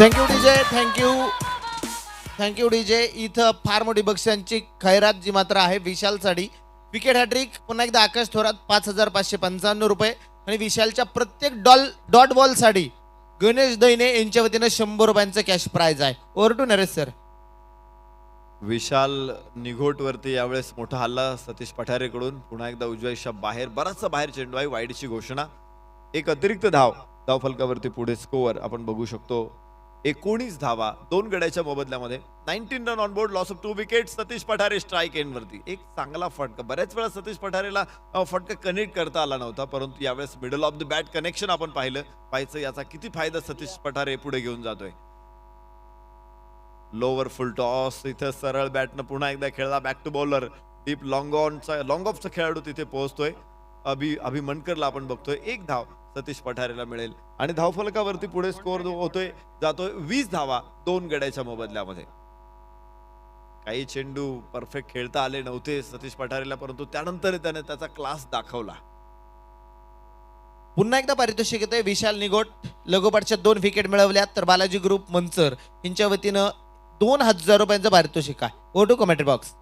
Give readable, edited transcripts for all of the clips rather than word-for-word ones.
Thank you DJ, thank you DJ. इथं फार मोठी बक्षिसांची खैरात जी मात्र आहे विशाल साडी विकेट हॅट्रिक. पुन्हा एकदा आकाश थोरात 5,555 रुपये आणि विशालच्या प्रत्येक डॉट बॉल साठी गणेश दैने यांच्या वतीनं 100 रुपयांचं कॅश प्राइज आहे. Over to Naresh sir. Vishal Nighot वरती यावेळेस मोठा हल्ला सतीश पठारेकडून. पुन्हा एकदा उजव्या दिशा बाहेर, बराचसा बाहेर चेंडू आहे. वाईडची घोषणा. एक अतिरिक्त धाव फलकावरती पुढे स्कोअर आपण बघू शकतो. 19 धावा 2 गड्याच्या मोबदल्यामध्ये. 19 run on board, loss of 2 wicket. Satish Pathare strike end वरती. एक चांगला फटका. बऱ्याच वेळा सतीश पठारेला फटका कनेक्ट करता आला नव्हता, परंतु यावेळेस middle of the bat connection आपण पाहायचं याचा किती फायदा सतीश पठारे पुढे घेऊन जातोय. Lower full toss. इथे सरळ बॅटनं पुन्हा एकदा खेळला. Back to bowler. Deep long ऑफचा खेळाडू तिथे पोहोचतोय. अभि मनकरला आपण बघतोय. एक धाव सतीश पठारेला मिळेल आणि धावफलकावरती पुढे स्कोअर जातोय 20 धावा 2 गड्याच्या मोबदल्यामध्ये. काही चेंडू परफेक्ट खेळता आले नव्हते सतीश पठारेला, परंतु त्यानंतर त्याने त्याचा क्लास दाखवला. पुन्हा एकदा पारितोषिक येते. विशाल निघोट लगोपाठच्या 2 विकेट मिळवल्या, तर बालाजी ग्रुप मंचर यांच्या वतीनं 2,000 रुपयांचं पारितोषिक आहे. Go to comment box.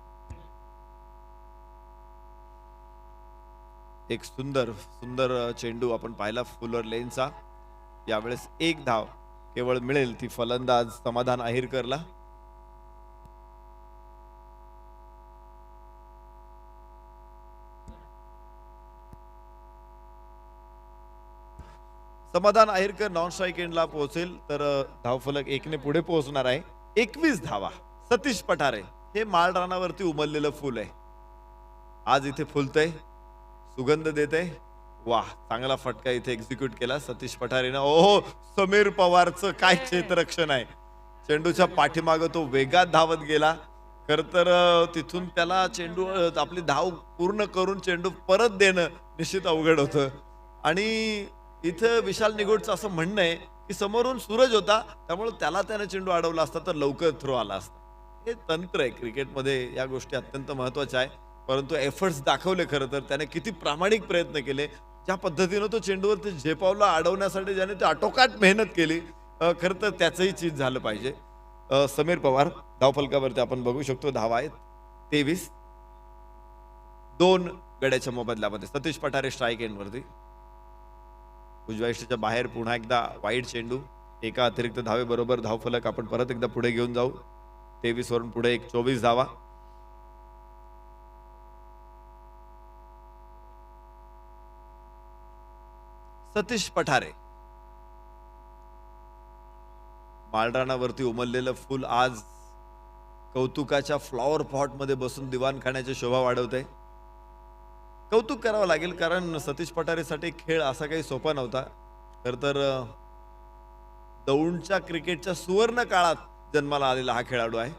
एक सुंदर चेंडू आपण पाहिला फुलर लेनचा. यावेळेस एक धाव केवळ मिळेल ती फलंदाज समाधान अहिरकरला. समाधान अहिरकर नॉन स्ट्राईक एंडला पोहोचेल, तर धावफलक 1 ने पुढे पोहोचणार आहे. 21 धावा. सतीश पठारे हे माळ रानावरती उमललेलं फुल आहे. आज इथे फुलतंय, सुगंध देते. वाह, चांगला फटका इथे एक्झिक्यूट केला सतीश पठारेनं. ओहो, समीर पवारचं काय क्षेत्ररक्षण आहे. चेंडूच्या पाठीमागं तो वेगात धावत गेला. खर तर तिथून त्याला चेंडू आपली धाव पूर्ण करून चेंडू परत देणं निश्चित अवघड होतं. आणि इथं विशाल निघोटचं असं म्हणणं आहे की समोरून सूरज होता, त्यामुळे त्याने चेंडू अडवला असता तर लवकर थ्रो आला असता. हे तंत्र आहे क्रिकेटमध्ये, या गोष्टी अत्यंत महत्वाच्या आहे. परंतु एफर्ट्स दाखवले. खरं तर त्याने किती प्रामाणिक प्रयत्न केले. ज्या पद्धतीनं तो चेंडूवर ते झेपावला अडवण्यासाठी ज्याने ते आटोकाट मेहनत केली, खरं तर त्याचंही चीज झालं पाहिजे. समीर पवार धावफलकावरती आपण बघू शकतो. धावा आहेत 23 2 गड्याच्या मोबदल्यामध्ये. सतीश पठारे स्ट्राईक एंड वरती. उजव्या इष्टीच्या बाहेर पुन्हा एकदा वाईड चेंडू. एका अतिरिक्त धावेबरोबर धावफलक आपण परत एकदा पुढे घेऊन जाऊ. 23 वरून पुढे 24 धावा. सतीश पठारे. माळरानावरती उमललेलं फुल आज कौतुकाच्या फ्लॉवर पॉट मध्ये बसून दिवाणखान्याची शोभा वाढवते. कौतुक करावं लागेल, कारण सतीश पठारेसाठी खेळ असा काही सोपा नव्हता. खर तर दौंडच्या क्रिकेटच्या सुवर्ण काळात जन्माला आलेला हा खेळाडू आहे.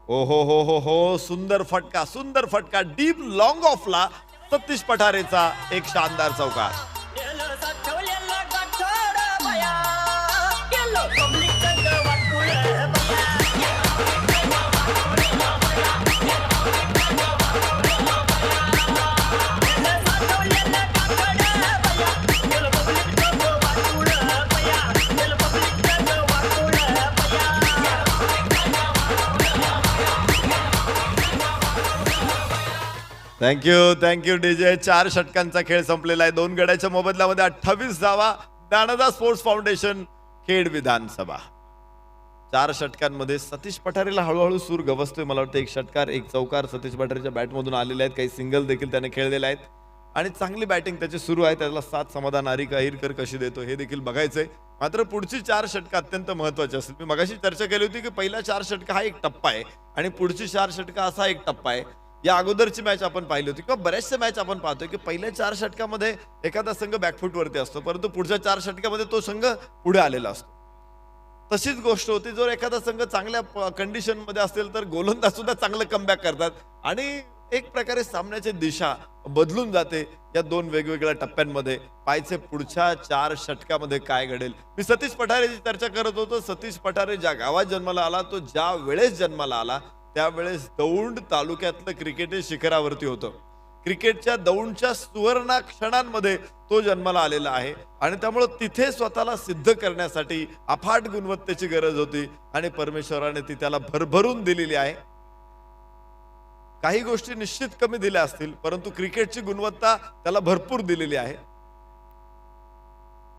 ओ हो हो हो हो, सुंदर फटका डीप लॉंग ऑफला सतीश पठारेचा एक शानदार चौकार. Thank you DJ. 4 षटकांचा खेळ संपलेला आहे. 2 गड्याच्या मोबदल्यामध्ये 28 धावा. ज्ञानदा स्पोर्ट्स फाउंडेशन, खेड विधानसभा. 4 षटकांमध्ये सतीश पठारेला हळूहळू सूर गवसतोय. मला वाटतं 1 षटकार 1 चौकार सतीश पठारेच्या बॅटमधून आलेले आहेत. काही सिंगल देखील त्याने खेळलेले आहेत आणि चांगली बॅटिंग त्याची सुरू आहे. त्याला साथ समाधान अहिरकर कशी देतो हे देखील बघायचंय. मात्र पुढची 4 षटकं अत्यंत महत्वाची असतील. मी मगाशी चर्चा केली होती की पहिला 4 षटका हा एक टप्पा आहे आणि पुढची 4 षटका असा एक टप्पा आहे. या अगोदरची मॅच आपण पाहिली होती किंवा बऱ्याचशा मॅच आपण पाहतोय की पहिल्या 4 षटकामध्ये एखादा संघ बॅकफुटवरती असतो, परंतु पुढच्या 4 षटकामध्ये तो संघ पुढे आलेला असतो. तशीच गोष्ट होती. जर एखादा संघ चांगल्या कंडिशन मध्ये असेल तर गोलंदाज सुद्धा चांगलं कमबॅक करतात आणि एक प्रकारे सामन्याची दिशा बदलून जाते. या 2 वेगवेगळ्या टप्प्यांमध्ये पाहायचे पुढच्या 4 षटकामध्ये काय घडेल. मी सतीश पठारेची चर्चा करत होतो. सतीश पठारे ज्या गावात जन्माला आला, तो ज्या वेळेस जन्माला आला त्यावेळेस दौंड तालुक्यातलं क्रिकेट शिखरावरती होतं. क्रिकेटच्या दौंडच्या सुवर्ण क्षणांमध्ये तो जन्माला आलेला आहे आणि त्यामुळे तिथे स्वतःला सिद्ध करण्यासाठी अफाट गुणवत्तेची गरज होती आणि परमेश्वराने ती त्याला भरभरून दिलेली आहे. काही गोष्टी निश्चित कमी दिल्या असतील, परंतु क्रिकेटची गुणवत्ता त्याला भरपूर दिलेली आहे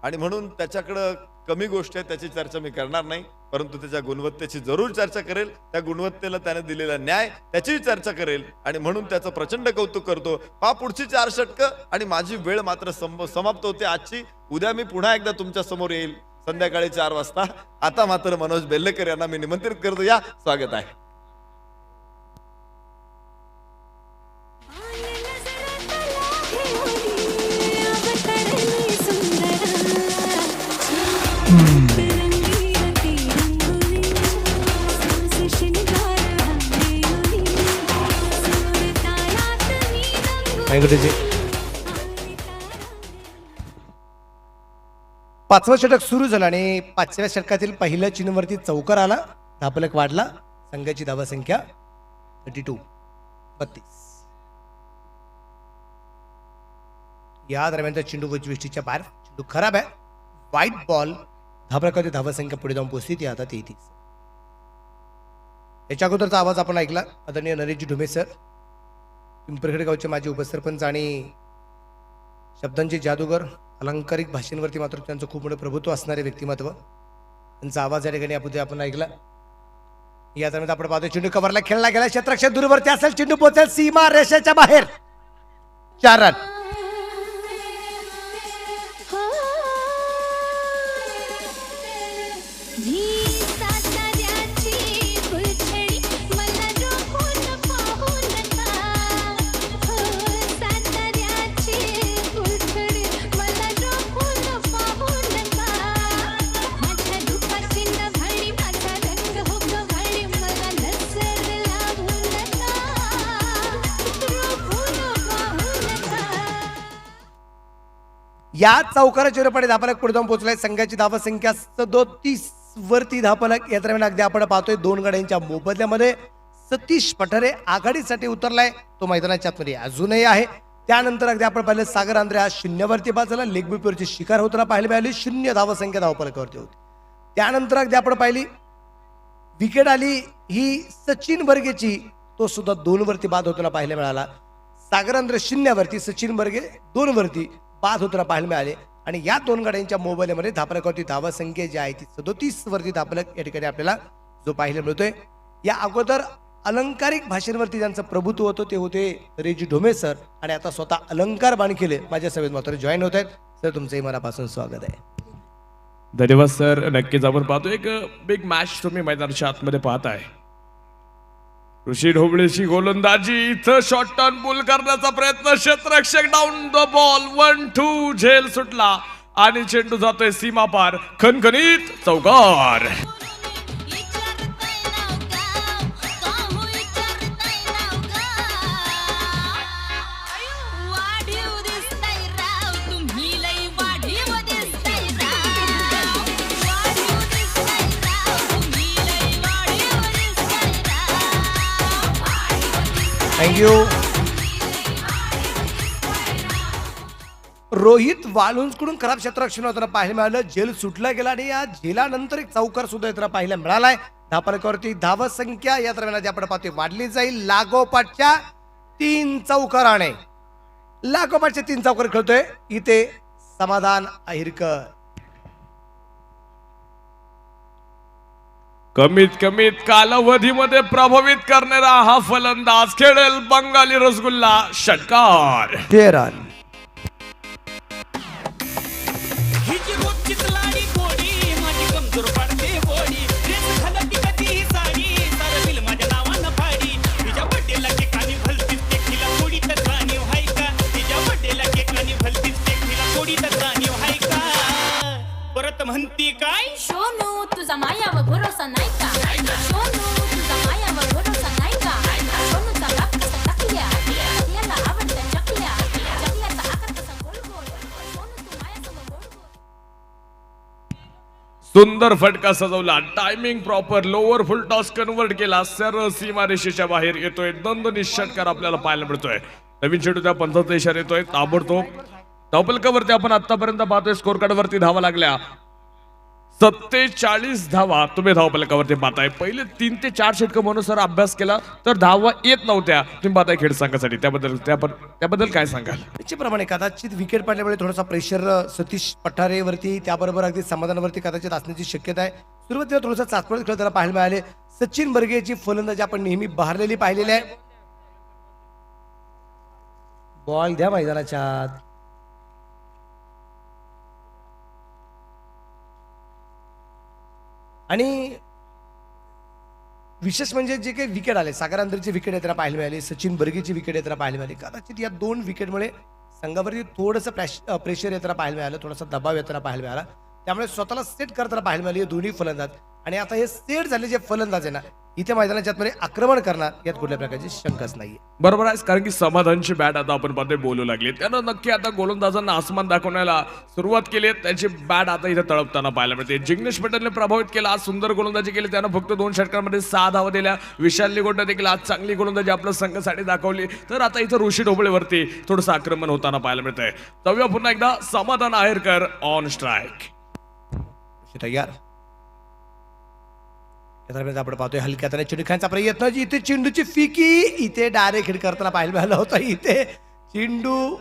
आणि म्हणून त्याच्याकडं कमी गोष्टी आहेत त्याची चर्चा मी करणार नाही, परंतु त्याच्या गुणवत्तेची जरूर चर्चा करेल. त्या गुणवत्तेला त्याने दिलेला न्याय त्याचीही चर्चा करेल आणि म्हणून त्याचं प्रचंड कौतुक करतो. पुढची 4 षटकं आणि माझी वेळ मात्र समाप्त होते आजची. उद्या मी पुन्हा एकदा तुमच्या समोर येईल संध्याकाळी 4 वाजता. आता मात्र मनोज बेल्लेकर यांना मी निमंत्रित करतो. या, स्वागत आहे. पाचवं षटक सुरू झालं आणि 5व्या षटकातील पहिल्या चिन्हवरती चौकार आला. धापलक वाढला. संघाची धावा संख्या 32. या दरम्यानचा चेंडू विष्टीच्या बाहेर. चेंडू खराब आहे. White ball. धापलकाची धावा संख्या पुढे जाऊन पोहोचली ती आता 33. याच्या अगोदरचा आवाज आपण ऐकला. आदरणीय नरेशजी ढुमे सर, पिंपरखेड गावचे माजी उपसरपंच आणि शब्दांचे जादूगर, अलंकारिक भाषेंवरती मात्र त्यांचं खूप मोठं प्रभुत्व असणारे व्यक्तिमत्व, त्यांचा आवाज या ठिकाणी आपण ऐकला. या दरम्यान आपण पाहतो चेंडू कव्हरला खेळला गेला. क्षेत्ररक्षक दूरवरती असेल. चेंडू पोहोचेल सीमा रेषेच्या बाहेर. 4 रन. या चौकाराच्या रुपाने धापलक पुढे जाऊन पोहोचलाय. संघाची धावा संख्या 37 वरती धापलक. या दरम्यान अगदी आपण पाहतोय 2 गड्यांच्या मोबदल्यामध्ये सतीश पठारे आघाडीसाठी उतरलाय. तो मैदानाच्या आतमध्ये अजूनही आहे. त्यानंतर अगदी आपण पाहिलं सागर आंद्रे हा 0 वरती बाजूला लेग बिपवरची शिकार होताना पाहायला मिळाली. 0 धावा संख्या धावफलकावरती होती. त्यानंतर अगदी आपण पाहिली विकेट आली ही सचिन बर्गेची. तो सुद्धा 2 वरती बाद होताना पाहायला मिळाला. सागर आंद्रे 0 वरती, सचिन बर्गे 2 वरती बाद होताना पाहायला मिळाले. आणि या 2 गाड्यांच्या मोबाईलमध्ये धापलकावरती धावा संख्या जी आहे ती 37 वरती धापलक या ठिकाणी आपल्याला जो पाहायला मिळतोय. या अगोदर अलंकारिक भाषेवरती ज्यांचं प्रभुत्व होतं ते होते नरेशजी ढोमे सर आणि आता स्वतः अलंकार बाणखिले माझ्या सभेत मात्र जॉईन होत आहेत. सर, तुमचंही मनापासून स्वागत आहे. धन्यवाद सर. नक्कीच आपण पाहतो एक बिग मॅच तुम्ही मैदानाच्या आतमध्ये पाहताय. ऋषी ढोबळेची गोलंदाजी. इथं शॉर्ट टर्न पुल करण्याचा प्रयत्न. क्षेत्ररक्षक डाऊन द बॉल. 1-2 झेल सुटला आणि चेंडू जातोय सीमा पार. खणखणीत चौकार. थँक्यू. रोहित वालुंजकडून खराब क्षेत्ररक्षण होताना पाहायला मिळालं. झेल सुटला गेला आणि या झेलानंतर एक चौकार सुद्धा येताना पाहायला मिळालाय. धापलकावरती धावा संख्या या दरम्यान आपण पाहतोय वाढली जाईल. लागोपाठच्या 3 चौकाराने लागोपाठच्या 3 चौकार खेळतोय इथे समाधान अहिरकर. कमीत कालावधीमध्ये प्रभावित करणारा हा फलंदाज खेळेल बंगाली रसगुल्ला. षटकार. 13 रन. परत म्हणती काय सोनू तुझा मायावर भरोसा नाही का? सोनू तुझा मायावर भरोसा नाही का? सोनूचा बाप कसा टाकल्या याला आवडत्या चकल्या चकल्याचा आकार कसा गोल गोल. सोनू तू मायासमोर गोल गोल. सुंदर फटका सजवला. Timing proper. लोअर फुल टॉस कन्वर्ट केला. सरळ सीमा रेषेच्या बाहेर येतोय. दणदणीत षटकार आपल्याला पाहायला मिळतोय. नवीन चेंडू त्या पंचाचा इशारा येतोय ताबडतोब धावपलकावरती आपण आतापर्यंत पाहतोय स्कोर कार्ड वरती धावा लागल्या 47 धावा तुम्ही धावपलकावरती पाहताय. पहिले 3 ते 4 षटकं म्हणून सर अभ्यास केला तर धावा येत नव्हत्या. तुम्ही पाहताय खेळ संघासाठी त्याबद्दल काय सांगाल? निश्चितप्रमाणे कदाचित विकेट पडल्यामुळे थोडासा प्रेशर सतीश पठारेवरती त्याबरोबर अगदी समाधानावरती कदाचित असण्याची शक्यता आहे. सुरुवातीला थोडासा चाचपडत खेळ त्याला पाहायला मिळाले. सचिन बर्गेची फलंदाजी आपण नेहमी बहरलेली पाहिलेली आहे. बॉल द्या मैदानाच्या आत. आणि विशेष म्हणजे जे काही विकेट आले सागर अंधरची विकेट आहे त्याला पाहायला मिळाली. सचिन बर्गेची विकेट आहे त्याला पाहायला मिळाली. कदाचित या 2 विकेटमुळे संघावरती थोडंसं प्रेशर येताना पाहायला मिळालं, थोडासा दबाव येताना पाहायला मिळाला. त्यामुळे स्वतःला सेट करताना पाहायला मिळाली दोन्ही फलंदाज. आणि आता हे सेट झाले जे फलंदाज आहे ना इथे मैदानाच्या आतमध्ये आक्रमण करणार यात कुठल्या प्रकारची शंकाच नाहीये. बरोबर आहे, कारण की समाधानची बॅट आता आपण पाहतोय बोलू लागली. त्यानं नक्की आता गोलंदाजांना आसमान दाखवण्याला सुरुवात केली आहे. त्याची बॅट आता इथे तळपताना पाहायला मिळते. जिग्नेश पटेलने प्रभावित केला, आज सुंदर गोलंदाजी केली. त्यानं फक्त 2 षटकांमध्ये 6 धावा दिल्या. विशाल निगोटने देखील आज चांगली गोलंदाजी आपल्या संघासाठी दाखवली. तर आता इथं ऋषी ढोबळेवरती थोडंसं आक्रमण होताना पाहायला मिळतंय. जाऊया पुन्हा एकदा समाधान आहेरकर ऑन स्ट्राईक. तयार आपण पाहतोय हलक्यात चेंडू खेळण्याचा प्रयत्न. इथे चेंडूची फिकी इथे डायरेक्ट हिट करताना पाहायला मिळाला होता. इथे चेंडू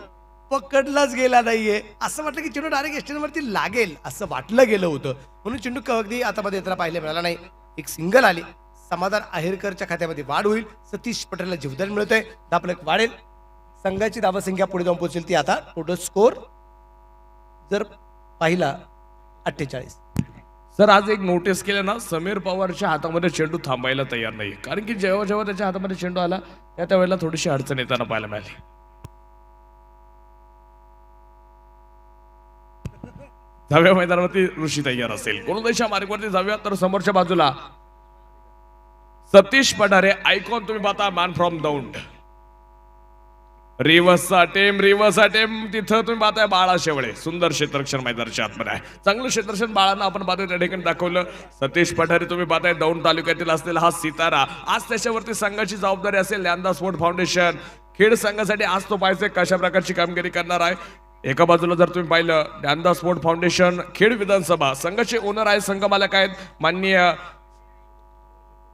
पकडलाच गेला नाहीये. असं वाटलं की चेंडू डायरेक्ट स्टेनवरती लागेल असं वाटलं गेलं होतं, म्हणून चेंडू अगदी आतामध्ये येताना पाहायला मिळाला नाही. एक सिंगल आली. समाधान आहेरकरच्या खात्यामध्ये वाढ होईल. सतीश पटेलला जीवदान मिळतंय. धापलक वाढेल. संघाची धावसंख्या पुढे जाऊन पोहोचेल ती आता टोटल स्कोर जर पाहिला 48. सर आज एक नोटीस केलं ना, समीर पवारच्या हातामध्ये चेंडू थांबायला तयार नाही. कारण की जेव्हा जेव्हा त्याच्या हातामध्ये चेंडू आला त्या वेळेला थोडीशी अडचण येताना पाहायला मिळाली. दहाव्या मैदानावरती ऋषी तयार असेल. गोलंदाजीच्या मार्गावरती जाऊया तर समोरच्या बाजूला सतीश पठारे आयकॉन तुम्ही पाहता, man from Daund. Reverse attempt तिथं तुम्ही पाहताय बाळा शेवळे. सुंदर क्षेत्ररक्षण मैदानाच्या आतमध्ये आहे. चांगलं क्षेत्ररक्षण बाळांना आपण पाहतोय त्या ठिकाणी दाखवलं. सतीश पठारे तुम्ही पाहताय दौंड तालुक्यातील असलेला हा सितारा. आज त्याच्यावरती संघाची जबाबदारी असेल. ज्ञानदास स्पोर्ट फाउंडेशन खेड संघासाठी आज तो पाहिजे कशा प्रकारची कामगिरी करणार आहे. एका बाजूला जर तुम्ही पाहिलं ज्ञानदास स्पोर्ट फाउंडेशन खेड विधानसभा संघाचे ओनर आहे, संघ मालक आहेत माननीय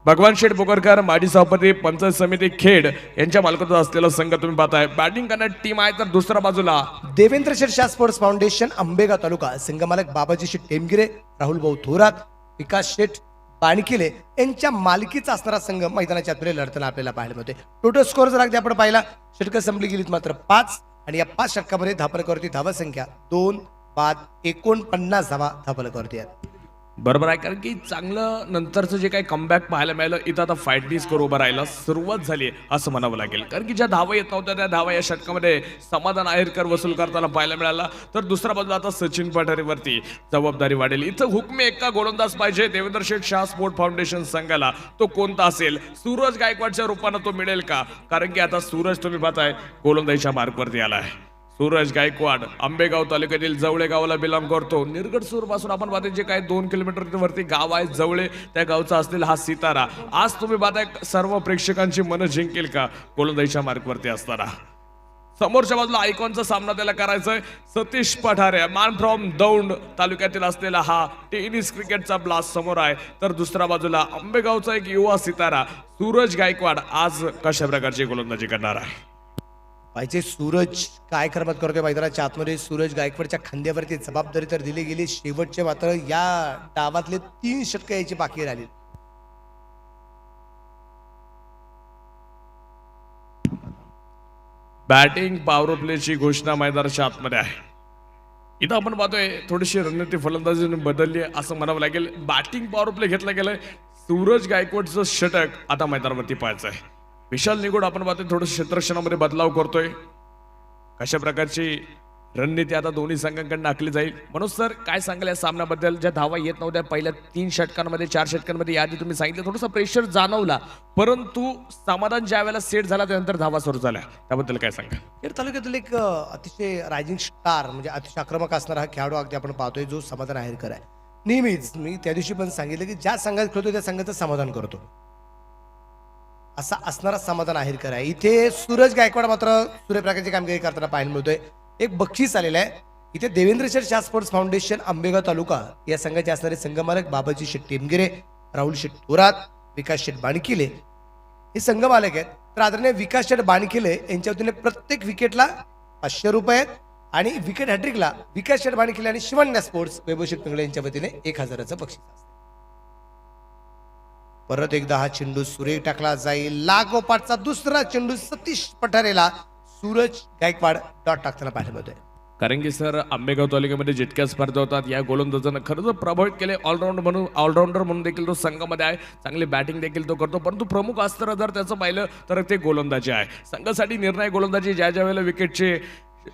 भगवान शेठ बोकरकर, माजी सभापती पंचायत समिती खेड यांच्या मालकीचा असलेला संघ तुम्ही पाहताय. बॅटिंग करणारी टीम आहे. तर दुसऱ्या बाजूला देवेंद्र शेठ स्पोर्ट्स फाउंडेशन आंबेगाव तालुका संघ मालक बाबाजी शेठ टेमगिरे, राहुल भाऊ थोरात, विकास शेठ बाणकिले यांच्या मालकीचा असणारा संघ मैदानाच्या आतमध्ये लढताना आपल्याला पाहायला मिळते. टोटल स्कोर जर अगदी आपण पाहिला षटकं संपली गेलीत मात्र 5 आणि या 5 षटकामध्ये धावपलकावरती धावा संख्या 2 बाद 49 धावा धावपलकावरती आहेत. बरोबर आहे, कारण की चांगलं नंतरचं जे काही कमबॅक पाहायला मिळालं. इथं आता फाईटनी स्कोर उभं राहायला सुरुवात झाली असं म्हणावं लागेल. कारण की ज्या धावा येत नव्हत्या त्या धावा या षटकामध्ये समाधान आहेरकर वसूल करताना पाहायला मिळाला. तर दुसऱ्या बाजूला आता सचिन पठारेवरती जबाबदारी वाढेल. इथं हुकमे एका गोलंदाज पाहिजे देवेंद्र शेठ शाह स्पोर्ट फाउंडेशन संघाला. तो कोणता असेल? सूरज गायकवाडच्या रूपानं तो मिळेल का? कारण की आता सूरज तुम्ही पाहताय गोलंदाजीच्या मार्कवरती आला आहे. सूरज गायकवाड आंबेगाव तालुक्यातील जवळे गावाला बिलॉंग करतो. निरगडसूर पासून आपण पाहतोय जे काय 2 किलोमीटर वरती गाव आहे जवळे, त्या गावचा असलेला हा सितारा आज तुम्ही पाहताय सर्व प्रेक्षकांची मन जिंकेल का गोलंदाजीच्या मार्कवरती असताना. समोरच्या बाजूला आयकॉनचा सामना त्याला करायचा आहे. सतीश पठारे मॅन फ्रॉम दौंड तालुक्यातील असलेला हा टेनिस क्रिकेटचा ब्लास्ट समोर आहे. तर दुसऱ्या बाजूला आंबेगावचा एक युवा सितारा सूरज गायकवाड आज कशा प्रकारची गोलंदाजी करणार आहे. पाहिजे सूरज काय करमत करतोय मैदानाच्या आतमध्ये. सूरज गायकवाडच्या खांद्यावरती जबाबदारी तर दिली गेली. शेवटचे मात्र या डावातले 3 षटकं यायची बाकी राहिली. बॅटिंग पॉवर प्लेची घोषणा मैदानाच्या आतमध्ये आहे. इथं आपण पाहतोय थोडीशी रणनीती फलंदाजीने बदलली असं म्हणावं लागेल. बॅटिंग पॉवर प्ले घेतला गेलाय. सूरज गायकवाडचं षटक आता मैदानावरती पाहायचं आहे. विशाल निगोड आपण पाहतोय थोडं क्षेत्ररक्षणामध्ये बदलाव करतोय. कशा प्रकारची रणनीती आता दोन्ही संघांकडून आखली जाईल. म्हणून सर काय सांगाल या सामन्याबद्दल? ज्या धावा येत नव्हत्या पहिल्या 3 षटकांमध्ये 4 षटकांमध्ये याआधी तुम्ही सांगितलं थोडंसं प्रेशर जाणवला, परंतु समाधान ज्या वेळेला सेट झाला त्यानंतर धावा सुरू झाल्या, त्याबद्दल काय सांगा? खेड तालुक्यातील एक अतिशय रायझिंग स्टार म्हणजे अतिशय आक्रमक असणारा हा खेळाडू अगदी आपण पाहतोय जो समाधान आहेरकर आहे. नेहमीच मी त्या दिवशी पण सांगितलं की ज्या संघात खेळतो त्या संघाचं समाधान करतो. असा असणारा समाधान आहेरकर आहे. इथे सूरज गायकवाड मात्र सूर्यप्रकाशची कामगिरी करताना पाहायला मिळतोय. एक बक्षीस आलेलं आहे इथे. देवेंद्र शेठ शाह स्पोर्ट्स फाउंडेशन आंबेगाव तालुका या संघाचे असणारे संघमालक बाबाजी शेठ टेमगिरे, राहुल शेठ थोरात, विकास शेठ बाणकिले हे संघ मालक आहेत. तर आदरणीय विकास शेठ बाणकिले यांच्या वतीने प्रत्येक विकेटला 500 रुपये आहेत आणि विकेट हॅट्रिकला विकास शेठ बाणकिले आणि शिवण्या स्पोर्ट्स वैभव शेठ पिंगळे यांच्या वतीने 1000चं बक्षीस असते. परत एकदा हा चेंडू सुरेख टाकला जाईल. लागोपाठचा दुसरा चेंडू सतीश पठारेला सूरज गायकवाड डॉट टाकताना पाहायला मिळतोय. कारण की सर आंबेगाव तालुक्यामध्ये जितक्या स्पर्धा होतात या गोलंदाजांना खरंच प्रभावित केले. ऑलराऊंडर म्हणून देखील तो संघामध्ये आहे. चांगली बॅटिंग देखील तो करतो. परंतु प्रमुख अस्त्र जर त्याचं पाहिलं तर ते गोलंदाजी आहे. संघासाठी निर्णायक गोलंदाजी ज्या वेळेला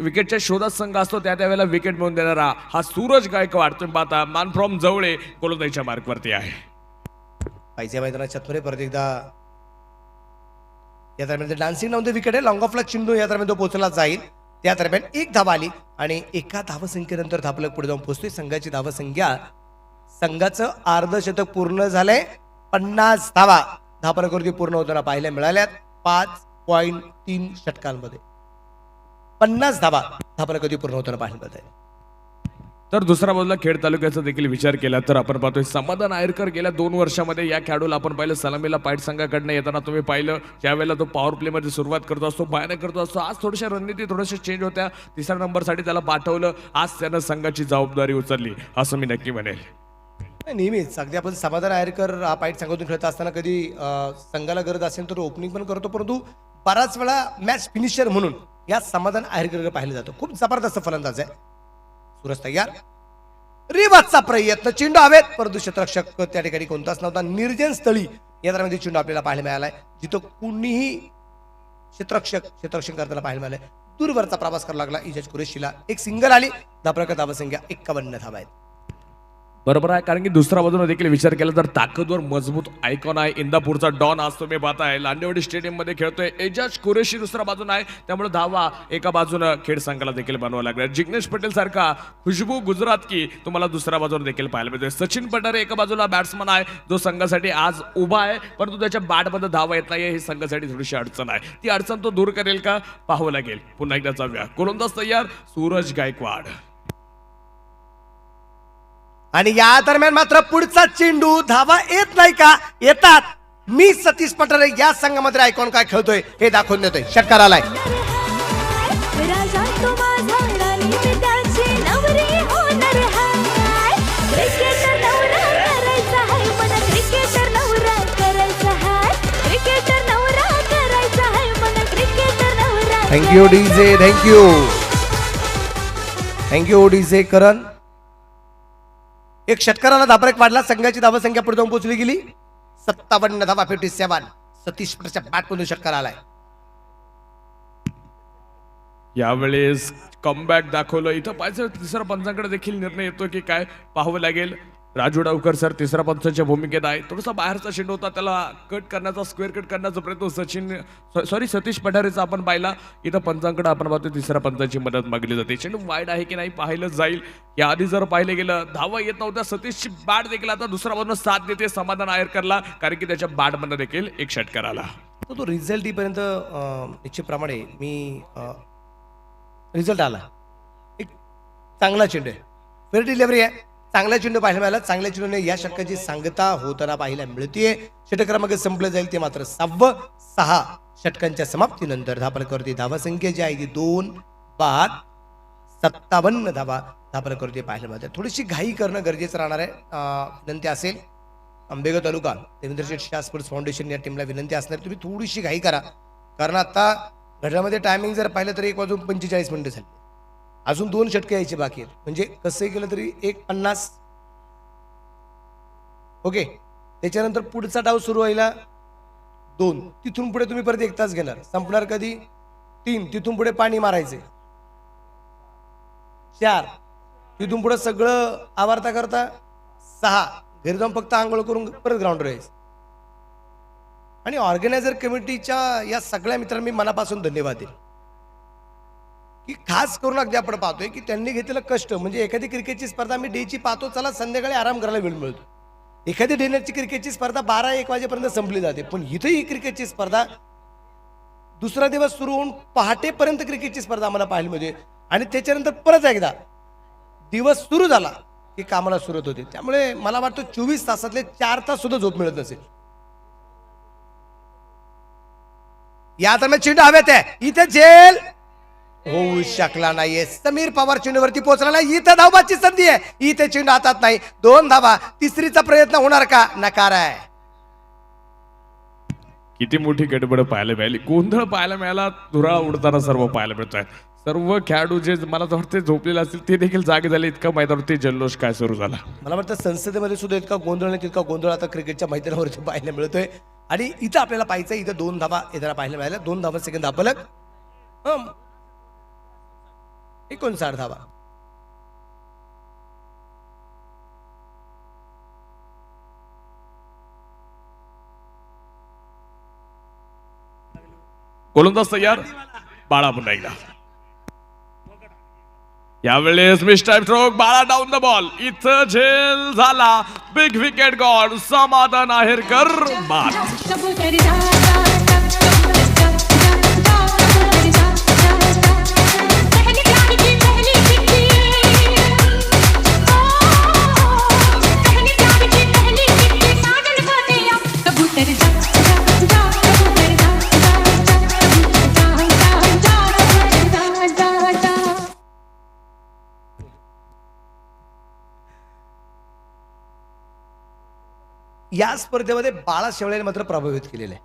विकेटच्या शोधात संघ असतो त्या वेळेला विकेट मिळवून देणारा हा सूरज गायकवाड तुम्ही पाहता मान फ्रॉम जवळे गोलंदाजीच्या मार्कवरती आहे. पाहिजे मैदानाच्या मध्ये परत एकदा या दरम्यान डान्सिंग नाव विकेट आहे. लॉंग ऑफला चेंडू या दरम्यान तो पोहोचला जाईल. त्या दरम्यान एक धावा आली आणि एका धावसंख्येनंतर धापलक पुढे जाऊन पोहोचतोय. संघाची धावसंख्या संघाचं अर्धशतक पूर्ण झालंय. 50 धावा धापलकवरती पूर्ण होताना पाहायला मिळाल्यात 5.3 षटकांमध्ये. 50 धावा धापलकवरती पूर्ण होताना पाहायला मिळत आहे. तर दुसरा बाजूला खेड तालुक्याचा देखील विचार केला तर आपण पाहतोय समाधान आयरकर गेल्या 2 वर्षामध्ये या खेळाडूला आपण पाहिलं सलामीला पाईट संघाकडनं येताना तुम्ही पाहिलं त्यावेळेला तो पॉवर प्ले मध्ये सुरुवात करतो असतो, भयानक करतो असतो. आज थोड्याशा रणनीती थोड्याशा चेंज होत्या. 3ऱ्या नंबरसाठी त्याला पाठवलं. आज त्यानं संघाची जबाबदारी उचलली असं मी नक्की म्हणेल. नेहमीच अगदी आपण समाधान आयरकर हा पाईट संघातून खेळत असताना कधी संघाला गरज असेल तर ओपनिंग पण करतो, परंतु बराच वेळा मॅच फिनिशर म्हणून या समाधान आयरकर पाहिलं जातं. खूप जबरदस्त फलंदाज आहे. सूरज तयार. रिवाजचा प्रयत्न. चेंडू हवेत परंतु क्षेत्ररक्षक त्या ठिकाणी कोणताच नव्हता. निर्जन स्थळी या दरम्यान चेंडू आपल्याला पाहायला मिळालाय जिथं कुणीही क्षेत्ररक्षण करताना पाहायला मिळालंय. दूरवरचा प्रवास करावा लागला इजाज कुरेशीला. एक सिंगल आली. धापलक धावसंख्या 51 धावा आहेत. बरोबर आहे. कारण की दुसऱ्या बाजूने देखील विचार केला तर ताकदवर मजबूत आयकॉन आहे इंदापूरचा डॉन. आज तुम्ही पाहताय लांडेवाडी स्टेडियम मध्ये खेळतोय. एजाज कुरेशी दुसऱ्या बाजूला आहे. त्यामुळे धावा एका बाजूनं खेड संघाला देखील बनवावं लागणार. जिग्नेश पटेल सारखा खुशबू गुजरात की तुम्हाला दुसऱ्या बाजूने देखील पाहायला मिळतोय. सचिन पठारे एका बाजूला बॅट्समन आहे जो संघासाठी आज उभा आहे, परंतु त्याच्या बॅटमध्ये धावा येत नाहीये. ही संघासाठी थोडीशी अडचण आहे. ती अडचण तो दूर करेल का पाहावं लागेल. पुन्हा एकदा जाऊया. गोलंदाज तयार सूरज गायकवाड. आणि या दरम्यान मात्र पुढचा चेंडू. धावा येत नाही का? येतात. मी सतीश पठारे या संघामध्ये आयकॉन काय खेळतोय हे दाखवून देतोय. षटकार आलाय. राजा तो माझा राणी मी त्याची नवरी होणार हाय. क्रिकेटर नवरा करायचा हाय मला. क्रिकेटर नवरा करायचा हाय. क्रिकेटर नवरा करायचा हाय मला. क्रिकेटर नवरा. Thank you DJ. थँक्यू डीजे करण. एक षटकाराला धापरेक वाढला. संघाची धावसंख्या पुढे जाऊन पोहोचली गेली 57 धावा. 57. सतीश पठारेच्या बॅटमधून षटकार आलाय. यावेळेस कमबॅक दाखवलं. इथं पाहिजे तिसऱ्या पंचांकडे देखील निर्णय येतो की काय पाहावं लागेल. राजू डावकर सर तिसऱ्या पंचांच्या भूमिकेत आहे. थोडासा बाहेरचा चेंडू होता त्याला कट करण्याचा स्क्वेअर कट करण्याचा प्रयत्न सतीश पठारेचा आपण पाहिला. इथं पंचांकडे आपण पाहतो तिसऱ्या पंचांची मदत मागली जाते. चेंडू वाईड आहे की नाही पाहिलं जाईल. या आधी जर पाहिलं गेलं धावा येत नव्हत्या. सतीशची बॅट देखील आता दुसऱ्या बाजूने साथ देते समाधान आयरकरला कारण की त्याच्या बॅटमधनं देखील एक षटकार आला. तो रिझल्ट येईपर्यंत निश्चितप्रमाणे मी रिझल्ट आला. एक चांगला चेंडू आहे. फेअर डिलिव्हरी आहे. चांगला चेंडू पाहायला मिळाला. चांगल्या चेंडूने या षटकाची सांगता होताना पाहायला मिळतीये. षटक क्रमांक संपलं जाईल ते मात्र 6 षटकांच्या समाप्तीनंतर धापलकवरती धावसंख्या जी आहे ती 2 बाद 57 धावा धापलकवरती पाहायला मिळते. थोडीशी घाई करणं गरजेचं राहणार आहे. विनंती असेल आंबेगाव तालुका देवेंद्र शेठ शाह स्पोर्ट्स फाउंडेशन या टीमला विनंती असणार तुम्ही थोडीशी घाई करा. कारण आता घड्यामध्ये टायमिंग जर पाहिलं तर 1:45 झाली. अजून 2 षटके यायचे बाकी आहेत. म्हणजे कसंही केलं तरी 1:50. ओके. त्याच्यानंतर पुढचा डाव सुरू व्हायला 2. तिथून पुढे तुम्ही परत 1 तास घेणार. संपणार कधी 3. तिथून पुढे पाणी मारायचे 4. तिथून पुढे सगळं आवारता करता 6. घरी जाऊन फक्त आंघोळ करून परत ग्राउंडवर यायचं. आणि ऑर्गनायझर कमिटीच्या या सगळ्या मित्रांनी मी मनापासून धन्यवाद देईल की खास करून अगदी आपण पाहतोय की त्यांनी घेतलेलं कष्ट. म्हणजे एखादी क्रिकेटची स्पर्धा आम्ही डेची पाहतो चला संध्याकाळी आराम करायला वेळ मिळतो. एखादी डिनरची क्रिकेटची स्पर्धा 12-1 वाजेपर्यंत संपली जाते, पण इथे ही क्रिकेटची स्पर्धा दुसरा दिवस सुरू होऊन पहाटेपर्यंत क्रिकेटची स्पर्धा आम्हाला पाहायला मिळते आणि त्याच्यानंतर परत एकदा दिवस सुरू झाला की कामाला सुरुवात होते. त्यामुळे मला वाटतं 24 तासातले 4 तास सुद्धा झोप मिळत नसेल. या दरम्यान चेंडू हवेत आहे, इथे झेल होऊ शकला नाहीये. समीर पवार चेंडूवरती पोहोचला नाही, इथं धावबाची संधी आहे, इथे चेंडू हातात नाही. 2 धावा, तिसरीचा प्रयत्न होणार का? नकार आहे. किती मोठी गडबड पाहायला मिळाली, गोंधळ पाहायला मिळाला, धुराळा उडताना सर्व पाहायला मिळत आहे. सर्व खेळाडू जे मला तर वाटते झोपलेले असतील ते देखील जागे झाले. इतका मैदानावरती जल्लोष काय सुरू झाला. मला वाटतं संसदेमध्ये सुद्धा इतका गोंधळ नाही तितका गोंधळ आता क्रिकेटच्या मैदानावरती पाहायला मिळतोय. आणि इथं आपल्याला पाहायचं, इथं 2 धावा येताना पाहायला मिळाल्या. 2 धावा सेकंद धापलक 59 धावा. गोलंदाज तयार, बाळा पुन्हा एकदा. यावेळेस मिस टाइम स्ट्रोक, बाळा डाऊन द बॉल, इथं झेल झाला, बिग विकेट गॉल, समाधान आहेरकर बाद. कबूतर जा जा कबूतर जा जा जा कबूतर जा जा जा पहली प्यार की पहली चिट्ठी पहली प्यार की पहली चिट्ठी साजन को दिया कबूतर जा जा जा कबूतर जा जा जा कबूतर जा जा जा जा. या स्पर्धेमध्ये बाळा शेवळेने मात्र प्रभावित केलेलं आहे.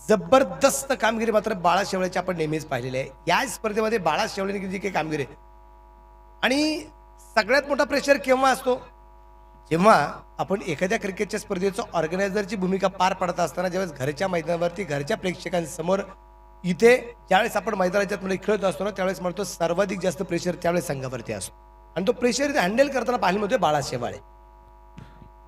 जबरदस्त कामगिरी मात्र बाळा शेवळेची आपण नेहमीच पाहिलेली आहे. या स्पर्धेमध्ये बाळा शेवळेने जी काही कामगिरी आहे, आणि सगळ्यात मोठा प्रेशर केव्हा असतो, जेव्हा आपण एखाद्या क्रिकेटच्या स्पर्धेचं ऑर्गनायझरची भूमिका पार पडत असताना, ज्यावेळेस घरच्या मैदानावरती घरच्या प्रेक्षकांसमोर इथे ज्यावेळेस आपण मैदानाच्या मध्ये खेळत असतो ना, त्यावेळेस म्हणतो सर्वाधिक जास्त प्रेशर त्यावेळेस संघावरती असतो. आणि तो प्रेशर हँडल करताना पाहिलं होते बाळा शेवाळे.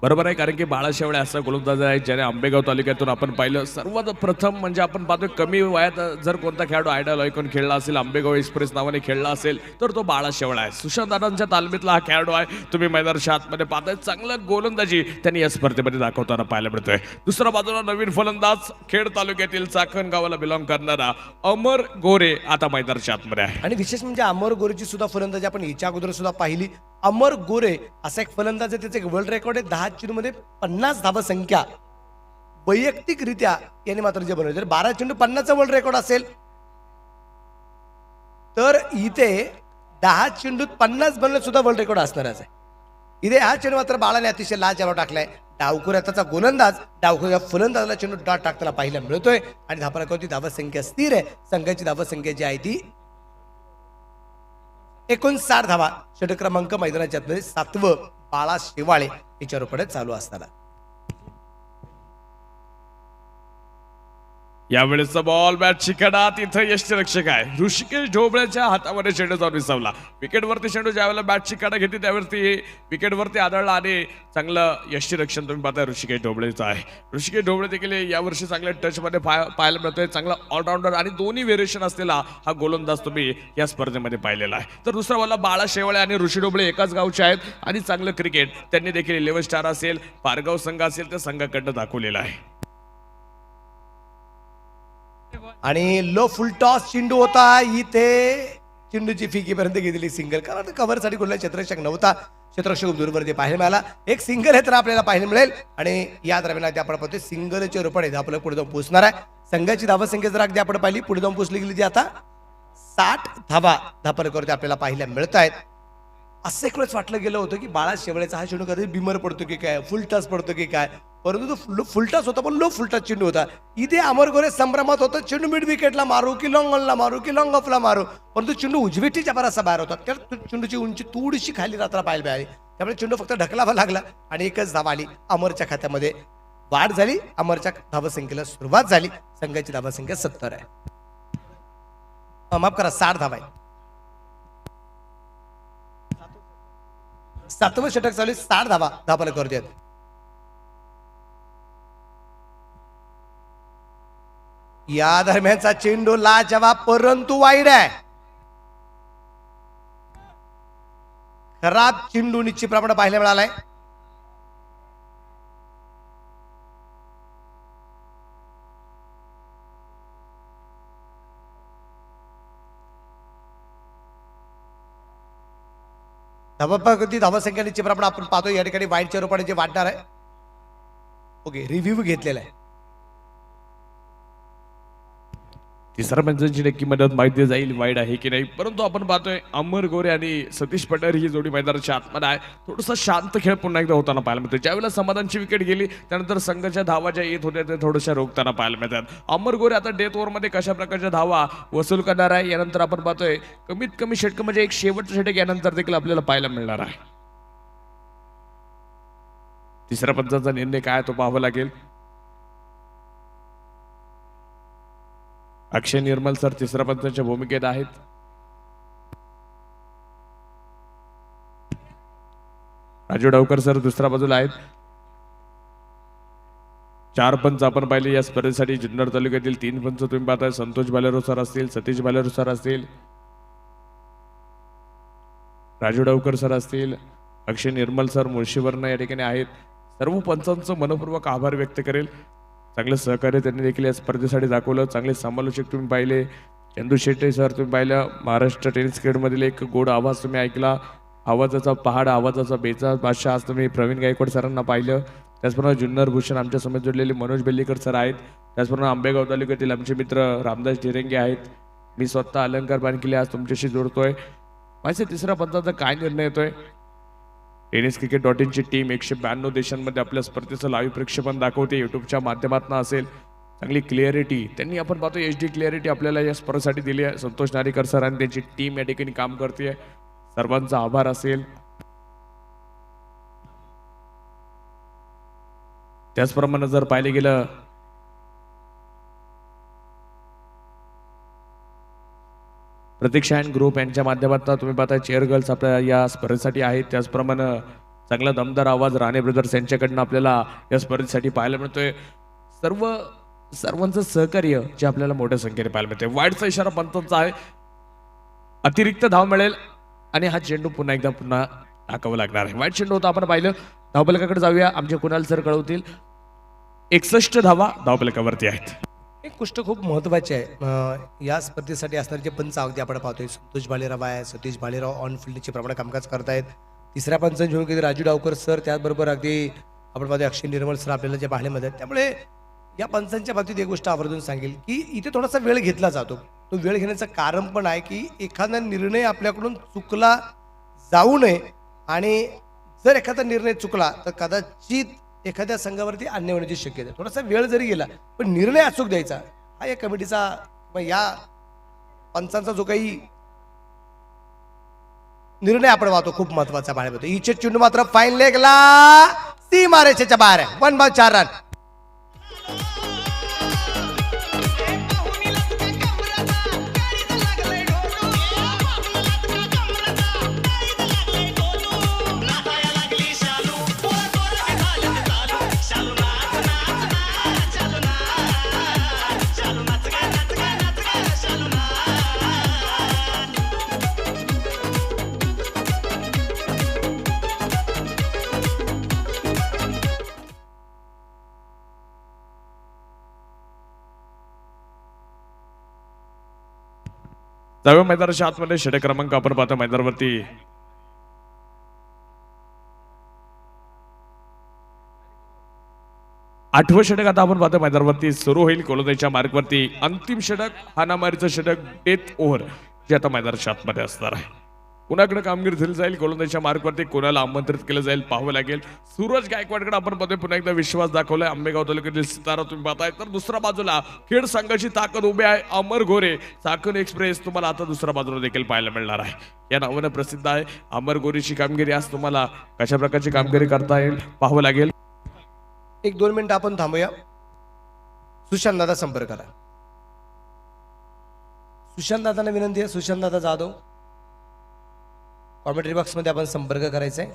बरोबर आहे, कारण की बाळा शेवळे असा गोलंदाज आहे ज्याने आंबेगाव तालुक्यातून आपण पाहिलं. सर्वात प्रथम म्हणजे आपण पाहतोय कमी वयात जर कोणता खेळाडू आयडल ऐकून खेळला असेल, आंबेगाव एक्सप्रेस नावाने खेळला असेल, तर तो बाळा शेवळा आहे. सुशांत दादांच्या तालमीतला हा खेळाडू आहे. तुम्ही मैदानाच्या आतमध्ये पाहताय, चांगलं गोलंदाजी त्यांनी या स्पर्धेमध्ये दाखवताना पाहायला मिळतोय. दुसऱ्या बाजूला नवीन फलंदाज, खेड तालुक्यातील चाकण गावाला बिलॉंग करणारा अमर गोरे आता मैदानाच्या आतमध्ये आहे. आणि विशेष म्हणजे अमर गोरेची सुद्धा फलंदाजी आपण हिच्या अगोदर सुद्धा पाहिली. अमर गोरे असा एक फलंदाज आहे, त्याचं एक वर्ल्ड रेकॉर्ड आहे. 10 चेंडूमध्ये 50 धावा संख्या वैयक्तिकरित्या याने मात्र जे बनवले. जर 12 चेंडू 50चा वर्ल्ड रेकॉर्ड असेल, तर इथे 10 चेंडूत 50 बनवणं सुद्धा वर्ल्ड रेकॉर्ड असणारच आहे. इथे हा चेंडू मात्र बाळाने अतिशय लाजवाब टाकलाय. डावखुऱ्याचा गोलंदाज डावखुऱ्या फलंदाजाला चेंडू डॉट टाकताना पाहायला मिळतोय. आणि धापा धावा संख्या स्थिर आहे. संघाची धावा संख्या जी आहे ती 59 धावा. षटक क्रमांक मैदानाच्या आतमध्ये 7वं बाळा शेवाळे याच्या रूपाने चालू असताना. यावेळेसचा बॉल बॅटची कडा, तिथं यष्टीरक्षक आहे ऋषिकेश ढोबळेच्या हातामध्ये चेंडू जाऊन विसावला. विकेटवरती चेंडू ज्यावेळेला बॅटची कडा घेते त्यावरती विकेटवरती आदळला आणि चांगलं यष्टीरक्षण तुम्ही पाहताय ऋषिकेश ढोबळेचं आहे. ऋषिकेश ढोबळे देखील यावर्षी चांगल्या टचमध्ये पाहायला मिळतोय. चांगला ऑलराऊंडर आणि दोन्ही व्हेरिएशन असलेला हा गोलंदाज तुम्ही या स्पर्धेमध्ये पाहिलेला आहे. तर दुसरा वाला बाळा शेवाळे आणि ऋषी ढोबळे एकाच गावचे आहेत आणि चांगलं क्रिकेट त्यांनी देखील 11 स्टार असेल, पारगाव संघ असेल त्या संघाकडनं दाखवलेला आहे. आणि लो फुल टॉस चेंडू होता. इथे चेंडूची फिकीपर्यंत गेलेली सिंगल, कारण कव्हरसाठी कुठला क्षेत्ररक्षक नव्हता. क्षेत्ररक्षक दूरवरती पाहायला मिळाला. एक सिंगल हे तर आपल्याला पाहायला मिळेल. आणि या दरम्यान आपण पाहतोय सिंगलच्या रूपाने आपल्याला पुढे जाऊन पोहोचणार आहे. संघाची धावा संख्या जर अगदी आपण पाहिली पुढे जाऊन पोहोचली गेली ती आता 60 धावा धापलकवरती आपल्याला पाहायला मिळत आहेत. असं एक वेळेस वाटलं गेलं होतं की बाळा शेवळेचा हा चेंडू कधी बिमर पडतो की काय, फुल टॉस पडतो की काय, परंतु तो फुल टॉस होता पण लो फुल टॉस चेंडू होता. इथे अमर गोरे संभ्रमात होतं, चेंडू मिड विकेटला मारू की लॉंग ऑनला मारू की लॉंग ऑफला मारू, परंतु चेंडू उजवीटीच्या बराचसा बाहेर होता. त्या चेंडूची उंची थोडीशी खाली रात्र पाहायला मिळाली. त्यामुळे चेंडू फक्त ढकलावा लागला आणि एकच धावा आली. अमरच्या खात्यामध्ये वाढ झाली. अमरच्या धावसंख्येला सुरुवात झाली. संघाची धावसंख्या 70 आहे. माफ करा, 60 धावा आहे. 7वं षटक चालू, 60 धावा धापलकवरती आहेत. या दरम्यानचा चेंडू लाजवाब परंतु वाईड आहे. खराब चेंडू निश्चितप्रमाणे पाहायला मिळालाय. धावापती धावा संख्या निश्चितप्रमाणे आपण पाहतो या ठिकाणी वाईटच्या रूपाने जे वाढणार आहे. ओके, रिव्ह्यू घेतलेला आहे. तिसऱ्या पंचांची नक्की मदत माहिती जाईल वाईट आहे की नाही, परंतु आपण पाहतोय अमर गोरे आणि सतीश पठार ही जोडी मैदानाच्या आतमध्ये आहे. थोडासा शांत खेळ पुन्हा एकदा होताना पाहायला मिळतो. ज्यावेळेला समाधानची विकेट गेली त्यानंतर संघाच्या धावा ज्या येत होत्या ते थोड्याशा रोखताना पाहायला मिळतात. अमर गोरे आता डेथ ओव्हरमध्ये कशा प्रकारच्या धावा वसूल करणार आहे यानंतर आपण पाहतोय कमीत कमी षटक म्हणजे एक शेवटचं षटक यानंतर देखील आपल्याला पाहायला मिळणार आहे. तिसऱ्या पंचांचा निर्णय काय तो पाहावा लागेल. अक्षय निर्मल सर तिसऱ्या पंचांच्या भूमिकेत आहेत. राजू डावकर सर दुसऱ्या बाजूला आहेत. 4 पंच आपण पाहिले या स्पर्धेसाठी. जुन्नर तालुक्यातील 3 पंच तुम्ही पाहताय. संतोष बालेरो सर असतील, सतीश बालेरो सर असतील, राजू डावकर सर असतील, अक्षय निर्मल सर मुळशीवरनं या ठिकाणी आहेत. सर्व पंचांचं मनपूर्वक आभार व्यक्त करेल. चांगलं सहकार्य त्यांनी देखील या स्पर्धेसाठी दाखवलं. चांगले समालोचक तुम्ही पाहिले. चंदू शेट्टे सर तुम्ही पाहिलं. महाराष्ट्र टेनिस क्रीडमधील एक गोड आवाज तुम्ही ऐकला. आवाजाचा पहाड, आवाजाचा बेचा बादशाह आज तुम्ही प्रवीण गायकवाड सरांना पाहिलं. त्याचप्रमाणे जुन्नर भूषण आमच्या समोर जोडलेले मनोज बेल्लीकर सर आहेत. त्याचप्रमाणे आंबेगाव तालुक्यातील आमचे मित्र रामदास ढिरेंगे आहेत. मी स्वतः अलंकार बानकिले आज तुमच्याशी जोडतोय. माझ्या तिसऱ्या पंचाचा काय निर्णय येतोय. tenniscricket.in ची टीम 192 देशांमध्ये आपल्या स्पर्धेचं लाईव्ह प्रक्षेपण दाखवते. युट्यूबच्या माध्यमातून असेल. चांगली क्लिअरिटी त्यांनी आपण पाहतो HD क्लिअरिटी आपल्याला या स्पर्धेसाठी दिली आहे. संतोष नारेकर सर आणि त्यांची टीम या ठिकाणी काम करते. सर्वांचा आभार असेल. त्याचप्रमाणे जर पाहिले गेलं प्रतीक्षा अँड ग्रुप यांच्या माध्यमातून तुम्ही पाहता चेअर गर्ल्स आपल्या या स्पर्धेसाठी आहेत. त्याचप्रमाणे चांगला दमदार आवाज राणे ब्रदर्स यांच्याकडनं आपल्याला या स्पर्धेसाठी पाहायला मिळतोय. सर्वांचं सहकार्य जे आपल्याला मोठ्या संख्येने पाहायला मिळते. वाईटचा इशारा पंचांचा आहे. अतिरिक्त धाव मिळेल आणि हा चेंडू पुन्हा टाकावा लागणार आहे. वाईट चेंडू होता आपण पाहिलं. धावफलकाकडे जाऊया. आमचे कुणाल सर कळवतील. 61 धावा धावफलकावरती आहेत. एक गोष्ट खूप महत्त्वाची आहे. या स्पर्धेसाठी असणारे जे पंच अगदी आपण पाहतोय संतोष भालेराव आहे, सतीश भालेराव ऑन फील्डचे प्रमाणे कामकाज करतायत. तिसऱ्या पंचांची भूमिकेत राजू डावकर सर, त्याचबरोबर अगदी आपण पाहतोय अक्षय निर्मल सर आपल्याला जे पाहिल्यामध्ये. त्यामुळे या पंचांच्या बाबतीत एक गोष्ट आवर्जून सांगेल की इथे थोडासा वेळ घेतला जातो. तो वेळ घेण्याचं कारण पण आहे की एखादा निर्णय आपल्याकडून चुकला जाऊ नये आणि जर एखादा निर्णय चुकला तर कदाचित एखाद्या संघावरती अन्याय होण्याची शक्यता. थोडासा वेळ जरी गेला पण निर्णय अचूक द्यायचा हा या कमिटीचा या पंचांचा जो काही निर्णय आपण पाहतो खूप महत्वाचा पाहायला मिळतो. हिचे चेंडू मात्र फाईन लेगला सीमारेषेच्या बाहेर आहे. 1/4 रन. जाऊया मैदानाच्या आतमध्ये. षटक क्रमांक आपण पाहतो मैदानावरती 8वं षटक आता आपण पाहतो मैदानावरती सुरू होईल. कोलंदाजीच्या मार्गवरती अंतिम षटक, हाणामारीचं षटक, डेथ ओव्हर जे आता मैदानाच्या आतमध्ये असणार आहे. कुणाकडे कामगिरी दिली जाईल, गोलंदाजीच्या मार्गवरती कोणाला आमंत्रित केलं जाईल पाहावं लागेल. सूरज गायकवाडकडे आपण पाहतोय पुन्हा एकदा विश्वास दाखवलाय. आंबेगाव तालुक्यातील सितारा तुम्ही पाहताय. तर दुसऱ्या बाजूला खेड संघाची ताकद उभी आहे. अमर गोरे चाकण एक्सप्रेस तुम्हाला आता दुसऱ्या बाजूला देखील पाहायला मिळणार आहे. या नावानं प्रसिद्ध आहे. अमर गोरेची कामगिरी आज तुम्हाला कशा प्रकारची कामगिरी करता येईल पाहावं लागेल. 1-2 मिनिटं आपण थांबूया. सुशांत दादा संपर्क करा. सुशांत दादांना विनंती आहे. सुशांत दादा जाधव कॉमेंट्री बॉक्स मध्ये आपण संपर्क करायचा आहे.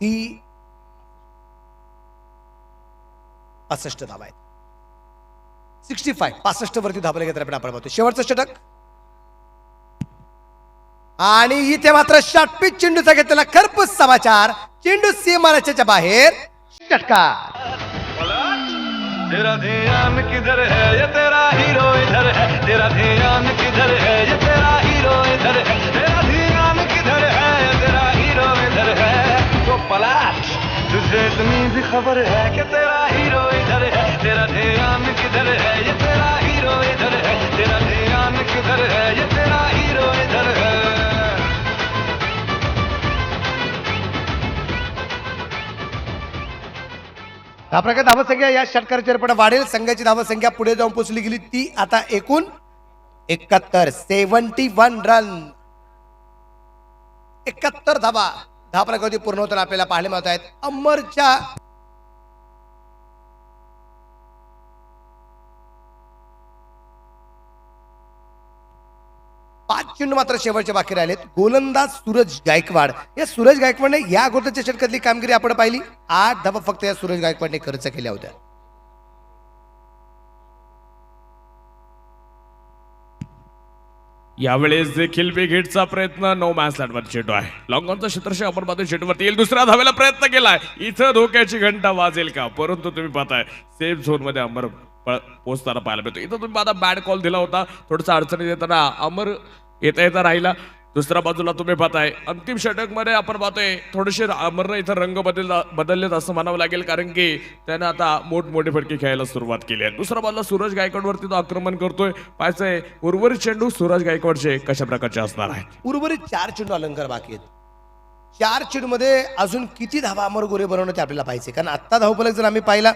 ती 65 धावा आहेत. 65 वरती धावले घेत आपण पाहतो शेवटचं षटक. आणि इथे मात्र शॉर्टपिच चेंडूचा घेतलेला खरपूस समाचार. चेंडू सीमारेषेच्या बाहेर. षटकार. तेरा ध्यान किधर है ये तेरा हीरो इधर है, तेरा ध्यान किधर है ये तेरा हीरो इधर है, तेरा ध्यान किधर है ये तेरा हीरो इधर है. तो पलाश तुझे इतनी भी खबर है कि तेरा हीरो इधर है, तेरा ध्यान किधर है ये तेरा हीरो इधर है, तेरा ध्यान किधर है ये तेरा हीरो इधर है. या प्रकारे धावसंख्या या षटकाराच्या पण वाढेल. संघाची धावसंख्या पुढे जाऊन पोहोचली गेली ती आता एकूण 71 रन. 71 धावा धावफलकावरती पूर्ण होताना आपल्याला पाहायला मिळत आहेत. अमरच्या 5 चेंडू मात्र शेवटचे बाकी राहिलेत. गोलंदाज सूरज गायकवाड. या सूरज गायकवाडने या अगोदरच्या षटकातली कामगिरी आपण पाहिली. 8 धावा फक्त या सूरज गायकवाडने खर्च केल्या होत्या. यावेळेस देखील बिग हिटचा प्रयत्न. नो मॅच लँडवर चेंडू आहे. लॉंगॉनचा क्षेत्रक्षय आपण पाहतो चेंडूवरती येईल. दुसऱ्या धावेला प्रयत्न केलाय. इथं धोक्याची घंटा वाजेल का, परंतु तुम्ही पाहताय सेफ झोन मध्ये अमर पोहोचताना पाहायला मिळतो. इथं तुम्ही पाहता बॅड कॉल दिला होता. थोडंसं अडचणी येताना अमर येता राहिला. दुसऱ्या बाजूला तुम्ही पाहताय अंतिम षटक मध्ये आपण पाहतोय थोडेसे अमरनं इथं रंग बदललेत असं म्हणावं लागेल, कारण की त्यानं आता मोठमोठे फटके खेळायला सुरुवात केली आहे. दुसऱ्या बाजूला सूरज गायकवाडवरती तो आक्रमण करतोय. पाहायचंय उर्वरित चेंडू सूरज गायकवाडचे कशा प्रकारचे असणार आहेत. उर्वरित 4 चेंडू अलंकार बाकी आहेत. 4 चेंडू मध्ये अजून किती धावा अमर गोरे बनवणं ते आपल्याला पाहिजे, कारण आता धावफलक जर आम्ही पाहिला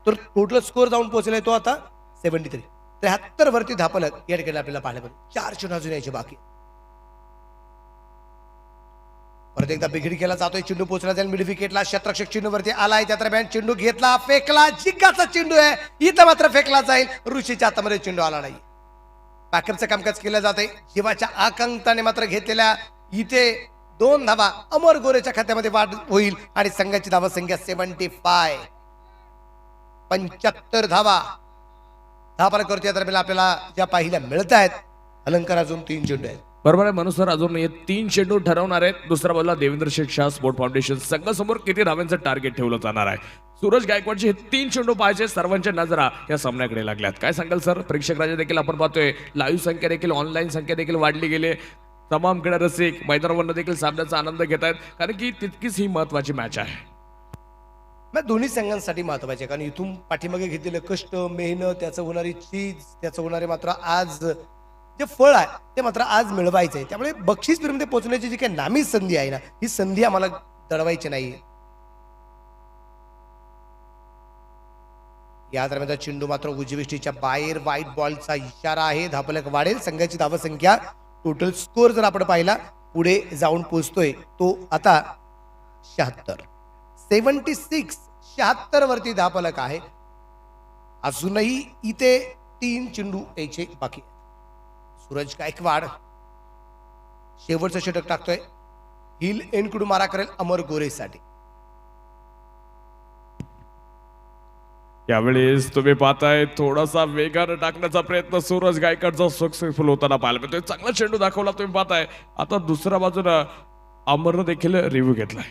तर टोटल स्कोर जाऊन पोहोचलाय तो आता 73. 73 वरती धावफलक या ठिकाणी आपल्याला पाहायला मिळेल. 4 चेंडू अजून यायचे बाकी. परत एकदा बिघडी केला जातोय. चेंडू पोहोचला जाईल मिड विकेटला. क्षेत्ररक्षक चेंडू वरती आलाय. त्या दरम्यान चेंडू घेतला, फेकला. जिंकाचा चेंडू आहे. इथं मात्र फेकला जाईल. ऋषीच्या हातामध्ये चेंडू आला नाही. बॅकअपचं कामकाज केलं जाते. जीवाच्या आकांक्षाने मात्र घेतलेल्या इथे 2 धावा अमर गोरेच्या खात्यामध्ये वाढ होईल आणि संघाची धावा संख्या 75. 75 धावा धावफलक करते. दरम्यान आपल्याला ज्या पाहिल्या मिळत आहेत. अलंकार अजून 3 चेंडू आहेत. बरोबर आहे मनोज सर. अजून हे 3 चेंडू ठरवणार आहेत. दुसऱ्या बाजूला देवेंद्र शेख शाह स्पोर्ट फाउंडेशन संघासमोर किती धाव्यांचं टार्गेट ठेवलं जाणार आहे. सूरज गायकवाडचे हे 3 चेंडू पाहिजे. सर्वांच्या नजरा या सामन्याकडे लागल्यात. काय सांगाल सर. प्रेक्षक राजा देखील आपण पाहतोय लाईव्ह संख्या देखील ऑनलाईन संख्या देखील वाढली गेली. तमाम क्रीडा रसिक मैदानावर देखील सामन्याचा आनंद घेत आहेत, कारण की तितकीच ही महत्वाची मॅच आहे. दोन्ही संघांसाठी महत्वाचे, कारण इथून पाठीमागे घेतलेलं कष्ट, मेहनत, त्याचं होणारी चीज, त्याचं होणारे मात्र आज जे फळ आहे ते मात्र आज मिळवायचं आहे. त्यामुळे बक्षीस फिल्ममध्ये पोहोचण्याची जी काही नामी संधी आहे ना, ही संधी आम्हाला दडवायची नाही. या दरम्यान चेंडू मात्र उजविष्टीच्या बाहेर. व्हाईट बॉलचा इशारा आहे. धावफलक वाढेल. संघाची धावसंख्या टोटल स्कोर जर आपण पाहिला पुढे जाऊन पोहोचतोय तो आता 76. 76 वरती धावफलक आहे. अजूनही इथे 3 चेंडू यायचे बाकी. सूरज गायकवाड शेवटचं षटक टाकतोय. हिल एंडकडून मारा करेल अमर गोरेसाठी. यावेळेस तुम्ही पाहताय थोडासा वेगानं टाकण्याचा प्रयत्न सूरज गायकवाडचा सक्सेसफुल होताना पाहायला मिळतोय. चांगला चेंडू दाखवला तुम्ही पाहताय. आता दुसऱ्या बाजूला अमरनं देखील रिव्ह्यू घेतलाय.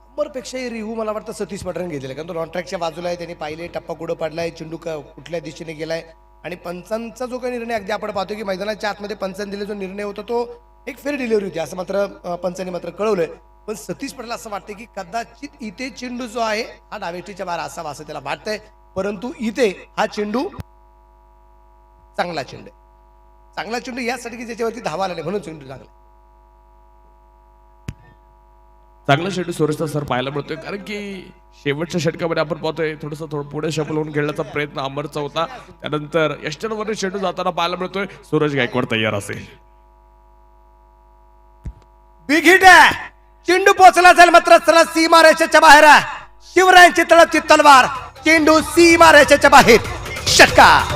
अमरपेक्षाही रिव्ह्यू मला वाटतं सतीश पठारे घेतलेला, कारण तो नॉन ट्रॅकच्या बाजूला आहे. त्यांनी पाहिले टप्पा कुठं पडलाय, चेंडू कुठल्या दिशेने गेलाय आणि पंचांचा जो काही निर्णय अगदी आपण पाहतो की मैदानाच्या आतमध्ये पंचांनी दिलेला जो निर्णय होता तो एक फेअर डिलिव्हरी होती असं मात्र पंचांनी मात्र कळवलंय. पण सतीश पटेल असं वाटतंय की कदाचित इथे चेंडू जो आहे हा डावेटीच्या बाहेर असावा असं त्याला वाटतंय, परंतु इथे हा चेंडू चांगला चेंडू आहे. चांगला चेंडू यासाठी की ज्याच्यावरती धावा आला नाही म्हणून चेंडू चांगला. चांगला चेंडू सूरजचा सर पाहायला मिळतोय, कारण की शेवटच्या षटकामध्ये आपण पाहतोय थोडं पुढे शफल होऊन खेळण्याचा प्रयत्न अमरचा होता. त्यानंतर यष्टनवरती चेंडू जाताना पाहायला मिळतोय. सूरज गायकवाड तयार असेल. बिग हिट आहे. चेंडू पोहोचला जाईल मात्र चला सीमा रेषेच्या बाहेर आहे. शिवरायांची तळपती तलवार. चेंडू सीमा रेषेच्या बाहेर. षटकार.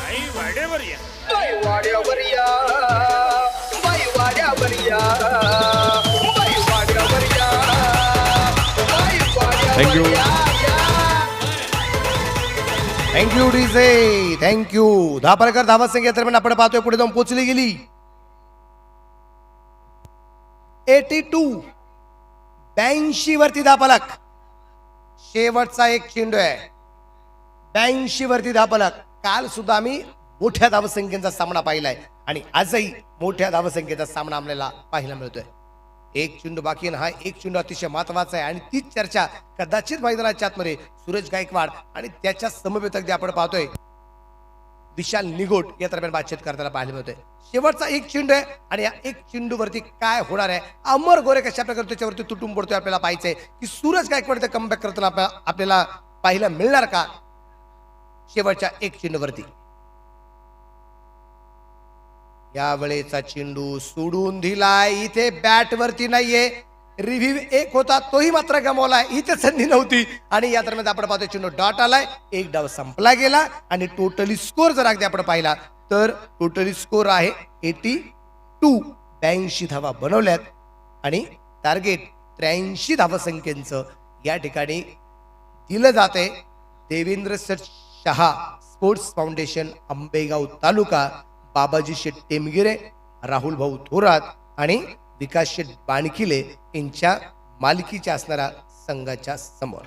आई वाडेवर या. Thank you. Thank you DJ, thank you. Dhaparkar धावत संख्या दरम्यान आपण पाहतोय पुढे जाऊन पोचली गेली 82 82 वरती धापलक. शेवटचा एक चेंडू आहे 82 वरती धापलक. काल सुद्धा आम्ही मोठ्या धावसंख्येचा सामना पाहिलाय आणि आजही मोठ्या धावसंख्येचा सामना आपल्याला पाहायला मिळतोय. एक चेंडू बाकी आहे. हा एक चेंडू अतिशय महत्वाचा आहे आणि तीच चर्चा कदाचित मैदानाच्या आतमध्ये सूरज गायकवाड आणि त्याच्या समवेत अगदी आपण पाहतोय विशाल निगोट या दरम्यान बातचीत करताना पाहायला मिळतोय. शेवटचा एक चेंडू आहे आणि या एक चेंडू वरती काय होणार आहे. अमर गोरे कशा प्रकारे त्याच्यावरती तुटून पडतोय आपल्याला पाहायचंय की सूरज गायकवाड कमबॅक करताना आपल्याला पाहायला मिळणार का शेवटच्या एक चेंडू वरती. यावेळेचा चेंडू सोडून दिलाय. इथे बॅट वरती नाहीये. रिव्ह्यू एक होता तोही मात्र गमावलाय. इथे संधी नव्हती आणि या दरम्यान आपण पाहतो चेंडू डॉट आलाय. एक डाव संपला गेला आणि टोटली स्कोर जर अगदी आपण पाहिला तर टोटली स्कोर आहे 82. 82 धावा बनवल्यात आणि टार्गेट 83 धावसंख्येचं या ठिकाणी दिलं जाते. Devendra sir Shah sports foundation Ambegaon taluka, Babaji Sheth Temgire, Rahul Bhau Thorat आणि विकास शेठ बाणकिले यांच्या मालकीच्या असणाऱ्या संघाच्या समोर.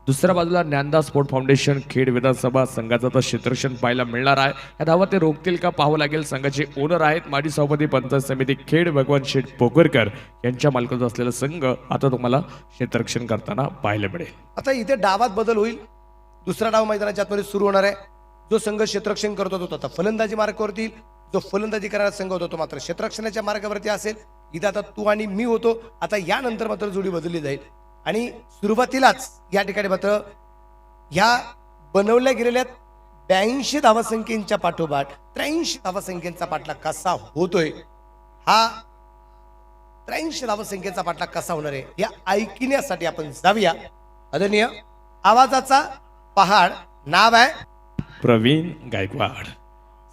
दुसऱ्या बाजूला ज्ञानदा स्पोर्ट फाउंडेशन खेड विधानसभा संघाचा तर क्षेत्ररक्षण पाहायला मिळणार आहे. या धावा ते रोखतील का पाहावं लागेल. संघाचे ओनर आहेत माजी सभापती पंचायत समिती खेड भगवान शेठ पोकरकर यांच्या मालकीचा असलेला संघ आता तुम्हाला क्षेत्ररक्षण करताना पाहायला मिळेल. आता इथे डावात बदल होईल. दुसरा डाव मैदानाच्या आतमध्ये सुरू होणार आहे. जो संघ क्षेत्ररक्षण करत होता तो आता फलंदाजी मार्गावरती येईल. जो फलंदाजी करणारा संघ होता तो मात्र क्षेत्ररक्षणाच्या मार्गावरती असेल. इथे आता तू आणि मी होतो. आता यानंतर मात्र जोडी बदलली जाईल आणि सुरुवातीलाच या ठिकाणी मात्र ह्या बनवल्या गेलेल्या 82 धावसंख्येच्या पाठोपाठ 83 धावसंख्येचा पाठलाग कसा होतोय. हा 83 धावसंख्येचा पाठलाग कसा होणार आहे या ऐकण्यासाठी आपण जाऊया. आदरणीय आवाजाचा पहाड नाव आहे प्रवीण गायकवाड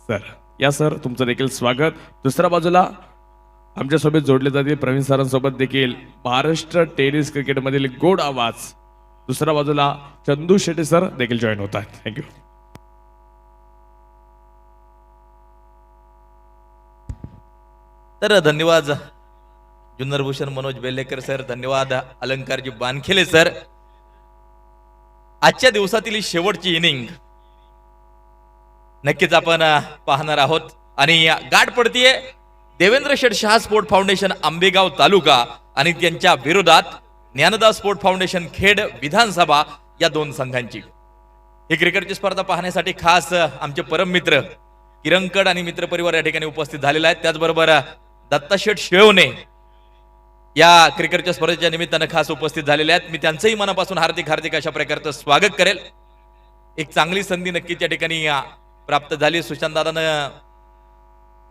सर. या सर तुमचं देखील स्वागत. दुसऱ्या बाजूला आमच्यासोबत जोडले जातील प्रवीण सरांसोबत देखील महाराष्ट्र टेनिस क्रिकेटमधील गोड आवाज. दुसऱ्या बाजूला चंदू शेट्टी सर देखील जॉईन होत आहेत. थँक्यू. तर धन्यवाद जुन्नरभूषण मनोज बेल्लेकर सर. धन्यवाद अलंकारजी बानखेले सर. आजच्या दिवसातील ही शेवटची इनिंग नक्कीच आपण पाहणार आहोत आणि गाठ पडतीये देवेंद्र शेठ शहा स्पोर्ट फाउंडेशन आंबेगाव तालुका आणि त्यांच्या विरोधात ज्ञानदा स्पोर्ट फाउंडेशन खेड विधानसभा या दोन संघांची. ही क्रिकेटची स्पर्धा पाहण्यासाठी खास आमचे परम मित्र किरणकड आणि मित्रपरिवार या ठिकाणी उपस्थित झालेला आहे. त्याचबरोबर दत्ताशेठ शेवणे या क्रिकेटच्या स्पर्धेच्या निमित्तानं खास उपस्थित झालेले आहेत. मी त्यांचंही मनापासून हार्दिक हार्दिक अशा प्रकारचं स्वागत करेल. एक चांगली संधी नक्कीच या ठिकाणी प्राप्त झाली. सुशांत दादानं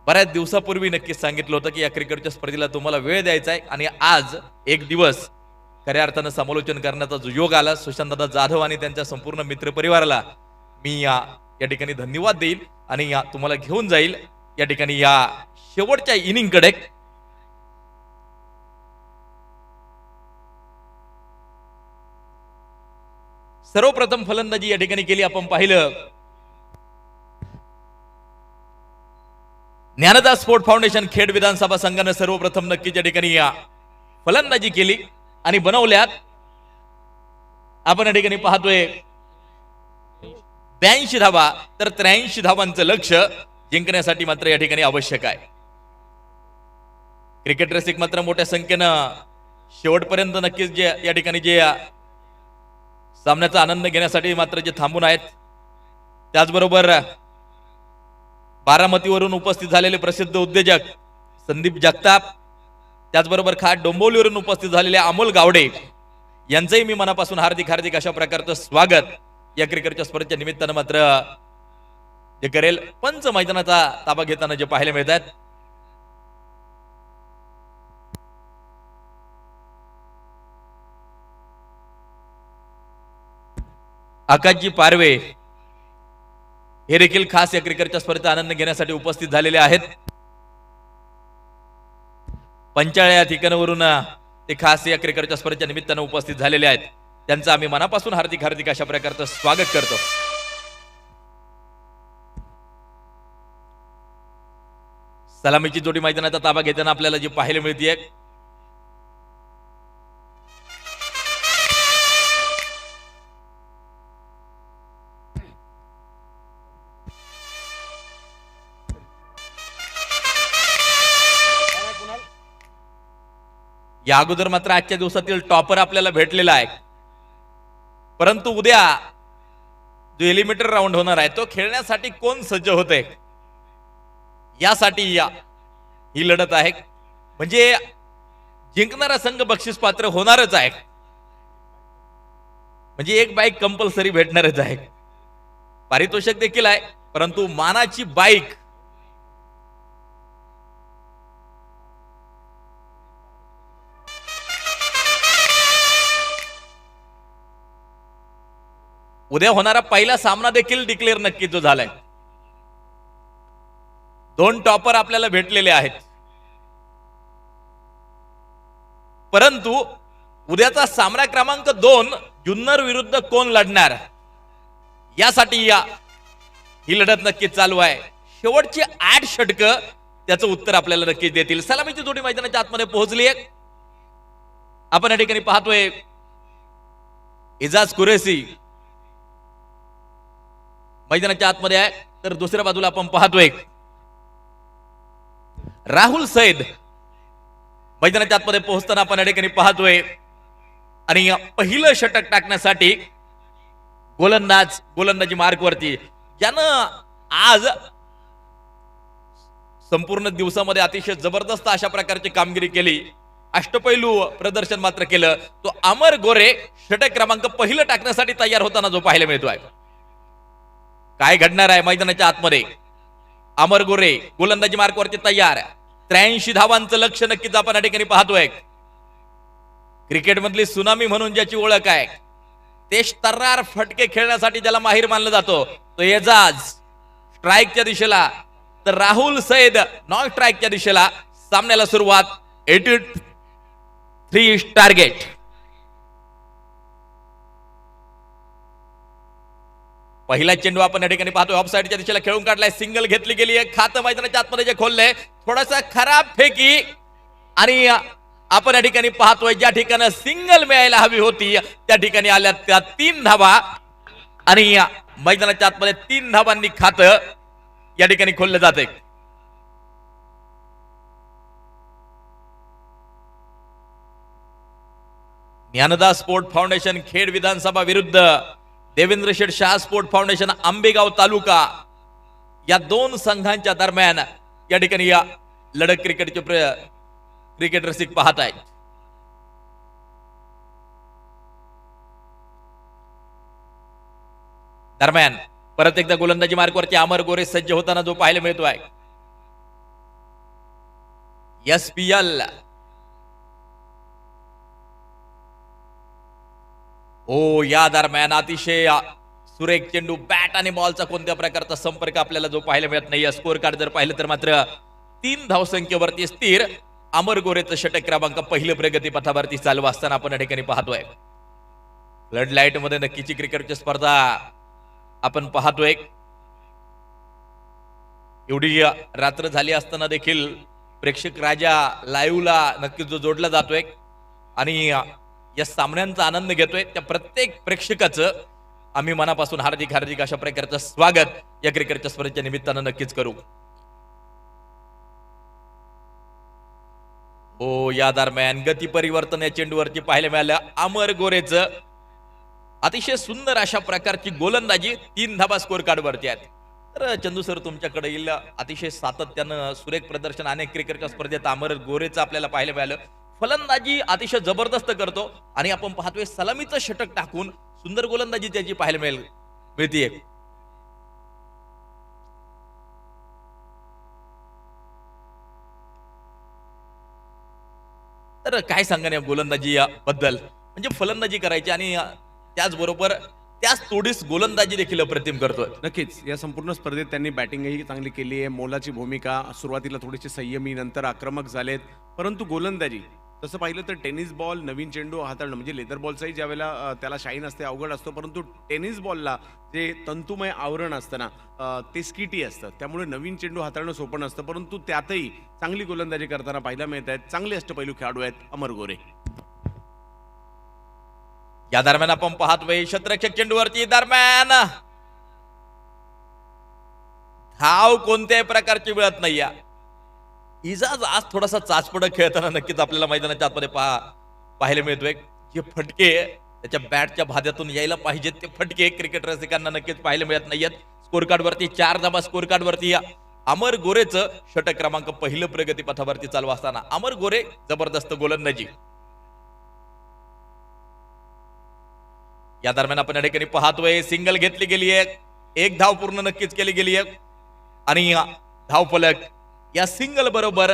बऱ्याच दिवसापूर्वी नक्कीच सांगितलं होतं की या क्रिकेटच्या स्पर्धेला तुम्हाला वेळ द्यायचा आहे आणि आज एक दिवस खऱ्या अर्थानं समालोचन करण्याचा जो योग आला. सुशांत दादा जाधव आणि त्यांच्या संपूर्ण मित्रपरिवाराला मी या ठिकाणी धन्यवाद देईल आणि तुम्हाला घेऊन जाईल या ठिकाणी या शेवटच्या इनिंगकडे. सर्वप्रथम फलंदाजी या ठिकाणी केली आपण पाहिलं ज्ञानदा स्पोर्ट फाउंडेशन खेड विधानसभा संघानं सर्वप्रथम नक्कीच या ठिकाणी या फलंदाजी केली आणि बनवल्यात आपण या ठिकाणी पाहतोय 82 धावा. तर 83 धावांचं लक्ष जिंकण्यासाठी मात्र या ठिकाणी आवश्यक आहे. क्रिकेट रसिक मात्र मोठ्या संख्येनं शेवटपर्यंत नक्कीच जे या ठिकाणी जे सामन्याचा आनंद घेण्यासाठी मात्र जे थांबून आहेत. त्याचबरोबर बारामतीवरून उपस्थित झालेले प्रसिद्ध उद्योजक संदीप जगताप, त्याचबरोबर खाट डोंबिवलीवरून उपस्थित झालेले अमोल गावडे यांचंही मी मनापासून हार्दिक हार्दिक अशा प्रकारचं स्वागत या क्रिकेटच्या स्पर्धेच्या निमित्तानं मात्र जे करेल. पंच मैदानाचा ताबा घेताना जे पाहायला मिळत आहेत. आकाशजी पारवे हे देखील खास या क्रिकेटच्या स्पर्धेचा आनंद घेण्यासाठी उपस्थित झालेले आहेत. पंचाळ या ठिकाणावरून ते खास या क्रिकेटच्या स्पर्धेच्या निमित्तानं उपस्थित झालेले आहेत. त्यांचं आम्ही मनापासून हार्दिक हार्दिक अशा प्रकारचं स्वागत करतो. सलामीची जोडी मैदानाचा ताबा घेताना आपल्याला जी पाहायला मिळते या अगोदर मात्र आजच्या दिवसातील टॉपर आपल्याला भेटलेला आहे, परंतु उद्या जो एलिमिनेटर राऊंड होणार आहे तो खेळण्यासाठी कोण सज्ज होते यासाठी ही लढत आहे. म्हणजे जिंकणारा संघ बक्षीस पात्र होणारच आहे. म्हणजे एक बाईक कंपल्सरी भेटणारच आहे. पारितोषिक देखील आहे, परंतु मानाची बाईक उद्या होणारा पहिला सामना देखील डिक्लेअर नक्की जो झालाय. 2 टॉपर आपल्याला भेटलेले आहेत, परंतु उद्याचा सामना क्रमांक 2 जुन्नर विरुद्ध कोण लढणार यासाठी ही लढत नक्की चालू आहे. शेवटची 8 षटकं त्याचं उत्तर आपल्याला नक्कीच देतील. सलामीची जोडी मैदानाच्या आतमध्ये पोहोचली आहे. आपण या ठिकाणी पाहतोय इजाज कुरेशी मैदानाच्या आतमध्ये आहे, तर दुसऱ्या बाजूला आपण पाहतोय राहुल सैद मैदानाच्या आतमध्ये पोहोचताना आपण या ठिकाणी पाहतोय. आणि पहिलं षटक टाकण्यासाठी गोलंदाजी मार्कवरती ज्यानं आज संपूर्ण दिवसामध्ये अतिशय जबरदस्त अशा प्रकारची कामगिरी केली, अष्टपैलू प्रदर्शन मात्र केलं, तो अमर गोरे षटक क्रमांक पहिलं टाकण्यासाठी तयार होताना जो पाहायला मिळतोय. काय घडणार आहे मैदानाच्या आतमध्ये? अमर गोरे गोलंदाजी मार्कवरती तयार. 83 धावांचं लक्ष नक्कीच आपण या ठिकाणी पाहतोय. क्रिकेटमधली सुनामी म्हणून ज्याची ओळख आहे, तेज तर्रार फटके खेळण्यासाठी ज्याला माहीर मानलं जातो, तो एजाज स्ट्राईकच्या दिशेला, तर राहुल सैद नॉन स्ट्राईकच्या दिशेला. सामन्याला सुरुवात. 83 टार्गेट. पहिला चेंडू आपण या ठिकाणी पाहतोय ऑफ साईडच्या दिशेला खेळून काढलाय. सिंगल घेतली गेली आहे. खातं मैदानाच्या आतमध्ये जे खोललंय, थोडासा खराब फेकी. आणि आपण या ठिकाणी पाहतोय ज्या ठिकाणी सिंगल मिळायला हवी होती त्या ठिकाणी आल्या त्या 3 धावा. आणि मैदानाच्या आतमध्ये 3 धावांनी खातं या ठिकाणी खोललं जाते. ज्ञानदास स्पोर्ट फाउंडेशन खेड विधानसभा विरुद्ध देवेंद्र शेठ शाह स्पोर्ट फाउंडेशन आंबेगाव तालुका या 2 संघांच्या दरम्यान या ठिकाणी या लढत क्रिकेट रसिक पाहत आहेत. दरम्यान परत एकदा गोलंदाजी मार्कवरती अमर गोरे सज्ज होताना जो पाहायला मिळतो आहे. SPL या दरम्यान अतिशय सुरेख चेंडू, बॅट आणि बॉलचा कोणत्या प्रकारचा संपर्क आपल्याला जो पाहायला मिळत नाही. स्कोर कार्ड जर पाहिलं तर मात्र 3 धावसंख्येवरती स्थिर अमर गोरेचं षटक क्रमांक पहिलं प्रगती पथावरती चालू असताना आपण या ठिकाणी पाहतोय. फ्लड लाईट मध्ये नक्कीची क्रिकेटची स्पर्धा आपण पाहतोय. एवढी रात्र झाली असताना देखील प्रेक्षक राजा लाईव्हला नक्कीच जो जोडला जातोय आणि या सामन्यांचा आनंद घेतोय, त्या प्रत्येक प्रेक्षकाचं आम्ही मनापासून हार्दिक हार्दिक अशा प्रकारचं स्वागत या क्रिकेटच्या स्पर्धेच्या निमित्तानं नक्कीच करू. या दरम्यान गती परिवर्तन या चेंडूवरती पाहायला मिळालं. अमर गोरेचं अतिशय सुंदर अशा प्रकारची गोलंदाजी, 3 धाबा स्कोर कार्ड वरती आहेत. तर चंदू सर तुमच्याकडे येईल. अतिशय सातत्यानं सुरेख प्रदर्शन अनेक क्रिकेटच्या स्पर्धेत अमर गोरेचं आपल्याला पाहायला मिळालं. फलंदाजी अतिशय जबरदस्त करतो आणि आपण पाहतोय सलामीचं षटक टाकून सुंदर गोलंदाजी त्याची पाहायला मिळते. तर काय सांगा गोलंदाजी बद्दल? म्हणजे फलंदाजी करायची आणि त्याचबरोबर त्याच तोडीस गोलंदाजी देखील अप्रतिम करतोय. नक्कीच या संपूर्ण स्पर्धेत त्यांनी बॅटिंगही चांगली केली आहे. मोलाची भूमिका. सुरुवातीला थोडीशी संयमी, नंतर आक्रमक झालेत, परंतु गोलंदाजी तसं पाहिलं तर टेनिस बॉल नवीन चेंडू हाताळणं म्हणजे लेदर बॉलचाही ज्यावेळेला त्याला शाईन असते अवघड असतो, परंतु टेनिस बॉलला जे तंतुमय आवरण असतं ना ते स्किटी असतं, त्यामुळे नवीन चेंडू हाताळणं सोपं नसतं, परंतु त्यातही चांगली गोलंदाजी करताना पाहायला मिळत आहेत. चांगले अष्टपैलू खेळाडू आहेत अमर गोरे. या दरम्यान आपण पाहतोय क्षेत्ररक्षक चेंडूवरती दरम्यान धाव कोणत्याही प्रकारची मिळत नाही. इजाज आज थोडासा चाचपड खेळताना नक्कीच आपल्याला मैदानाच्या आतमध्ये पाहायला मिळतोय. जे फटके त्याच्या बॅटच्या भाद्यातून यायला पाहिजेत ते फटके क्रिकेट रसिकांना नक्कीच पाहायला मिळत नाहीयेत. स्कोर कार्ड वरती 4 धावा स्कोर कार्ड वरती अमर गोरेचं षटक क्रमांक पहिलं प्रगतीपथावरती चालू असताना अमर गोरे जबरदस्त गोलंदाजी. या दरम्यान आपण या ठिकाणी पाहतोय सिंगल घेतली गेली आहे, 1 धाव पूर्ण नक्कीच केली गेली आहे आणि धावफलक या सिंगल बरोबर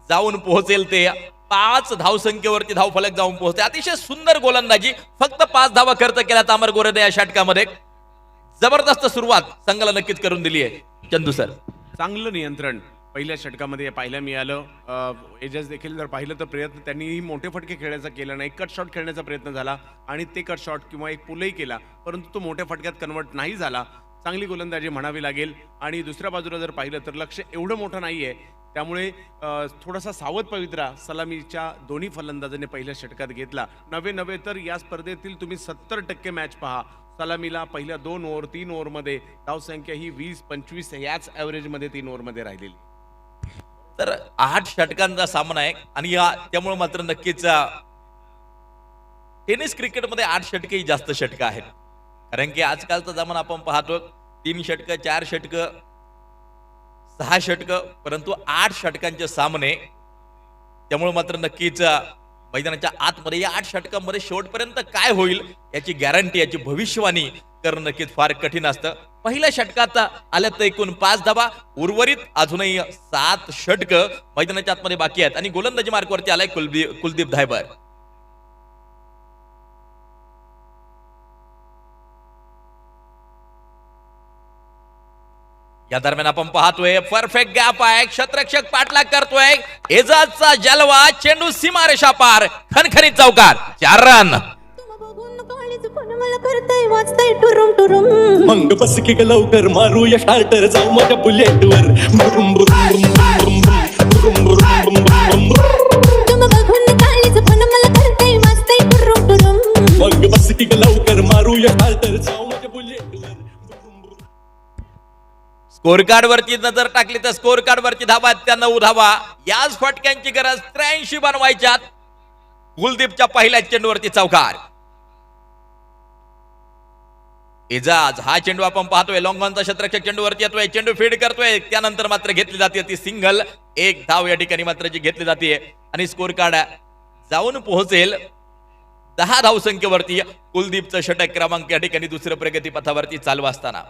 जाऊन पोहोचेल ते 5 धावसंख्येवरती धावफलक जाऊन पोहोचते. अतिशय सुंदर गोलंदाजी, फक्त 5 धावा खर्च केला अमर गोरेने या षटकामध्ये. जबरदस्त सुरुवात संघाला नक्कीच करून दिली आहे. चंदू सर, चांगलं नियंत्रण पहिल्या षटकामध्ये पाहायला मिळालं. एजस देखील जर पाहिलं तर प्रयत्न त्यांनीही मोठे फटके खेळण्याचा केला नाही, कट शॉट खेळण्याचा प्रयत्न झाला आणि ते कट शॉट किंवा एक पुलही केला, परंतु तो मोठ्या फटक्यात कन्वर्ट नाही झाला. चांगली गोलंदाजी म्हणावी लागेल. आणि दुसऱ्या बाजूला जर पाहिलं तर लक्ष एवढं मोठं नाही आहे, त्यामुळे थोडासा सावध पवित्रा सलामीच्या दोन्ही फलंदाजांनी पहिल्या षटकात घेतला. नव्हे तर या स्पर्धेतील तुम्ही 70% मॅच पहा, सलामीला पहिल्या 2 ओव्हर 3 ओव्हरमध्ये धावसंख्या ही 20-25 याच ॲव्हरेजमध्ये 3 ओव्हरमध्ये राहिलेली. तर 8 षटकांचा सामना आहे आणि त्यामुळे मात्र नक्कीच टेनिस क्रिकेटमध्ये 8 षटके ही जास्त षटकं आहेत. कारण की आजकालचा जमाना आपण पाहतो 3 षटकं 4 षटकं 6 षटकं, परंतु 8 षटकांचे सामने. त्यामुळे मात्र नक्कीच मैदानाच्या आतमध्ये या 8 षटकांमध्ये शेवटपर्यंत काय होईल याची गॅरंटी, याची भविष्यवाणी करणं नक्कीच फार कठीण असतं. पहिल्या षटकात आल्या तर एकूण 5 धावा, उर्वरित अजूनही 7 षटकं मैदानाच्या आतमध्ये बाकी आहेत आणि गोलंदाजी मार्कवरती आलाय कुलदीप धायबर. या दरम्यान आपण पाहतोय परफेक्ट गॅप आहे, क्षेत्ररक्षक पाठलाग करतोय, एजाजचा जलवा, चेंडू सीमारेषा पार, खणखणीत चौकार, 4 रन. मंग बस की ग लवकर मारूया स्टार्टर, जाऊ माझ्या बुलेटवर. बुरुम बुरुम बुरुम बुरुम बुरुम बुरुम मंग बस की ग लवकर मारूया स्टार्टर, जाऊ माझ्या बुलेटवर. स्कोर कार्ड वरती नजर टाकली तर स्कोर कार्ड वरती धावा त्या 9 धावा. याच फटक्यांची गरज 83 बनवायच्यात. कुलदीपच्या पहिल्या चेंडूवरती चौकार. एजाज हा चेंडू आपण पाहतोय, लॉंगॉनचा क्षेत्ररक्षक चेंडूवरती येतोय, चेंडू फीड करतोय, त्यानंतर मात्र घेतली जाते ती सिंगल. 1 धाव या ठिकाणी मात्र जी घेतली जाते आणि स्कोर कार्ड जाऊन पोहोचेल 10 धावसंख्येवरती. कुलदीपचं षटक क्रमांक या ठिकाणी दुसरं प्रगती पथावरती चालू असताना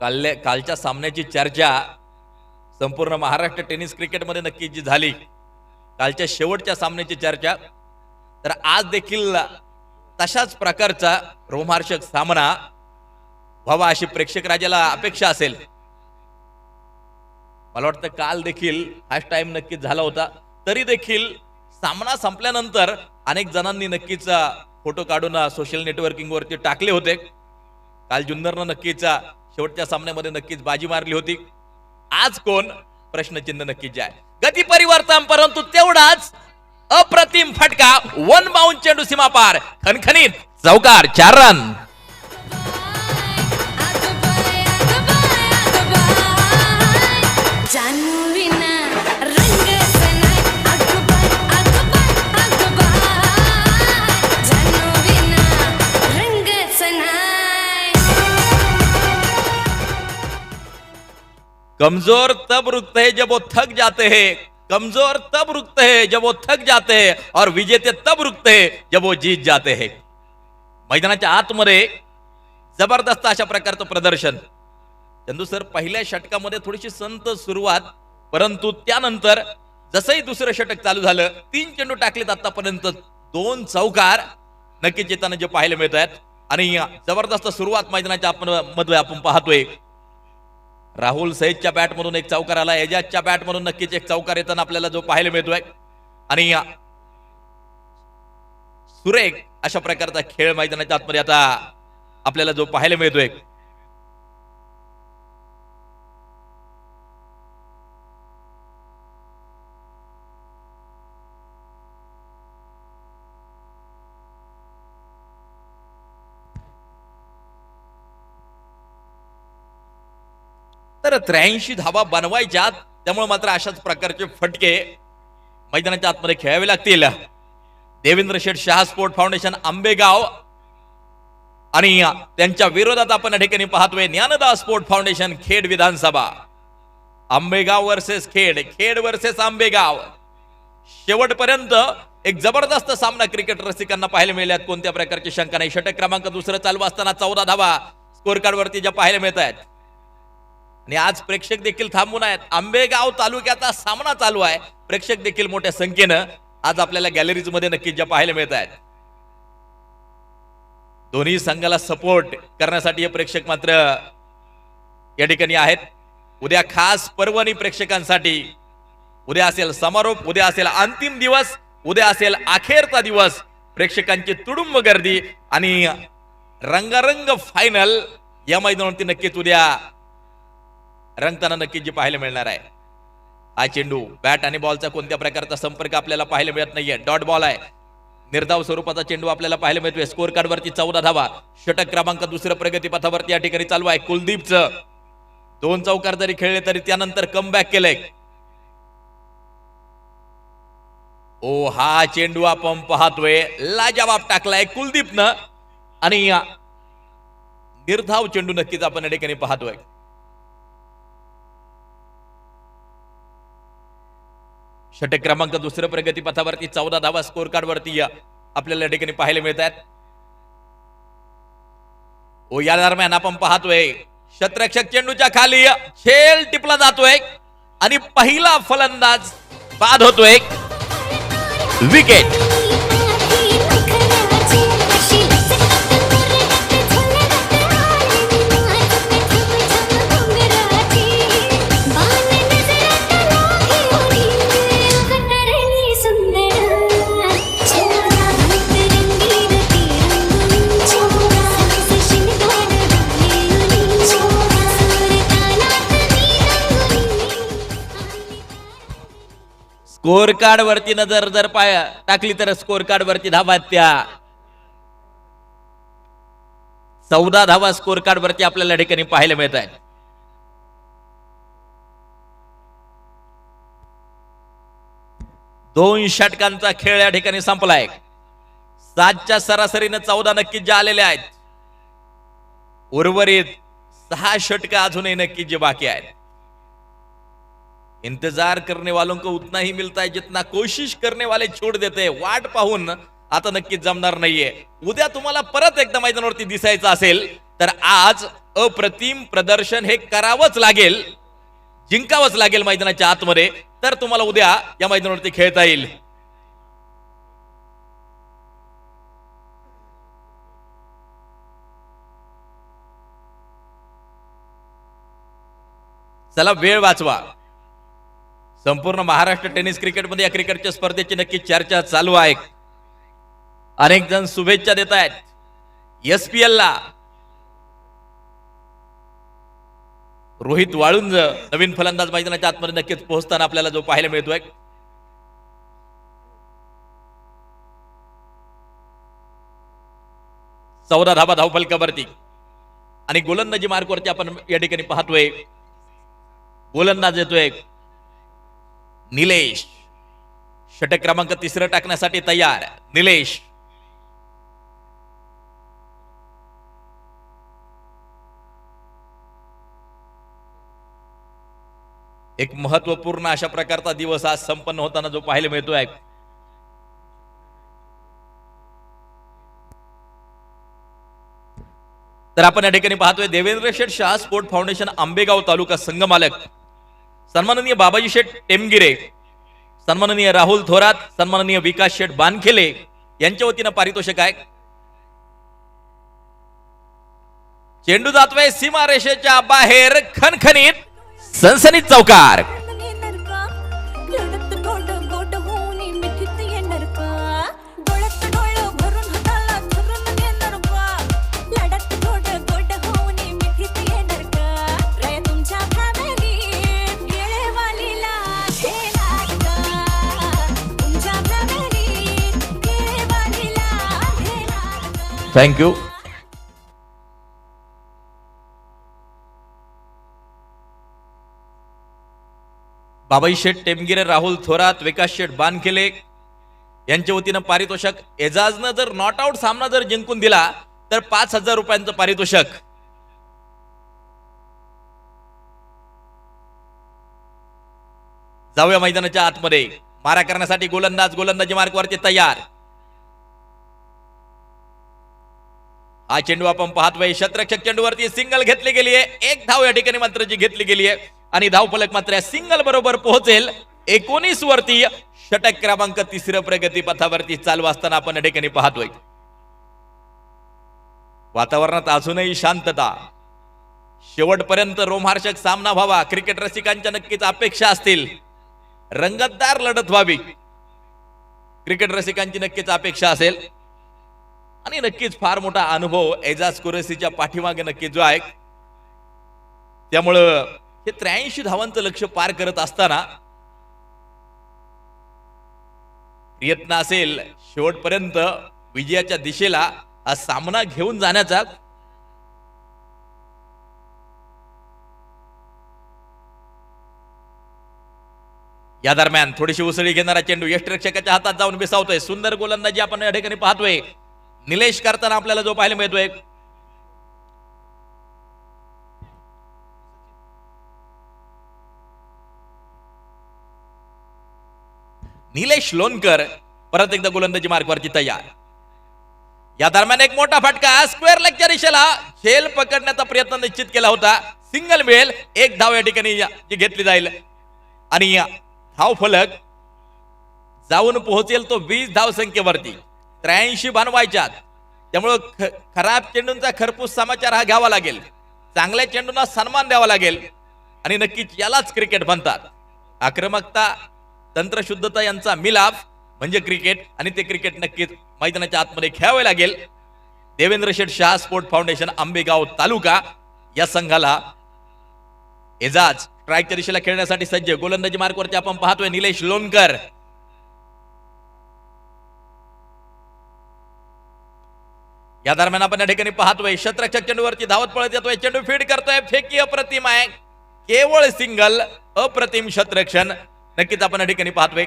कालच्या सामन्याची चर्चा संपूर्ण महाराष्ट्र टेनिस क्रिकेटमध्ये नक्की जी झाली, कालच्या शेवटच्या सामन्याची चर्चा, तर आज देखील तशाच प्रकारचा रोमहर्षक सामना व्हावा अशी प्रेक्षक राजाला अपेक्षा असेल. मला वाटतं काल देखील हाच टाइम नक्कीच झाला होता, तरी देखील सामना संपल्यानंतर अनेक जणांनी नक्कीच फोटो काढून सोशल नेटवर्किंग वरती टाकले होते. काल जुन्नरनं नक्कीच शेवटच्या सामन्यामध्ये नक्कीच बाजी मारली होती. आज कोण प्रश्नचिन्ह नक्कीच आहे. गती परिवर्तन, परंतु तेवढाच अप्रतिम फटका, 1 बाउंड चेंडू सीमा पार, खणखणीत चौकार, 4 रन. कमजोर तब रुकते हैं जब वो थक जाते हैं, कमजोर तब रुकते हैं जब वो थक जाते हैं और विजेते तब रुकते हैं जब वो जीत जाते हैं. मैदानाच्या आतमध्ये जबरदस्त अशा प्रकारचं प्रदर्शन. चंदू सर, पहिल्या षटकामध्ये थोडीशी संत सुरुवात, परंतु त्यानंतर जसंही दुसरं षटक चालू झालं 3 चेंडू टाकलेत आतापर्यंत, 2 चौकार नक्कीच येताना जे पाहायला मिळत आहेत आणि जबरदस्त सुरुवात मैदानाच्या मध्ये आपण पाहतोय. राहुल सईदच्या बॅटमधून एक चौकार आला, एजाजच्या बॅटमधून नक्कीच एक चौकार येताना आपल्याला जो पाहायला मिळतोय आणि सुरेख अशा प्रकारचा खेळ मैदानाच्या आतमध्ये आता आपल्याला जो पाहायला मिळतोय. तर 83 धावा बनवायच्या, त्यामुळे मात्र अशाच प्रकारचे फटके मैदानाच्या आतमध्ये खेळावे लागतील. देवेंद्र शेठ शाह स्पोर्ट फाउंडेशन आंबेगाव आणि त्यांच्या विरोधात आपण या ठिकाणी पाहतोय Dnyanada sport foundation Khed Vidhansabha. Ambegaon versus Khed, Khed versus Ambegaon. शेवटपर्यंत एक जबरदस्त सामना क्रिकेट रसिकांना पाहायला मिळाल्यात, कोणत्या प्रकारची शंका नाही. षटक क्रमांक दुसरं चालू असताना 14 धावा स्कोर कार्ड वरती ज्या पाहायला मिळत आहेत आणि आज प्रेक्षक देखील थांबून आहेत. आंबेगाव तालुक्याचा सामना चालू आहे, प्रेक्षक देखील मोठ्या संख्येनं आज आपल्याला गॅलरीज मध्ये नक्कीच ज्या पाहायला मिळत आहेत. दोन्ही संघाला सपोर्ट करण्यासाठी हे प्रेक्षक मात्र या ठिकाणी आहेत. उद्या खास पर्वणी प्रेक्षकांसाठी. उद्या असेल समारोप, उद्या असेल अंतिम दिवस, उद्या असेल अखेरचा दिवस. प्रेक्षकांची तुडुंब गर्दी आणि रंगारंग फायनल या मैदानावरती नक्कीच उद्या रंगताना नक्कीच जी पाहायला मिळणार आहे. हा चेंडू बॅट आणि बॉलचा कोणत्या प्रकारचा संपर्क आपल्याला पाहायला मिळत नाहीये. डॉट बॉल आहे, निर्धाव स्वरूपाचा चेंडू आपल्याला पाहायला मिळतोय. स्कोर कार्ड वरती 14 धावा. षटक क्रमांक दुसरं प्रगतीपथावरती या ठिकाणी चालू आहे. कुलदीपचं 2 चौकार जरी खेळले तरी त्यानंतर कमबॅक केलंय. ओ हा चेंडू आपण पाहतोय लाजवाब टाकलाय कुलदीपनं आणि निर्धाव चेंडू नक्कीच आपण या ठिकाणी पाहतोय. षटक क्रमांक दुसरं प्रगतीपथावरती 14 धावा स्कोर कार्ड वरती आपल्याला या ठिकाणी पाहायला मिळत आहेत. ओ या दरम्यान आपण पाहतोय शतरक्षक चेंडूच्या खाली खेळ टिपला जातोय आणि पहिला फलंदाज बाद होतोय. विकेट. स्कोर कार्ड वरती नजर जर टाकली तर स्कोर कार्ड वरती धावा त्या 14 धावा स्कोर कार्ड वरती आपल्याला ठिकाणी पाहायला मिळत आहेत. दोन षटकांचा खेळ या ठिकाणी संपलाय. 7च्या सरासरीनं 14 नक्कीच जे आलेले आहेत. उर्वरित 6 षटक अजूनही नक्कीच जे बाकी आहेत. इंतजार करने वालों को उतना ही मिलता है जितना कोशिश करने वाले छोड़ देते हैं. वाट पाहून आता नक्कीच जमणार नाहीये. उद्या तुम्हाला परत एकदा मैदानावरती दिसायचं असेल तर आज अप्रतिम प्रदर्शन हे करावंच लागेल, जिंकावंच लागेल मैदानाच्या आतमध्ये, तर तुम्हाला उद्या या मैदानावरती खेळता येईल. चला वेळ वाचवा. संपूर्ण महाराष्ट्र टेनिस क्रिकेटमध्ये या क्रिकेटच्या स्पर्धेची नक्की चर्चा चालू आहे. अनेक जण शुभेच्छा देत आहेत एसपीएल ला. रोहित वाळुंज नवीन फलंदाज मैदानाच्या आतमध्ये नक्कीच पोहोचताना आपल्याला जो पाहायला मिळतोय. चौदा धावा धावफलकावरती आणि गोलंदाजी मार्कवरती आपण या ठिकाणी पाहतोय. गोलंदाज येतोय निलेश. षटक क्रमांक 3 टाकण्यासाठी तयार निलेश. एक महत्वपूर्ण अशा प्रकारचा दिवस आज संपन्न होताना जो पाहायला मिळतोय. तर आपण या ठिकाणी पाहतोय देवेंद्र शेठ शाह स्पोर्ट फाउंडेशन आंबेगाव तालुका संघमालक सन्माननीय बाबाजी शेठ टेमगिरे, सन्माननीय राहुल थोरात, सन्माननीय विकास शेठ बानखेले यांच्या वतीनं पारितोषिक आहे. चेंडू जातोय सीमारेषेच्या बाहेर खणखणीत सनसनीत चौकार. येणार का लढत गोड गोड होऊन मिठीत येणार का डोळ्यात डोळं भरून हाताला धरून येणार का लढत गोड गोड होऊन मिठीत येणार का रे तुमच्या फॅमिलीत येळेवालीला घेणार का तुमच्या फॅमिलीत येळेवालीला घेणार का. थँक्यू. बाबाई शेठ टेमगिरे, राहुल थोरात, विकास शेठ बानखेले यांच्या वतीनं पारितोषिक. एजाजनं जर नॉट आउट सामना जर जिंकून दिला तर 5,000 रुपयांचं पारितोषिक. जाऊया मैदानाच्या आतमध्ये. मारा करण्यासाठी गोलंदाजी मार्कवरती तयार. हा चेंडू आपण पाहतोय. शतरक्षक चेंडूवरती सिंगल घेतली गेली आहे. एक धाव या ठिकाणी मात्र जी घेतली गेली आहे आणि धावफलक मात्र या सिंगल बरोबर पोहोचेल 19 वरती. षटक क्रमांक 3 प्रगती पथावरती चालू असताना आपण या ठिकाणी पाहतोय. वातावरणात अजूनही शांतता. शेवटपर्यंत रोमहर्षक सामना व्हावा क्रिकेट रसिकांच्या नक्कीच अपेक्षा असतील. रंगतदार लढत व्हावी क्रिकेट रसिकांची नक्कीच अपेक्षा असेल. आणि नक्कीच फार मोठा अनुभव एजाज कुरेशीच्या पाठीमागे नक्कीच जो आहे. त्यामुळं हे 83 धावांचं लक्ष पार करत असताना प्रयत्न असेल शेवटपर्यंत विजयाच्या दिशेला हा सामना घेऊन जाण्याचा. या दरम्यान थोडीशी उसळी घेणारा चेंडू यष्टिरक्षकाच्या हातात जाऊन बिसावतोय. सुंदर गोलंदाजी आपण या ठिकाणी पाहतोय. निलेश करताना आपल्याला जो पाहायला मिळतोय. निलेश लोणकर परत एकदा गोलंदाजी मार्कवरती तयार. या दरम्यान एक मोठा फटका स्क्वेअर लेगच्या दिशेला. झेल पकडण्याचा प्रयत्न निश्चित केला होता. सिंगल मिळेल. एक धाव या ठिकाणी जी घेतली जाईल आणि धाव फलक जाऊन पोहोचेल तो 20 धाव संख्येवरती. 83 बनवायच्यात. त्यामुळं खराब चेंडूंचा खरपूस समाचार हा घ्यावा लागेल. चांगल्या चेंडूंना सन्मान द्यावा लागेल आणि नक्कीच यालाच क्रिकेट म्हणतात. आक्रमकता तंत्रशुद्धता यांचा मिलाफ म्हणजे क्रिकेट आणि ते क्रिकेट नक्कीच मैदानाच्या आतमध्ये खेळावे लागेल. देवेंद्र शेठ शाह स्पोर्ट फाउंडेशन आंबेगाव तालुका या संघाला एजाज स्ट्राईकच्या दिशेला खेळण्यासाठी सज्ज. गोलंदाजी मार्कवरती आपण पाहतोय निलेश लोणकर. या दरम्यान आपण या ठिकाणी पाहतोय शतरक्षक चेंडूवरती धावत पळत येतोय. चेंडू फीड करतोय. फेकी अप्रतिम आहे. केवळ सिंगल. अप्रतिम शतरक्षण नक्कीच आपण या ठिकाणी पाहतोय.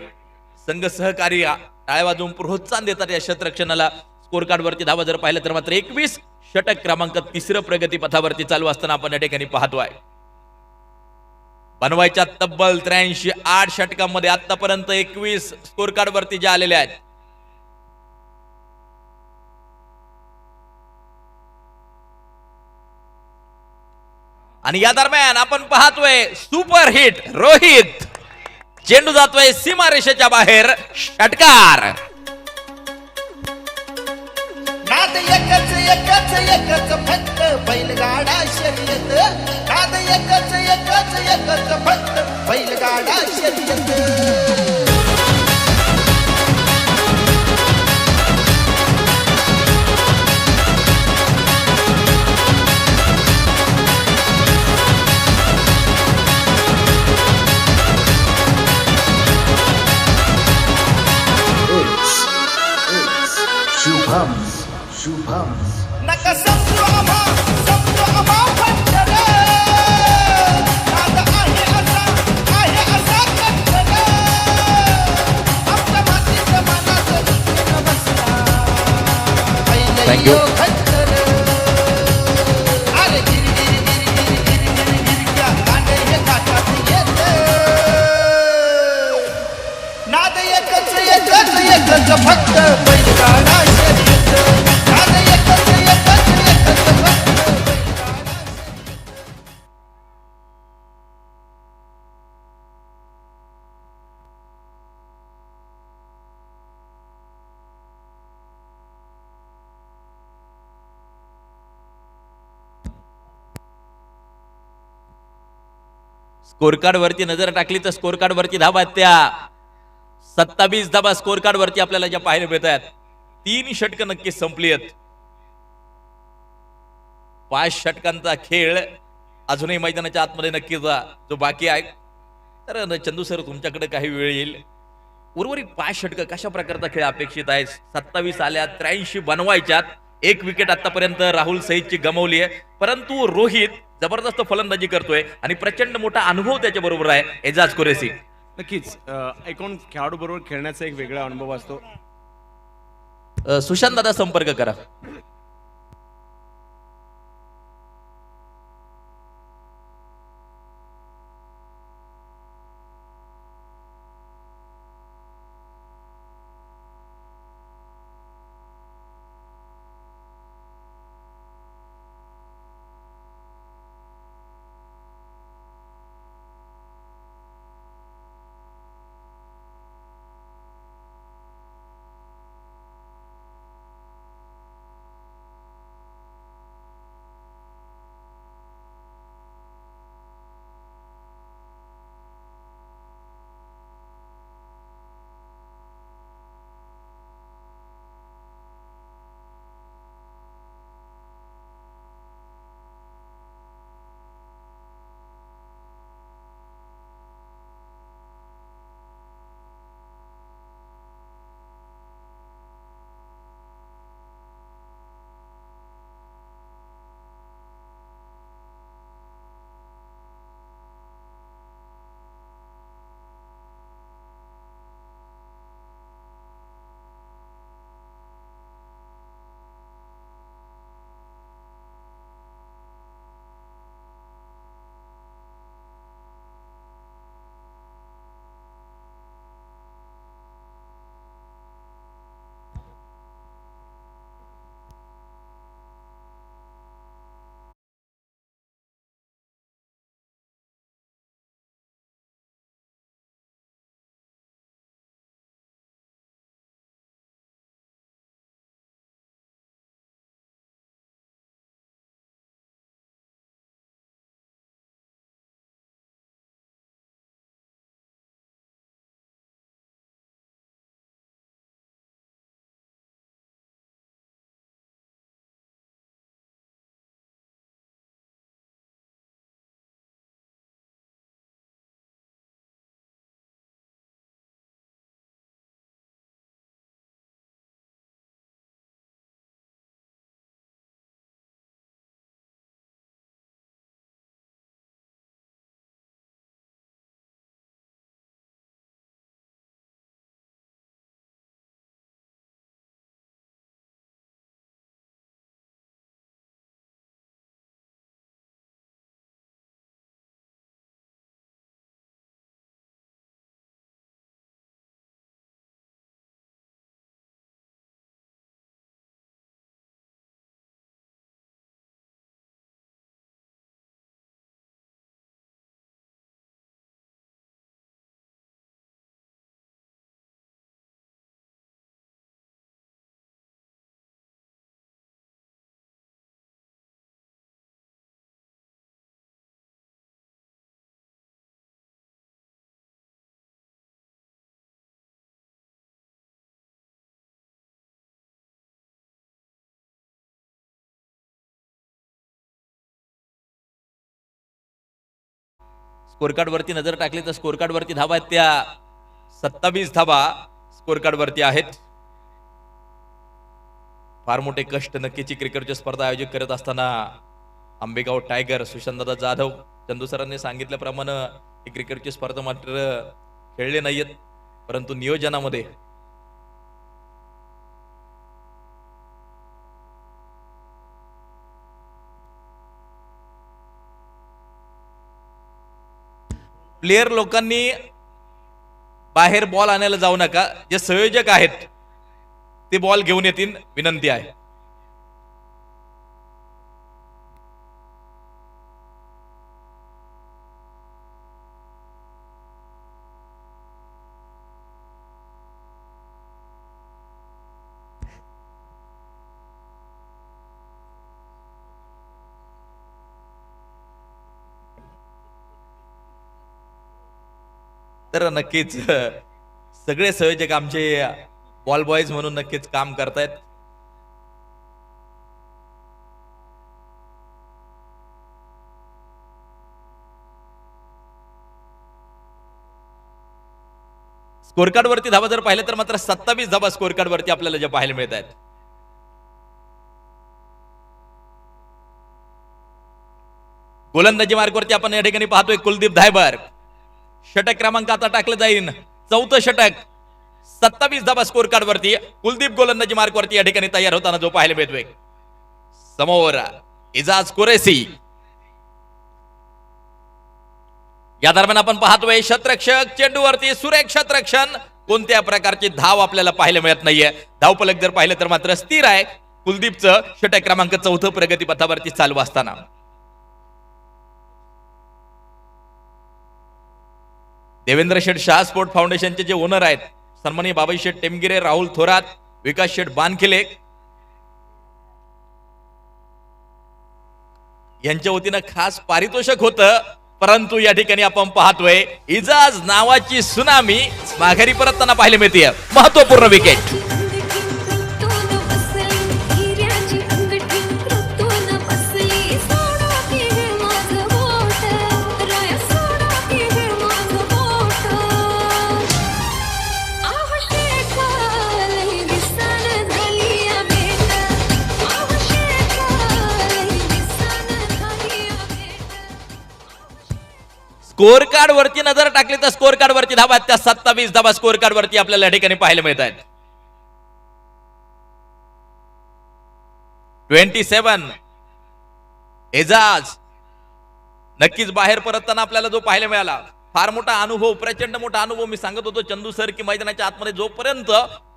संघ सहकारी टाळ्या वाजवून प्रोत्साहन देतात या शतरक्षणाला. स्कोर कार्ड वरती धावा जर पाहिलं तर मात्र 21. षटक क्रमांक 3 प्रगती पथावरती चालू असताना आपण या ठिकाणी पाहतोय. बनवायच्या तब्बल 83 8 षटकांमध्ये आतापर्यंत 21 स्कोर कार्ड वरती जे आलेले आहेत. आणि या दरम्यान आपण पाहतोय सुपर हिट रोहित. चेंडू जातोय सीमारेषेच्या बाहेर. षटकार. नाद एकच एकच एकच फक्त बैलगाडा शर्यत. नाद एकच एकच एकच फक्त बैलगाडा शर्यत. नका समजू आम्हा फक्त रे. नाद आहे असा फक्त रे. आपल्या मातीच्या मनात बसला Thank you. फक्त रे. अरे गिरी गिरी गिरी गिरी गिरी गिरी गिरी क्या कांडे हे काठात येते. नाद एकच एकच एकच फक्त बैलगाडा शर्यत. नाद एकच एकच एकच फक्त बैलगाडा. स्कोर कार्ड वरती नजर टाकली तर स्कोर कार्ड वरती धाबा आहेत त्या 27 धाबा स्कोर कार्ड वरती आपल्याला ज्या पाहायला मिळत आहेत. 3 षटकं नक्कीच संपली आहेत. 5 षटकांचा खेळ अजूनही मैदानाच्या आतमध्ये नक्कीच जो बाकी आहे. तर चंदू सर तुमच्याकडे काही वेळ येईल. उर्वरित 5 षटकं कशा प्रकारचा खेळ अपेक्षित आहे? 27 आल्या, 83 बनवायच्यात. 1 विकेट आतापर्यंत राहुल सईदची गमावली आहे, परंतु रोहित जबरदस्त फलंदाजी करतोय आणि प्रचंड मोठा अनुभव त्याच्या बरोबर आहे एजाज कुरेशी. नक्कीच एकूण खेळाडू बरोबर खेळण्याचा एक वेगळा अनुभव असतो. सुशांत दादा संपर्क करा. स्कोर कार्ड वरती नजर टाकली तर स्कोर कार्ड वरती धाबा आहेत त्या 27 धाबा स्कोर कार्ड वरती आहेत. फार मोठे कष्ट नक्कीची क्रिकेटची स्पर्धा आयोजित करत असताना आंबेगाव टायगर सुशांतदादा जाधव चंदू सरांनी सांगितल्याप्रमाणे ही क्रिकेटची स्पर्धा मात्र खेळले नाहीयेत, परंतु नियोजनामध्ये प्लेयर लोकांनी बाहेर बॉल आणायला जाऊ नका. जे संयोजक आहेत ते बॉल घेऊन येतील, विनंती आहे. तर नक्कीच सगळे संयोजक आमचे बॉल बॉयज म्हणून नक्कीच काम करतायत. स्कोर कार्ड वरती धावा जर पाहिलं तर मात्र 27 धावा स्कोर कार्ड वरती आपल्याला ज्या पाहायला मिळत आहेत. गोलंदाजी मार्गवरती आपण या ठिकाणी पाहतोय कुलदीप धायबर. षटक क्रमांक आता टाकलं जाईल, 4थं षटक. 27 धावा स्कोर कार्ड वरती कुलदीप गोलंदाजी मार्गवरती या ठिकाणी तयार होताना जो पाहायला मिळतोय. समोर इजाज कुरेशी. या दरम्यान आपण पाहतोय शतरक्षक चेंडूवरती सुरेख शतरक्षण. कोणत्या प्रकारची धाव आपल्याला पाहायला मिळत नाहीये. धावफलक जर पाहिलं तर मात्र स्थिर आहे. कुलदीपचं षटक क्रमांक 4 प्रगती पथावरती चालू असताना देवेंद्र शेठ शाह स्पोर्ट फाउंडेशनचे जे ओनर आहेत सन्माननीय बाबाई शेठ टेमगिरे, राहुल थोरात, विकास शेठ बानखिले यांच्या वतीनं खास पारितोषिक होतं. परंतु या ठिकाणी आपण पाहतोय इजाज नावाची सुनामी माघारी परतताना पाहायला मिळते. महत्वपूर्ण विकेट. स्कोर कार्ड वरती नजर टाकली तर स्कोर कार्ड वरती धावा त्या 27 धावा स्कोर कार्ड वरती आपल्याला या ठिकाणी पाहायला मिळत आहेत. 27 एजाज नक्कीच बाहेर परतताना आपल्याला जो पाहायला मिळाला फार मोठा अनुभव, प्रचंड मोठा अनुभव. मी सांगत होतो चंदू सर की मैदानाच्या आतमध्ये जोपर्यंत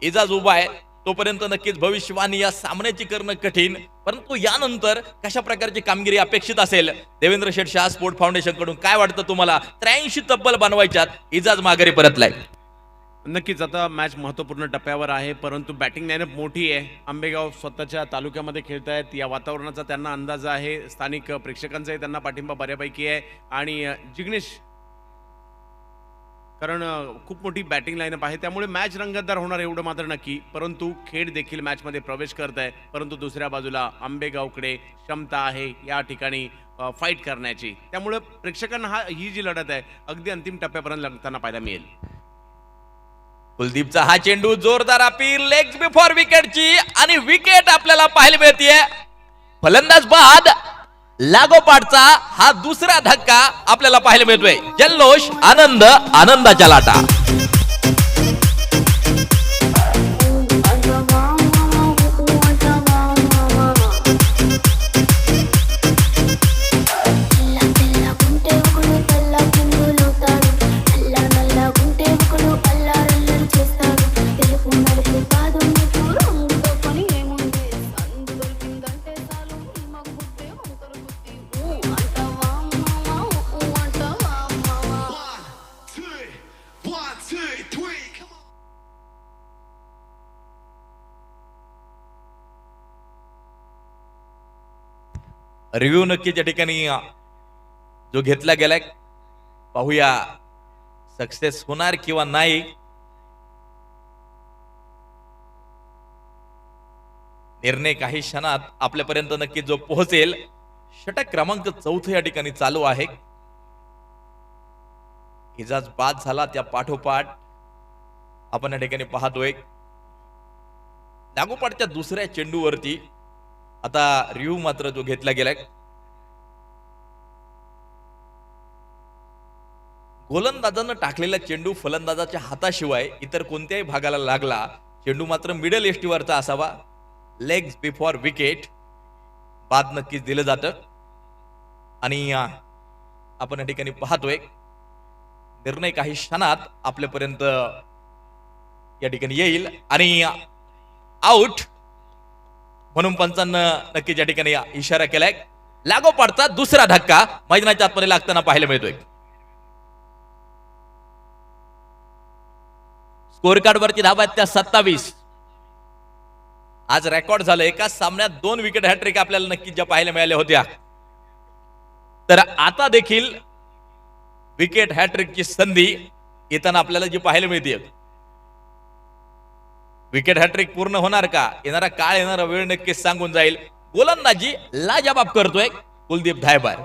एजाज उभा आहे तोपर्यंत नक्कीच भविष्यवाणी या सामन्याची करणं कठीण. परंतु यानंतर कशा प्रकारची कामगिरी अपेक्षित असेल देवेंद्र शेठ शाह स्पोर्ट फाउंडेशन कडून काय वाटतं तुम्हाला? 83 तब्बल बनवायच्यात, इजाज माघारी परतलाय. नक्कीच आता मॅच महत्त्वपूर्ण टप्प्यावर आहे, परंतु बॅटिंग लाईनअप मोठी आहे. आंबेगाव स्वतःच्या तालुक्यामध्ये खेळतायत, या वातावरणाचा त्यांना अंदाज आहे, स्थानिक प्रेक्षकांचाही त्यांना पाठिंबा बऱ्यापैकी आहे. आणि जिग्नेश कारण खूप मोठी बॅटिंग लाईनअप आहे त्यामुळे मॅच रंगतदार होणार एवढं मात्र नक्की. परंतु खेड देखील मॅचमध्ये प्रवेश करत आहे, परंतु दुसऱ्या बाजूला आंबेगावकडे क्षमता आहे या ठिकाणी फाईट करण्याची. त्यामुळे प्रेक्षकांना ही जी लढत आहे अगदी अंतिम टप्प्यापर्यंत लढताना पाहायला मिळेल. कुलदीपचा हा चेंडू जोरदार अपील लेग्स बिफोर विकेटची आणि विकेट आपल्याला पाहायला मिळते. फलंदाज बाद लागोपाठचा हा दुसरा धक्का आपल्याला पाहायला मिळतोय. जल्लोष, आनंद, आनंदाच्या लाटा. रिव्ह्यू नक्कीच या ठिकाणी जो घेतला गेलाय पाहूया सक्सेस होणार किंवा नाही. निर्णय काही क्षणात आपल्यापर्यंत नक्कीच जो पोहोचेल. षटक क्रमांक 4 या ठिकाणी चालू आहे. इजाज बाद झाला त्या पाठोपाठ आपण या ठिकाणी पाहतोय लागोपाठच्या दुसऱ्या चेंडूवरती आता रिव्ह्यू मात्र जो घेतला गेलाय गोलंदाजानं टाकलेला चेंडू फलंदाजाच्या हाताशिवाय इतर कोणत्याही भागाला लागला. चेंडू मात्र मिडल एष्टीवरचा असावा. लेग्स बिफोर विकेट बाद नक्कीच दिलं जातं. आणि आपण या ठिकाणी पाहतोय निर्णय काही क्षणात आपल्यापर्यंत या ठिकाणी येईल आणि आउट म्हणून पंचांनं नक्कीच या ठिकाणी इशारा केलाय. लागोपाठचा दुसरा धक्का मैदानाच्या आतमध्ये लागताना पाहायला मिळतोय. स्कोर कार्ड वरती धावा आहेत त्या 27. आज रेकॉर्ड झालं एका सामन्यात 2 विकेट हॅट्रिक आपल्याला नक्कीच ज्या पाहायला मिळाल्या होत्या, तर आता देखील विकेट हॅट्रिकची संधी येताना आपल्याला जी पाहायला मिळते, विकेट हॅट्रिक पूर्ण होणार का, येणारा काळ येणारा वेळ नक्कीच सांगून जाईल. गोलंदाजी लाजवाब करतोय Kuldeep Dhaybar.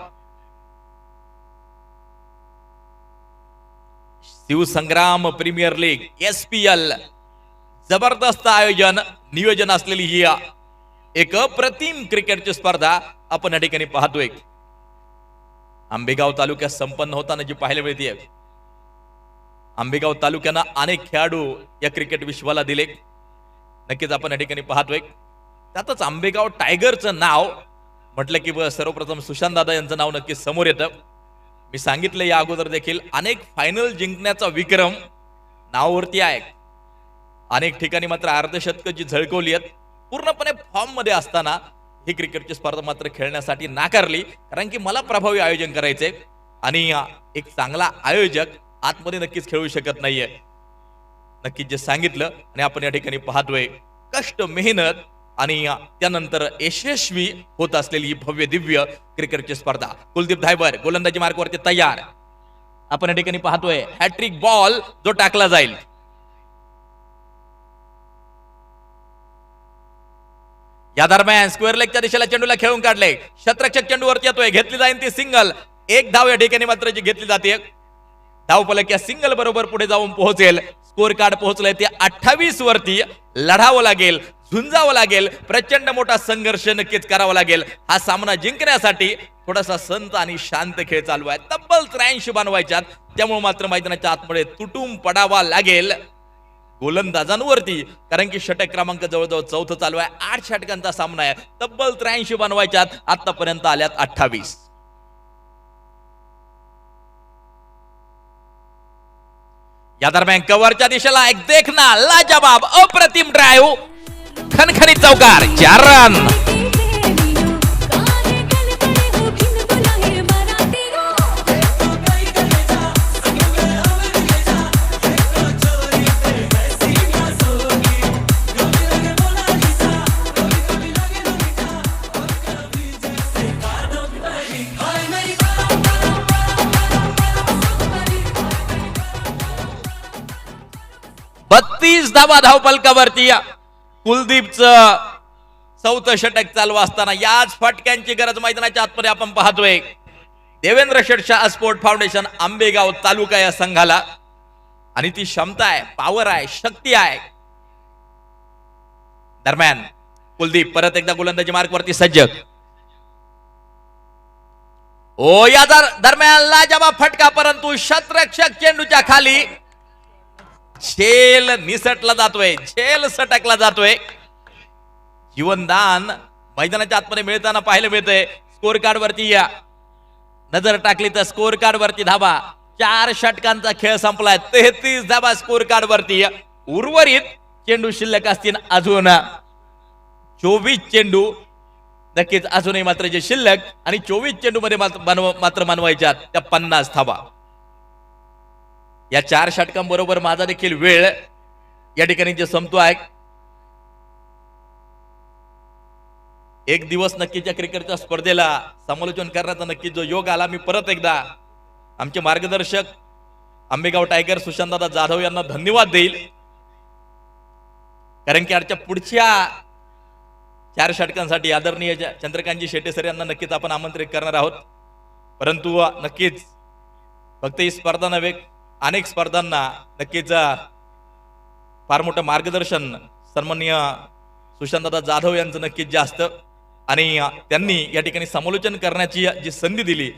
Shivsangram premier league SPL जबरदस्त आयोजन नियोजन असलेली ही एक अप्रतिम क्रिकेटची स्पर्धा आपण या ठिकाणी पाहतोय. आंबेगाव तालुक्यात संपन्न होताना जी पाहायला मिळते, आंबेगाव तालुक्यानं अनेक खेळाडू या क्रिकेट विश्वाला दिले. नक्कीच आपण या ठिकाणी पाहतोय. त्यातच आंबेगाव टायगरचं नाव म्हटलं की सर्वप्रथम सुशांत दादा यांचं नाव नक्कीच समोर येतं. मी सांगितलं या अगोदर देखील, अनेक फायनल जिंकण्याचा विक्रम नावावरती आहे. अनेक ठिकाणी मात्र अर्धशतकं जी झळकवली आहेत, पूर्णपणे फॉर्म मध्ये असताना ही क्रिकेटची स्पर्धा मात्र खेळण्यासाठी नाकारली, कारण की मला प्रभावी आयोजन करायचंय आणि एक चांगला आयोजक आतमध्ये नक्कीच खेळू शकत नाहीये. नक्कीच जे सांगितलं आणि आपण या ठिकाणी पाहतोय, कष्ट मेहनत आणि त्यानंतर यशस्वी होत असलेली ही भव्य दिव्य क्रिकेटची स्पर्धा. कुलदीप धायबर गोलंदाजी मार्कवरती तयार. आपण या ठिकाणी पाहतोय हॅट्रिक बॉल जो टाकला जाईल. या दरम्यान स्क्वेअर लेगच्या दिशेला चेंडूला खेळून काढले. शतरक्षक चेंडूवरती येतोय, घेतली जाईल ती सिंगल. एक धाव या ठिकाणी मात्र जी घेतली जाते, धावफलक या सिंगल बरोबर पुढे जाऊन पोहोचेल. स्कोर कार्ड पोहोचलंय ते 28 वरती. लढावं लागेल, झुंजावं लागेल, प्रचंड मोठा संघर्ष नक्कीच करावा लागेल. हा सामना जिंकण्यासाठी थोडासा संत आणि शांत खेळ चालू आहे. तब्बल 83 बनवायच्यात, त्यामुळे मात्र मैदानाच्या आतमध्ये तुटून पडावा लागेल गोलंदाजांवरती, कारण की षटक क्रमांक जवळजवळ चौथं चालू आहे. 8 षटकांचा सामना आहे. तब्बल 83 बनवायच्यात, आतापर्यंत आल्यात 28. या दरम्यान कव्हरच्या दिशेला एक देखना लाजवाब अप्रतिम ड्राईव्ह, खणखणीत चौकार, 4 रन. बत्तीस धावा धावफलकावरती. कुलदीपचं चौथं षटक चालू असताना याच फटक्यांची गरज मैदानाच्या आतमध्ये आपण पाहतोय. देवेंद्र शेठ शाह स्पोर्ट फाउंडेशन आंबेगाव तालुका या संघाला, आणि ती क्षमता आहे, पॉवर आहे, शक्ती आहे. दरम्यान कुलदीप परत एकदा गोलंदाजी मार्कवरती सज्ज. ओ या दरम्यान लाजवाब फटका, परंतु शतरक्षक चेंडूच्या खाली झेल निसटला जातोय, झेल सटकला जातोय. जीवनदान मैदानाच्या आतमध्ये मिळताना पाहायला मिळतंय. स्कोर कार्ड वरती या नजर टाकली तर स्कोर कार्ड वरती धावा, 4 षटकांचा खेळ संपलाय. 33 धावा स्कोर कार्ड वरती. उर्वरित चेंडू शिल्लक असतील अजून 24 चेंडू नक्कीच अजूनही मात्र जे शिल्लक, आणि 24 चेंडू मध्ये मात्र बनवायच्यात त्या 50 धावा. या 4 षटकांबरोबर माझा देखील वेळ या ठिकाणी जे संपतो आहे. एक दिवस नक्कीच या क्रिकेटच्या स्पर्धेला समालोचन करण्याचा नक्कीच जो योग आला, मी परत एकदा आमचे मार्गदर्शक आंबेगाव टायगर सुशांतदादा जाधव यांना धन्यवाद देईल, कारण की आजच्या पुढच्या 4 षटकांसाठी आदरणीय चंद्रकांतजी शेटे सर यांना नक्कीच आपण आमंत्रित करणार आहोत. परंतु नक्कीच फक्त ही स्पर्धा नव्हे, अनेक स्पर्धांना नक्कीच फार मोठं मार्गदर्शन सन्माननीय सुशांतदादा जाधव यांचं नक्कीच जास्त, आणि त्यांनी या ठिकाणी समालोचन करण्याची जी संधी दिली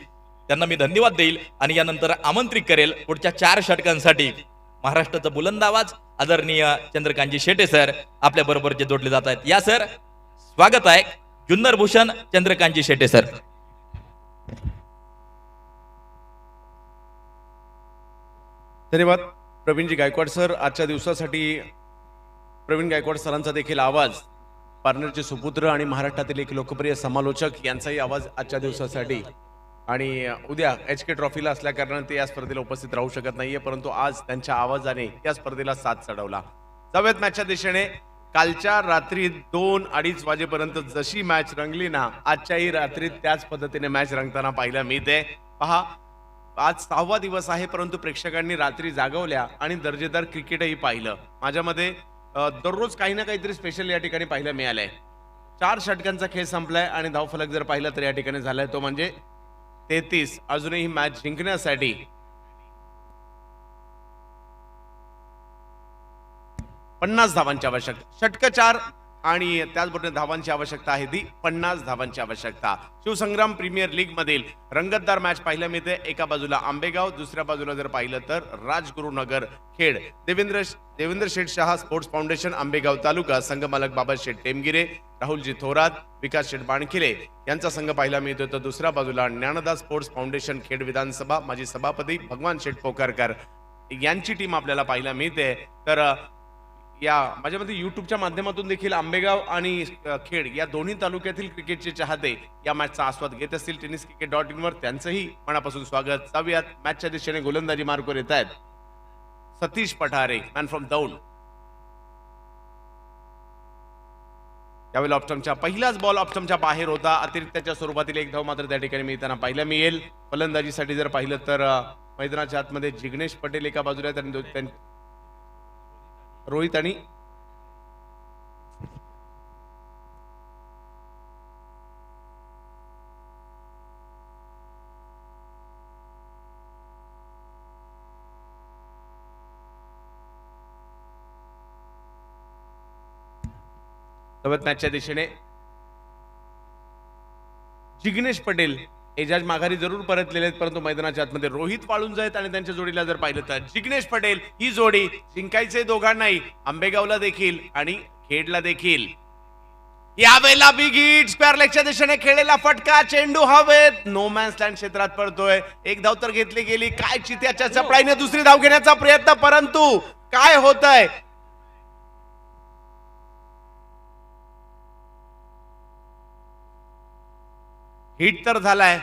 त्यांना मी धन्यवाद देईल, आणि यानंतर आमंत्रित करेल पुढच्या 4 षटकांसाठी. महाराष्ट्राचा बुलंद आवाज आदरणीय चंद्रकांतजी शेटे सर आपल्या बरोबर जे जोडले जात आहेत. या सर, स्वागत आहे. जुन्नर भूषण चंद्रकांतजी शेटे सर. धन्यवाद प्रवीणजी गायकवाड सर. आजच्या दिवसासाठी प्रवीण गायकवाड सरांचा देखील आवाज, पार्टनरचे सुपुत्र आणि महाराष्ट्रातील एक लोकप्रिय समालोचक यांचाही आवाज आजच्या दिवसासाठी. आणि उद्या HK ट्रॉफीला असल्या कारणाने ते या स्पर्धेला उपस्थित राहू शकत नाहीये, परंतु आज त्यांच्या आवाजाने या स्पर्धेला साथ चढवला. जाऊयात मॅचच्या दिशेने. कालच्या रात्री 2-2:30 वाजेपर्यंत जशी मॅच रंगली ना, आजच्याही रात्री त्याच पद्धतीने मॅच रंगताना पाहायला मिळते. पहा, आज 6वा दिवस आहे, परंतु प्रेक्षकांनी रात्री जागवल्या आणि दर्जेदार क्रिकेटही पाहिलं. माझ्यामध्ये दररोज काही ना काहीतरी स्पेशल या ठिकाणी पाहायला मिळालंय. 4 षटकांचा खेळ संपलाय आणि धावफलक जर पाहिला तर या ठिकाणी झालाय तो म्हणजे 33. अजूनही मॅच जिंकण्यासाठी 50 धावांची आवश्यकता. षटक 4 आणि त्याचबरोबर धावांची आवश्यकता आहे ती 50 धावांची आवश्यकता. शिवसंग्राम प्रीमियर लीग मधील रंगतदार मॅच पाहायला मिळते. एका बाजूला आंबेगाव, दुसऱ्या बाजूला जर पाहिलं तर राजगुरुनगर खेड. देवेंद्र शेठ शहा स्पोर्ट्स फाउंडेशन आंबेगाव तालुका, संघमालक बाबा शेठ टेमगिरे, राहुलजी थोरात, विकास शेठ बाणखिले यांचा संघ पाहायला मिळतो. तर दुसऱ्या बाजूला ज्ञानदास स्पोर्ट्स फाउंडेशन खेड विधानसभा माजी सभापती भगवान शेठ पोकारकर यांची टीम आपल्याला पाहायला मिळते. तर या माझ्यामध्ये युट्यूबच्या माध्यमातून देखील आंबेगाव आणि खेड या दोन्ही तालुक्यातील क्रिकेटचे चाहते या मॅचचा आस्वाद घेत असतील. tenniscricket.in वर त्यांचंही मनापासून स्वागत. जाऊयात मॅचच्या दिशेने गोलंदाजी मार्कवर येत आहेत सतीश पठारे, मॅन फ्रॉम दौंड. यावेळी ऑप्टमच्या पहिलाच बॉल ऑप्टमच्या बाहेर होता. अतिरिक्तच्या स्वरूपातील एक धाव मात्र त्या ठिकाणी मिळताना पाहायला मिळेल. फलंदाजीसाठी जर पाहिलं तर मैदानाच्या आतमध्ये जिग्नेश पटेल एका बाजूला आहेत, रोहित आणि मॅचच्या दिशेने जिग्नेश पटेल एजाज माघारी जरूर परतलेले आहेत, परंतु मैदानाच्या आतमध्ये रोहित वाळुंज आहेत आणि त्यांच्या जोडीला जर पाहिलं तर जिग्नेश पटेल ही जोडी जिंकायचे दोघांनाही, आंबेगावला देखील आणि खेडला देखील. यावेळेला बिग हिट स्क्वेअर लेगच्या दिशेने खेळलेला फटका, चेंडू हवेत, नो मॅन्स लँड क्षेत्रात पडतोय. एक धाव तर घेतली गेली. काय चित्याच्या चपळाईने दुसरी धाव घेण्याचा प्रयत्न, परंतु काय होतंय हिट तर झालाय,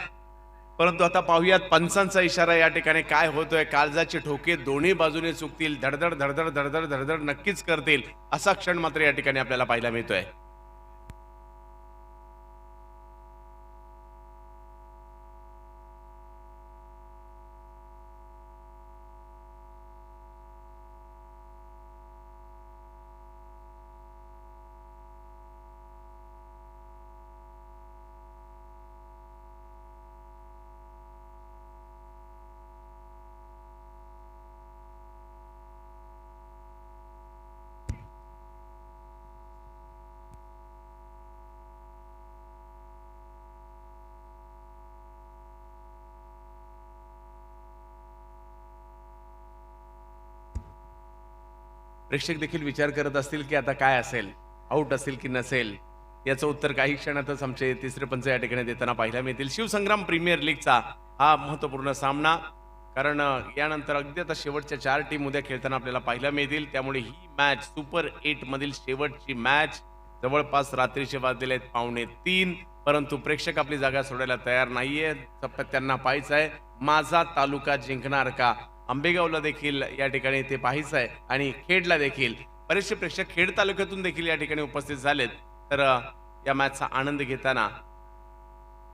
परंतु आता पाहूयात पंचांचा इशारा या ठिकाणी काय होतोय. काळजाचे ठोके दोन्ही बाजूने चुकतील, धडधड धडधड धडधड धडधड नक्कीच करतील असा क्षण मात्र या ठिकाणी आपल्याला पाहायला मिळतोय. प्रेक्षक देखील विचार करत असतील की आता काय असेल, आउट असेल की नसेल. याचं उत्तर काही क्षणातच आमचे तिसरे पंच या ठिकाणी देताना पाहायला मिळतील. शिवसंग्राम प्रीमियर लीगचा हा महत्वपूर्ण सामना, कारण यानंतर अगदी आता शेवटच्या 4 टीम उद्या खेळताना आपल्याला पाहायला मिळतील. त्यामुळे ही मॅच सुपर 8 मधील शेवटची मॅच. जवळपास रात्रीचे वाजलेले आहेत 2:45, परंतु प्रेक्षक आपली जागा सोडायला तयार नाहीये. त्यांना पाहायचं आहे माझा तालुका जिंकणार का. आंबेगावला देखील या ठिकाणी ते पाहायचं आहे आणि खेडला देखील. बरेचसे प्रेक्षक खेड तालुक्यातून देखील या ठिकाणी उपस्थित झालेत, तर या मॅचचा आनंद घेताना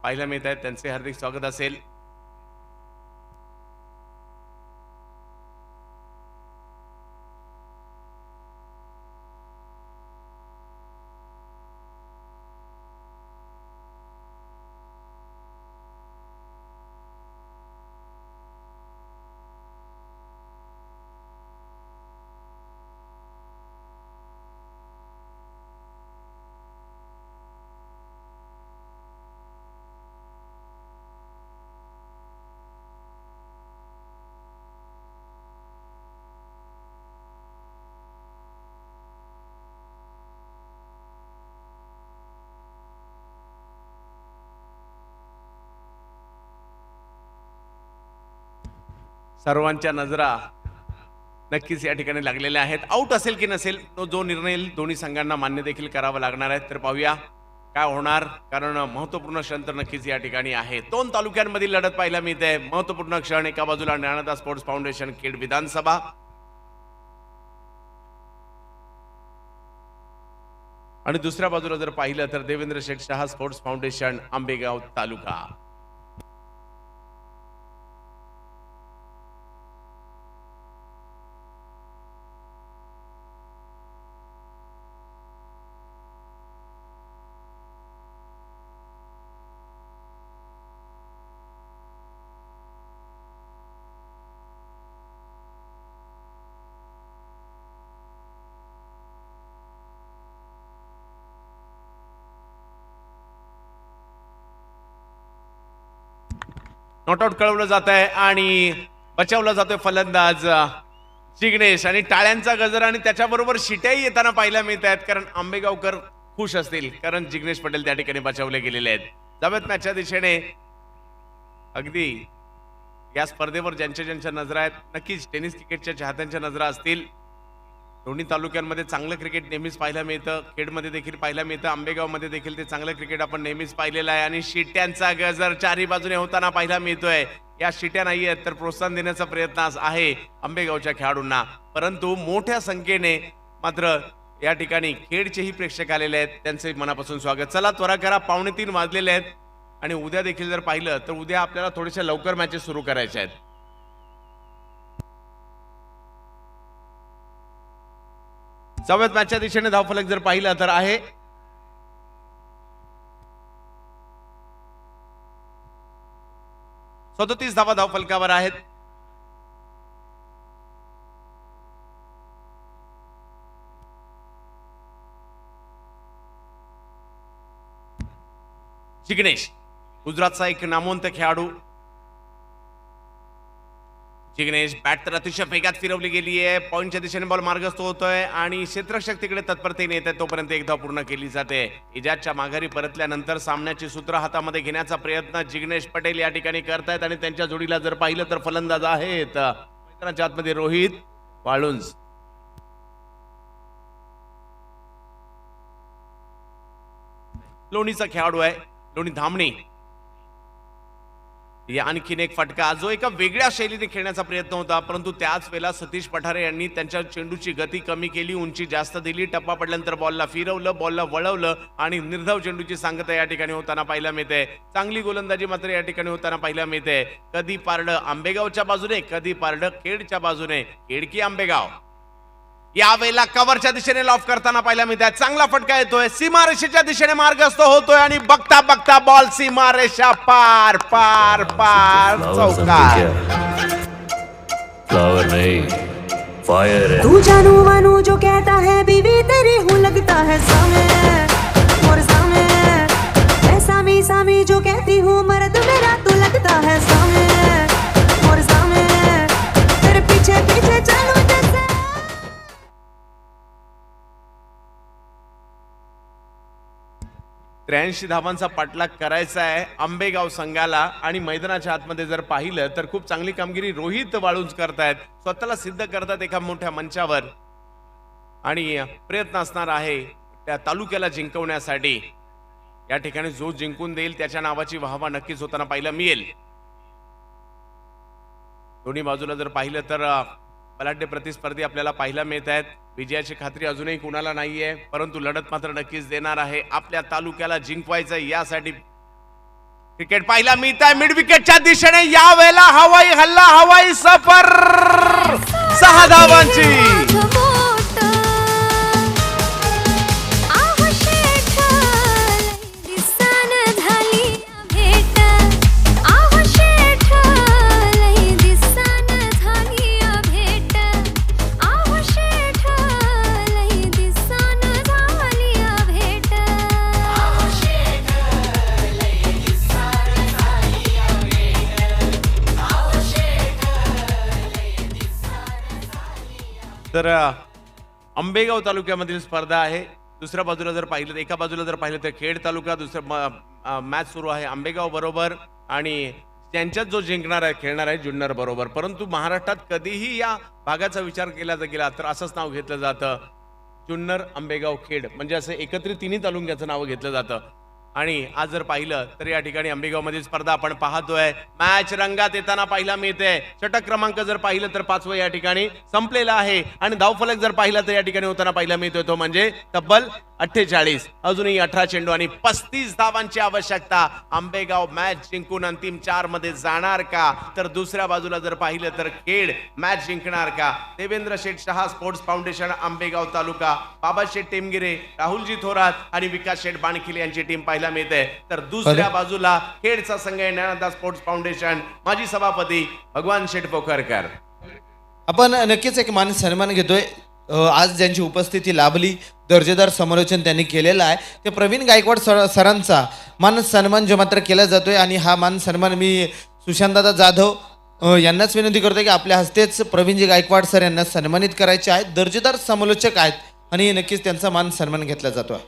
पाहायला मिळत आहेत. त्यांचे हार्दिक स्वागत असेल. सर्वांच्या नजरा नक्कीच या ठिकाणी लागलेल्या आहेत. आउट असेल की नसेल तो जो निर्णय दोन्ही संघांना मान्य देखील करावा लागणार आहे. तर पाहूया काय होणार, कारण महत्वपूर्ण क्षण तर नक्कीच या ठिकाणी आहे. 2 तालुक्यांमधील लढत पाहायला मिळते. महत्वपूर्ण क्षण, एका बाजूला ज्ञानदास स्पोर्ट्स फाउंडेशन खेड विधानसभा आणि दुसऱ्या बाजूला जर पाहिलं तर Devendra Sheth Shah sports foundation Ambegaon taluka. Not out कळवलं जात आहे आणि बचावला जातोय फलंदाज जिग्नेश आणि टाळ्यांचा गजर आणि त्याच्याबरोबर शिट्याही येताना पाहायला मिळत आहेत, कारण आंबेगावकर खुश असतील कारण जिग्नेश पटेल त्या ठिकाणी बचावले गेलेले आहेत. जावेत मॅचच्या दिशेने अगदी या स्पर्धेवर ज्यांच्या नजरा आहेत, नक्कीच टेनिस क्रिकेटच्या चाहत्यांच्या नजरा असतील. दोन्ही तालुक्यांमध्ये चांगलं क्रिकेट नेहमीच पाहायला मिळतं, खेडमध्ये देखील पाहायला मिळतं, आंबेगावमध्ये देखील ते चांगलं क्रिकेट आपण नेहमीच पाहिलेलं आहे आणि शिट्यांचा गजर चारही बाजूने होताना पाहायला मिळतोय. या शिट्या नाही आहेत तर प्रोत्साहन देण्याचा प्रयत्न आहे आंबेगावच्या खेळाडूंना, परंतु मोठ्या संख्येने मात्र या ठिकाणी खेडचेही प्रेक्षक आलेले आहेत, त्यांचे मनापासून स्वागत. चला त्वरा करा, 2:45 वाजलेले आहेत आणि उद्या देखील जर पाहिलं तर उद्या आपल्याला थोड्याशा लवकर मॅचेस सुरू करायच्या आहेत. जाऊयात मॅचच्या दिशेने. धावफलक जर पाहिलं तर आहे 37 धावा धावफलकावर आहेत. जिग्नेश गुजरातचा एक नामवंत खेळाडू. जिग्नेश बॅट तर अतिशय वेगात फिरवली गेली आहे, पॉइंटच्या दिशेने बॉल मार्गस्थ होतोय आणि क्षेत्ररक्षक तिकडे तत्परतेने येत आहे, तोपर्यंत एक धाव पूर्ण केली जाते. इजाजच्या माघारी परतल्यानंतर सामन्याची सूत्र हातामध्ये घेण्याचा प्रयत्न जिग्नेश पटेल या ठिकाणी करतायत आणि त्यांच्या जोडीला जर पाहिलं तर फलंदाज आहेत मैदानाच्या आतमध्ये रोहित वाळुंज. लोणीचा खेळाडू आहे लोणी धामणे. या आणखीन एक फटका जो एका वेगळ्या शैलीने खेळण्याचा प्रयत्न होता, परंतु त्याच वेळेला सतीश पठारे यांनी त्यांच्या चेंडूची गती कमी केली, उंची जास्त दिली, टप्पा पडल्यानंतर बॉलला फिरवलं, बॉलला वळवलं आणि निर्धाव चेंडूची सांगता या ठिकाणी होताना पाहायला मिळते. चांगली गोलंदाजी मात्र या ठिकाणी होताना पाहायला मिळते. कधी पारडं आंबेगावच्या बाजूने, कधी पारडं खेडच्या बाजूने. खेड की आंबेगाव यावेळेला कव्हरच्या दिशेने लॉफ करताना पाहायला मिळतात. चांगला फटका येतोय, सीमारेषेच्या दिशेने मार्गस्थ होतोय आणि बघता बघता बॉल सीमारेषा पार पार पार चौकार. फ्लावर नहीं फायर है. तू जानू मानू जो कहता है बीवी तेरी हूँ लगता है सामे और सामे ऐसा मी सामी जो कहती हूँ मर्द मेरा तू लगता है सामे और सामे तेरे पीछे पीछे चलूं जैसे. 83 धावांचा पाठलाग करायचा आहे आंबेगाव संघाला आणि मैदानाच्या आतमध्ये जर पाहिलं तर खूप चांगली कामगिरी रोहित वाळुंज करतायत, स्वतःला सिद्ध करतात एका मोठ्या मंचावर आणि प्रयत्न असणार आहे त्या तालुक्याला जिंकवण्यासाठी. या ठिकाणी जो जिंकून देईल त्याच्या नावाची वाहवा नक्कीच होताना पाहायला मिळेल. दोन्ही बाजूला जर पाहिलं तर बलाढ्य प्रतिस्पर्धी आपल्याला पाहायला मिळत आहेत. विजयाची खात्री अजूनही कुणाला नाहीये, परंतु लढत मात्र नक्कीच देणार आहे. आपल्या तालुक्याला जिंकवायचं यासाठी क्रिकेट पाहायला मिळत आहे. मिड विकेटच्या दिशेने या वेळेला हवाई हल्ला, हवाई सफर 6 धावांची. तर आंबेगाव तालुक्यामधील स्पर्धा आहे. दुसऱ्या बाजूला जर पाहिलं, एका बाजूला जर पाहिलं तर खेड तालुका, दुसरं मॅच सुरू आहे आंबेगाव बरोबर आणि त्यांच्यात जो जिंकणार आहे खेळणार आहे जुन्नर बरोबर. परंतु महाराष्ट्रात कधीही या भागाचा विचार केला गेला तर असंच नाव घेतलं जातं, जुन्नर आंबेगाव खेड, म्हणजे असं एकत्रित तिन्ही तालुक्याचं नाव घेतलं जातं. आणि आज जर पाहिलं तर या ठिकाणी आंबेगाव मधील स्पर्धा आपण पाहतोय, मॅच रंगात येताना पाहायला मिळते. षटक क्रमांक जर पाहिलं तर 5वं या ठिकाणी संपलेला आहे आणि धावफलक जर पाहिला तर या ठिकाणी होताना पाहायला मिळतोय तो म्हणजे तब्बल 48. अजूनही 18 चेंडू आणि 35 धावांची आवश्यकता. आंबेगाव मॅच जिंकून अंतिम 4 मध्ये जाणार का, तर दुसऱ्या बाजूला जर पाहिलं तर खेड मॅच जिंकणार का. देवेंद्र शेठ शहा स्पोर्ट्स फाउंडेशन आंबेगाव तालुका, बाबा शेठ टेमगिरे, राहुलजी थोरात आणि विकास शेठ बाणखिले यांची टीम पाहायला मिळते. तर दुसऱ्या बाजूला खेडचा संघ आहे ज्ञानदा स्पोर्ट्स फाउंडेशन, माजी सभापती भगवान शेठ पोखरकर. आपण नक्कीच एक मान सन्मान घेतोय. आज ज्यांची उपस्थिती लाभली, दर्जेदार समालोचन त्यांनी केलेलं आहे, ते प्रवीण गायकवाड सरांचा मान सन्मान जो मात्र केला जातोय आणि हा मान सन्मान मी सुशांतदादा जाधव यांनाच विनंती करतोय की आपल्या हस्तेच प्रवीणजी गायकवाड सर यांना सन्मानित करायचे आहेत. दर्जेदार समालोचक आहेत आणि नक्कीच त्यांचा मान सन्मान घेतला जातो.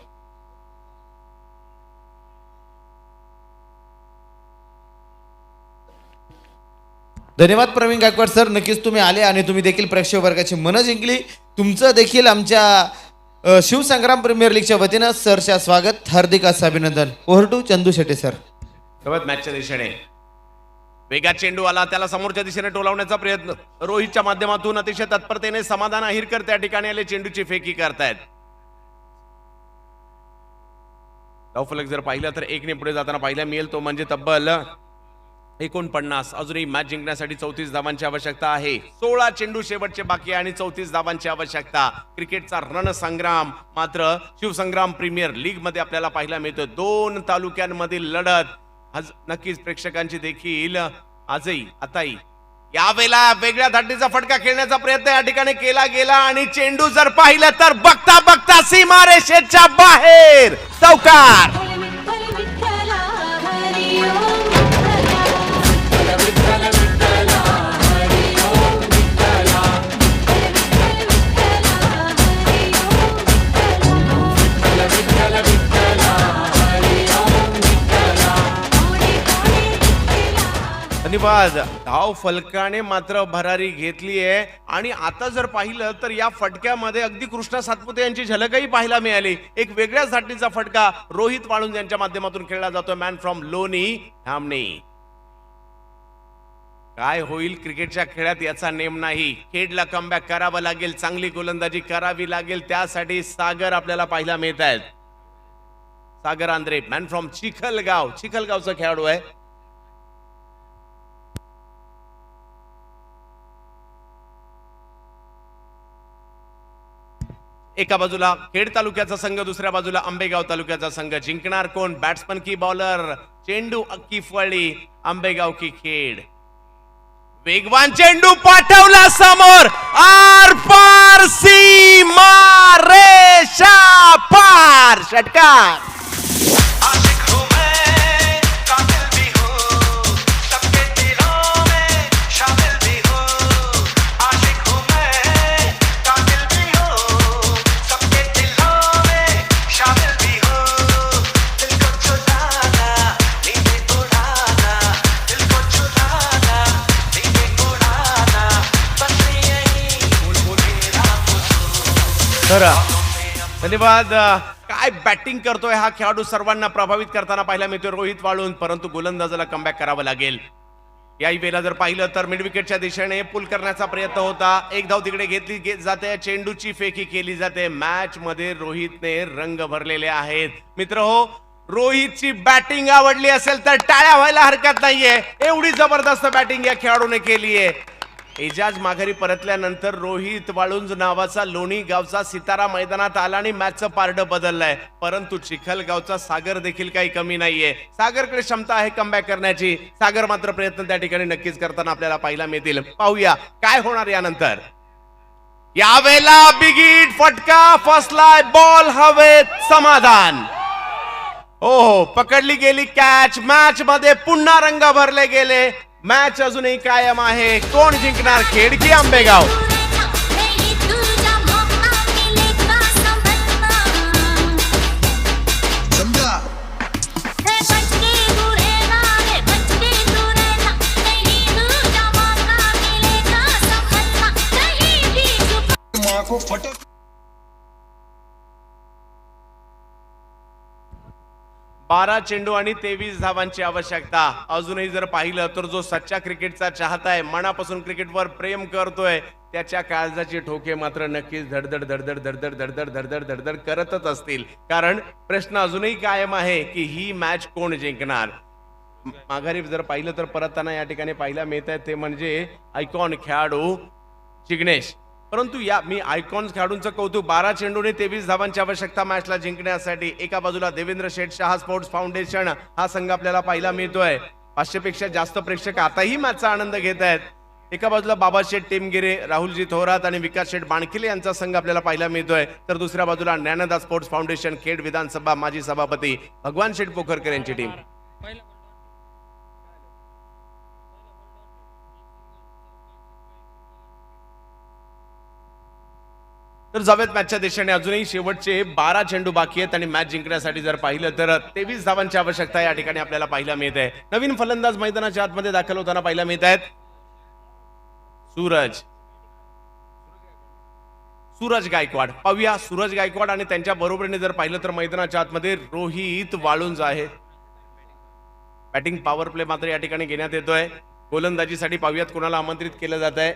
धन्यवाद प्रवीण गायकवाड सर. नक्कीच तुम्ही आले आणि तुम्ही देखील प्रेक्षक वर्गाची मनं जिंकली. तुमचं देखील आमच्या शिवसंग्राम प्रीमियर लीगच्या वतीनं सरच्या स्वागत, हार्दिक असं अभिनंदन. Over to Chandu Shetty sir. सोबत मॅचच्या दिशेने वेगात चेंडू आला, त्याला समोरच्या दिशेने टोलावण्याचा प्रयत्न. रोहितच्या माध्यमातून अतिशय तत्परतेने समाधान अहिरकर त्या ठिकाणी आले, चेंडूची फेकी करतायत. धावफलक जर पाहिलं तर 1 ने पुढे जाताना पाहायला मिळेल तो म्हणजे तब्बल 49. अजूनही मॅच जिंकण्यासाठी 34 धावांची आवश्यकता आहे. 16 चेंडू शेवटचे बाकी आणि 34 धावांची आवश्यकता. क्रिकेटचा रणसंग्राम मात्र शिवसंग्राम प्रीमियर लीग मध्ये आपल्याला पाहायला मिळतो. 2 तालुक्यांमधील लढत आज नक्कीच प्रेक्षकांची देखील आजही आताही यावेळेला वेगळ्या धाटीचा फटका खेळण्याचा प्रयत्न या ठिकाणी केला गेला आणि चेंडू जर पाहिलं तर बघता बघता सीमारेषेच्या बाहेर चौकार. धन्यवाद. धाव फलकाने मात्र भरारी घेतली आहे आणि आता जर पाहिलं तर या फटक्यामध्ये अगदी कृष्णा सातपुते यांची झलकही पाहायला मिळाली. एक वेगळ्याच धाटीचा फटका रोहित वाळुंज यांच्या माध्यमातून खेळला जातोय. मॅन फ्रॉम लोणी धामणे. काय होईल क्रिकेटच्या खेळात याचा नेम नाही. खेडला कमबॅक करावं लागेल, चांगली गोलंदाजी करावी लागेल. त्यासाठी सागर आपल्याला पाहायला मिळत आहेत. सागर आंद्रे मॅन फ्रॉम चिखलगाव, चिखलगावचा खेळाडू आहे. एका बाजूला खेड तालुक्याचा संघ, दुसऱ्या बाजूला आंबेगाव तालुक्याचा संघ. जिंकणार कोण? बॅट्समन की बॉलर? चेंडू की फळी? आंबेगाव की खेड? वेगवान चेंडू पाठवला समोर, आर पार सीमा रेषा पार. षटकार. धन्यवाद. काय बॅटिंग करतोय हा खेळाडू, सर्वांना प्रभावित करताना पाहायला मिळतोय रोहित वाळुंज. परंतु गोलंदाजाला कमबॅक करावं लागेल. याही वेळेला जर पाहिलं तर मिड विकेटच्या दिशेने पुल करण्याचा प्रयत्न होता. एक धाव तिकडे घेतली जाते, चेंडूची फेकी केली जाते. मॅच मध्ये रोहितने रंग भरलेले आहेत. मित्र हो, रोहितची बॅटिंग आवडली असेल तर टाळ्या व्हायला हरकत नाहीये. एवढी जबरदस्त बॅटिंग या खेळाडूने केली आहे. एजाज माघारी परतल्यानंतर रोहित वाळुंज नावाचा लोणी गावचा सितारा मैदानात आला आणि मॅचचं पारडं बदललंय. परंतु चिखलगावचा सागर देखील काही कमी नाहीये. सागरकडे क्षमता आहे कमबॅक करण्याची. सागर मात्र प्रयत्न त्या ठिकाणी नक्कीच करताना आपल्याला पाहायला मिळतील. पाहूया काय होणार यानंतर. यावेळेला बिग हिट फटका फसलाय, बॉल हवेत, समाधान. हो, पकडली गेली कॅच. मॅच मध्ये पुन्हा रंग भरले गेले. मॅच अजूनही कायम आहे. कोण जिंकणार, खेड की आंबेगाव? बारा चेंडू आणि 23 धावांची आवश्यकता. अजूनही जर पाहिलं तर जो सच्चा क्रिकेटचा चाहता आहे, मनापासून क्रिकेटवर प्रेम करतोय, त्याच्या काळजाचे ठोके मात्र नक्कीच धडधड धडधड धडधड धडधड धडधड धडधड करतच असतील. कारण प्रश्न अजूनही कायम आहे की ही मॅच कोण जिंकणार. माघारी जर पाहिलं तर परतताना या ठिकाणी पाहायला मिळत आहे ते म्हणजे आयकॉन खेळाडू जिग्नेश. परंतु या मी आयकॉन्स खेळाडूंचं कौतुक. 12 चेंडूने 23 धावांची आवश्यकता मॅचला जिंकण्यासाठी. एका बाजूला देवेंद्र शेठ शाह स्पोर्ट्स फाउंडेशन हा संघ आपल्याला पाहायला मिळतोय. 500 पेक्षा जास्त प्रेक्षक आताही मॅचचा आनंद घेत आहेत. एका बाजूला बाबाशेठ टेमगिरे, राहुलजी थोरात आणि विकास शेठ बाणकिले यांचा संघ आपल्याला पाहायला मिळतोय. तर दुसऱ्या बाजूला ज्ञानदा स्पोर्ट्स फाउंडेशन खेड विधानसभा माजी सभापती भगवान शेठ पोखरकर यांची टीम. तर जाऊयात मॅचच्या दिशेने. अजूनही शेवटचे 12 चेंडू बाकी आहेत आणि मॅच जिंकण्यासाठी जर पाहिलं तर 23 धावांची आवश्यकता या ठिकाणी आपल्याला पाहायला मिळत आहे. नवीन फलंदाज मैदानाच्या आतमध्ये दाखल होताना पाहायला मिळत आहेत. सूरज गायकवाड. पाहूया सूरज गायकवाड आणि त्यांच्या बरोबरीने जर पाहिलं तर मैदानाच्या आतमध्ये रोहित वाळुंज आहे. बॅटिंग पॉवर प्ले मात्र या ठिकाणी घेण्यात येतोय. गोलंदाजीसाठी पाहूयात कोणाला आमंत्रित केलं जात आहे.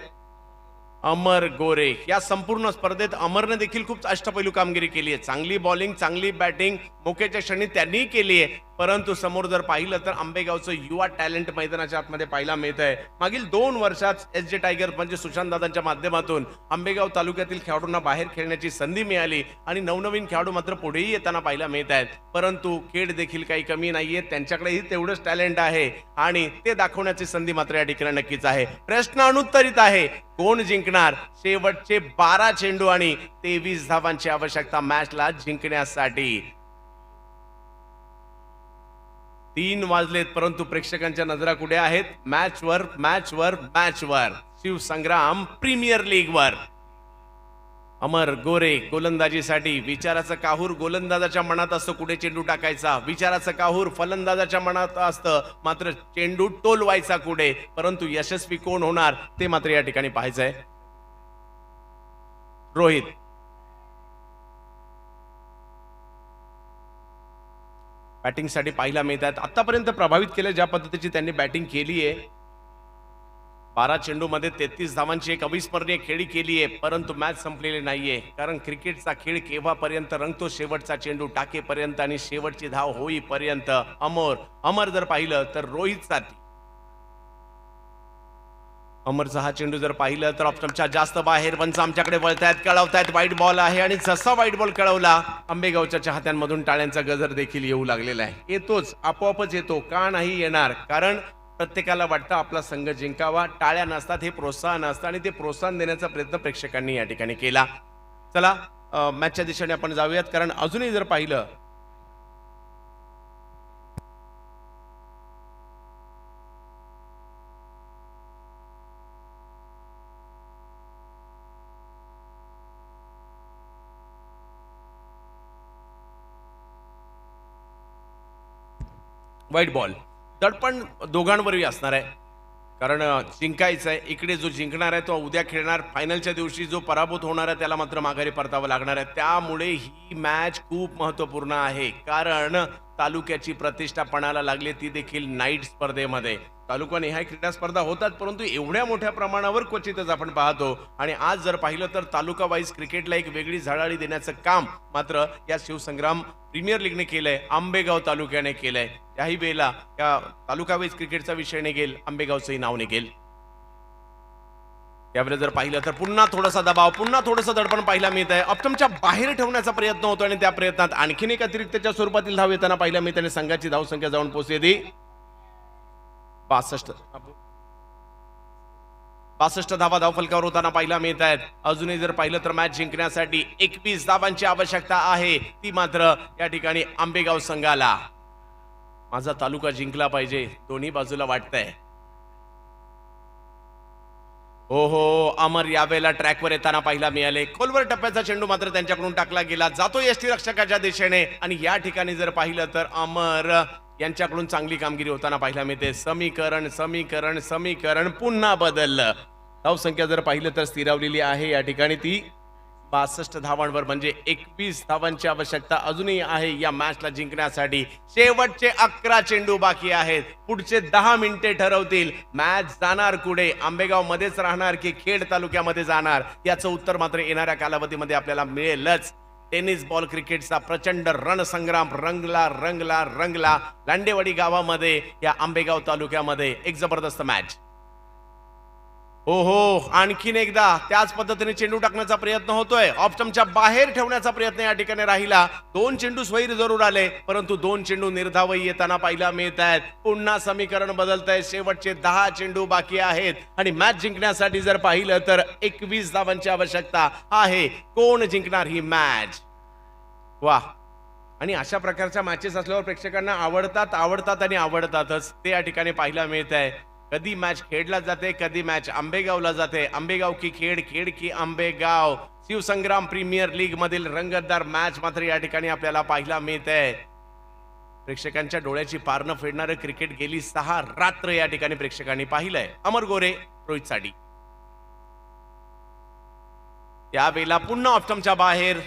अमर गोरे. या संपूर्ण स्पर्धेत अमरने देखील खूप अष्टपैलू कामगिरी केली आहे. चांगली बॉलिंग, चांगली बॅटिंग मोक्याच्या क्षणी त्यांनी केली आहे. परंतु समोर जर पाहिलं तर आंबेगावचं युवा टॅलेंट मैदानाच्या आतमध्ये पाहायला मिळत आहे. मागील 2 वर्षात एस जे टायगर म्हणजे सुशांत दादांच्या माध्यमातून आंबेगाव तालुक्यातील खेळाडूंना बाहेर खेळण्याची संधी मिळाली आणि नवनवीन खेळाडू मात्र पुढेही येताना पाहायला मिळत आहेत. परंतु खेळ देखील काही कमी नाहीये, त्यांच्याकडेही तेवढंच टॅलेंट आहे आणि ते दाखवण्याची संधी मात्र या ठिकाणी नक्कीच आहे. प्रश्न अनुत्तरित आहे, कोण जिंकणार? शेवटचे 12 चेंडू आणि 23 धावांची आवश्यकता मॅचला जिंकण्यासाठी. 3 वाजलेत परंतु प्रेक्षकांच्या नजरा कुठे आहेत? मॅचवर, मॅचवर, मॅचवर. शिवसंग्राम प्रीमियर लीगवर. अमर गोरे गोलंदाजीसाठी. विचाराचं काहूर गोलंदाजाच्या मनात असतं कुठे चेंडू टाकायचा, विचाराचं काहूर फलंदाजाच्या मनात असतं मात्र चेंडू टोलवायचा कुठे. परंतु यशस्वी कोण होणार ते मात्र या ठिकाणी पाहायचंय. रोहित. बॅटिंगसाठी पाहायला मिळतात. आतापर्यंत प्रभावित केलं ज्या पद्धतीची त्यांनी बॅटिंग केली आहे. 12 चेंडूमध्ये 33 धावांची एक अविस्मरणीय खेळी केली आहे. परंतु मॅच संपलेली नाहीये, कारण क्रिकेटचा खेळ केव्हापर्यंत रंगतो? शेवटचा चेंडू टाकेपर्यंत आणि शेवटची धाव होईपर्यंत. अमर जर पाहिलं तर रोहित साथी. अमरचा हा चेंडू जर पाहिलं तर ऑप्शनच्या जास्त बाहेर. पंच आमच्याकडे वळतायत, कळवतायत वाईट बॉल आहे आणि जसा वाईट बॉल कळवला आंबेगावच्या चाहत्यांमधून टाळ्यांचा गजर देखील येऊ लागलेला आहे. येतोच, आपोआपच येतो. का नाही येणार? कारण प्रत्येकाला वाटतं आपला संघ जिंकावा. टाळ्या नसतात, हे प्रोत्साहन असतं आणि ते प्रोत्साहन देण्याचा प्रयत्न प्रेक्षकांनी या ठिकाणी केला. चला मॅचच्या दिशेने आपण जाऊयात, कारण अजूनही जर पाहिलं वाईट बॉल. दडपण दोघांवरही असणार आहे, कारण जिंकायचं आहे. इकडे जो जिंकणार आहे तो उद्या खेळणार. फायनलच्या दिवशी जो पराभूत होणार आहे त्याला मात्र माघारी परतावं लागणार आहे. त्यामुळे ही मॅच खूप महत्वपूर्ण आहे, कारण तालुक्याची प्रतिष्ठा पणाला लागली, ती देखील नाईट स्पर्धेमध्ये. तालुकानिहाय क्रीडा स्पर्धा होतात परंतु एवढ्या मोठ्या प्रमाणावर क्वचितच आपण पाहतो. आणि आज जर पाहिलं तर तालुका वाईज क्रिकेटला एक वेगळी झळाळी देण्याचं काम मात्र या शिवसंग्राम प्रीमियर लीगने केलंय, आंबेगाव तालुक्याने केलंय. याही वेळेला या तालुका वाईज क्रिकेटचा विषय निघेल, आंबेगावचंही नाव निघेल. त्यावेळेस जर पाहिलं तर पुन्हा थोडासा दबाव, पुन्हा थोडंसं दडपण पाहायला मिळत आहे. ऑप्शनच्या बाहेर ठेवण्याचा प्रयत्न होतो आणि त्या प्रयत्नात आणखीन एक अतिरिक्तच्या स्वरूपातील धाव येताना पाहायला मिळते आणि संघाची धावसंख्या जाऊन पोहोचली 62 धावा धावफलकावर होताना पाहायला मिळत आहेत. अजूनही जर पाहिलं तर मॅच जिंकण्यासाठी 21 धावांची आवश्यकता आहे, ती मात्र या ठिकाणी आंबेगाव संघाला. माझा तालुका जिंकला पाहिजे, दोन्ही बाजूला वाटतंय. हो, अमर यावेळेला ट्रॅकवर येताना पाहायला मिळाले. खोलवर टप्प्याचा चेंडू मात्र त्यांच्याकडून टाकला गेला, जातो यष्टी रक्षकाच्या दिशेने. आणि या ठिकाणी जर पाहिलं तर अमर यांच्याकडून चांगली कामगिरी होताना पाहायला मिळते. समीकरण पुन्हा बदललं. धावसंख्या जर पाहिलं तर स्थिरावलेली आहे या ठिकाणी ती 62 धावांवर, म्हणजे 21 धावांची आवश्यकता अजूनही आहे या मॅचला जिंकण्यासाठी. शेवटचे 11 चेंडू बाकी आहेत. पुढचे 10 मिनिटे ठरवतील मॅच जाणार कुठे, आंबेगाव मध्येच राहणार की खेड तालुक्यामध्ये जाणार, याचं उत्तर मात्र येणाऱ्या कालावधीमध्ये आपल्याला मिळेलच. टेनिस बॉल क्रिकेटचा प्रचंड रणसंग्राम रंगला लांडेवाडी गावामध्ये या आंबेगाव तालुक्यामध्ये. एक जबरदस्त मॅच. हो, आणखीन एकदा त्याच पद्धतीने चेंडू टाकण्याचा प्रयत्न होतोय. ऑप्शनच्या बाहेर ठेवण्याचा प्रयत्न या ठिकाणी राहिला. 2 चेंडू स्वैर जरूर आले परंतु 2 चेंडू निर्धावही येताना पाहायला मिळत आहेत. पुन्हा समीकरण बदलत आहे. शेवटचे 10 चेंडू बाकी आहेत आणि मॅच जिंकण्यासाठी जर पाहिलं तर 21 धावांची आवश्यकता आहे. कोण जिंकणार ही मॅच? वा. आणि अशा प्रकारच्या मॅचेस असल्यावर प्रेक्षकांना आवडतातच, ते या ठिकाणी पाहायला मिळत आहे. कधी मॅच खेळला जाते, कधी मॅच आंबेगावला जाते. आंबेगाव की खेड, खेड की आंबेगाव. शिवसंग्राम प्रीमियर लीग मधील रंगतदार मॅच मात्र या ठिकाणी आपल्याला पाहायला मिळत आहे. प्रेक्षकांच्या डोळ्याची पारणं फेडणारं क्रिकेट गेली 6 रात्र या ठिकाणी प्रेक्षकांनी पाहिलंय. अमर गोरे, रोहित साडी. यावेळेला पुन्हा ऑप्टमच्या बाहेर.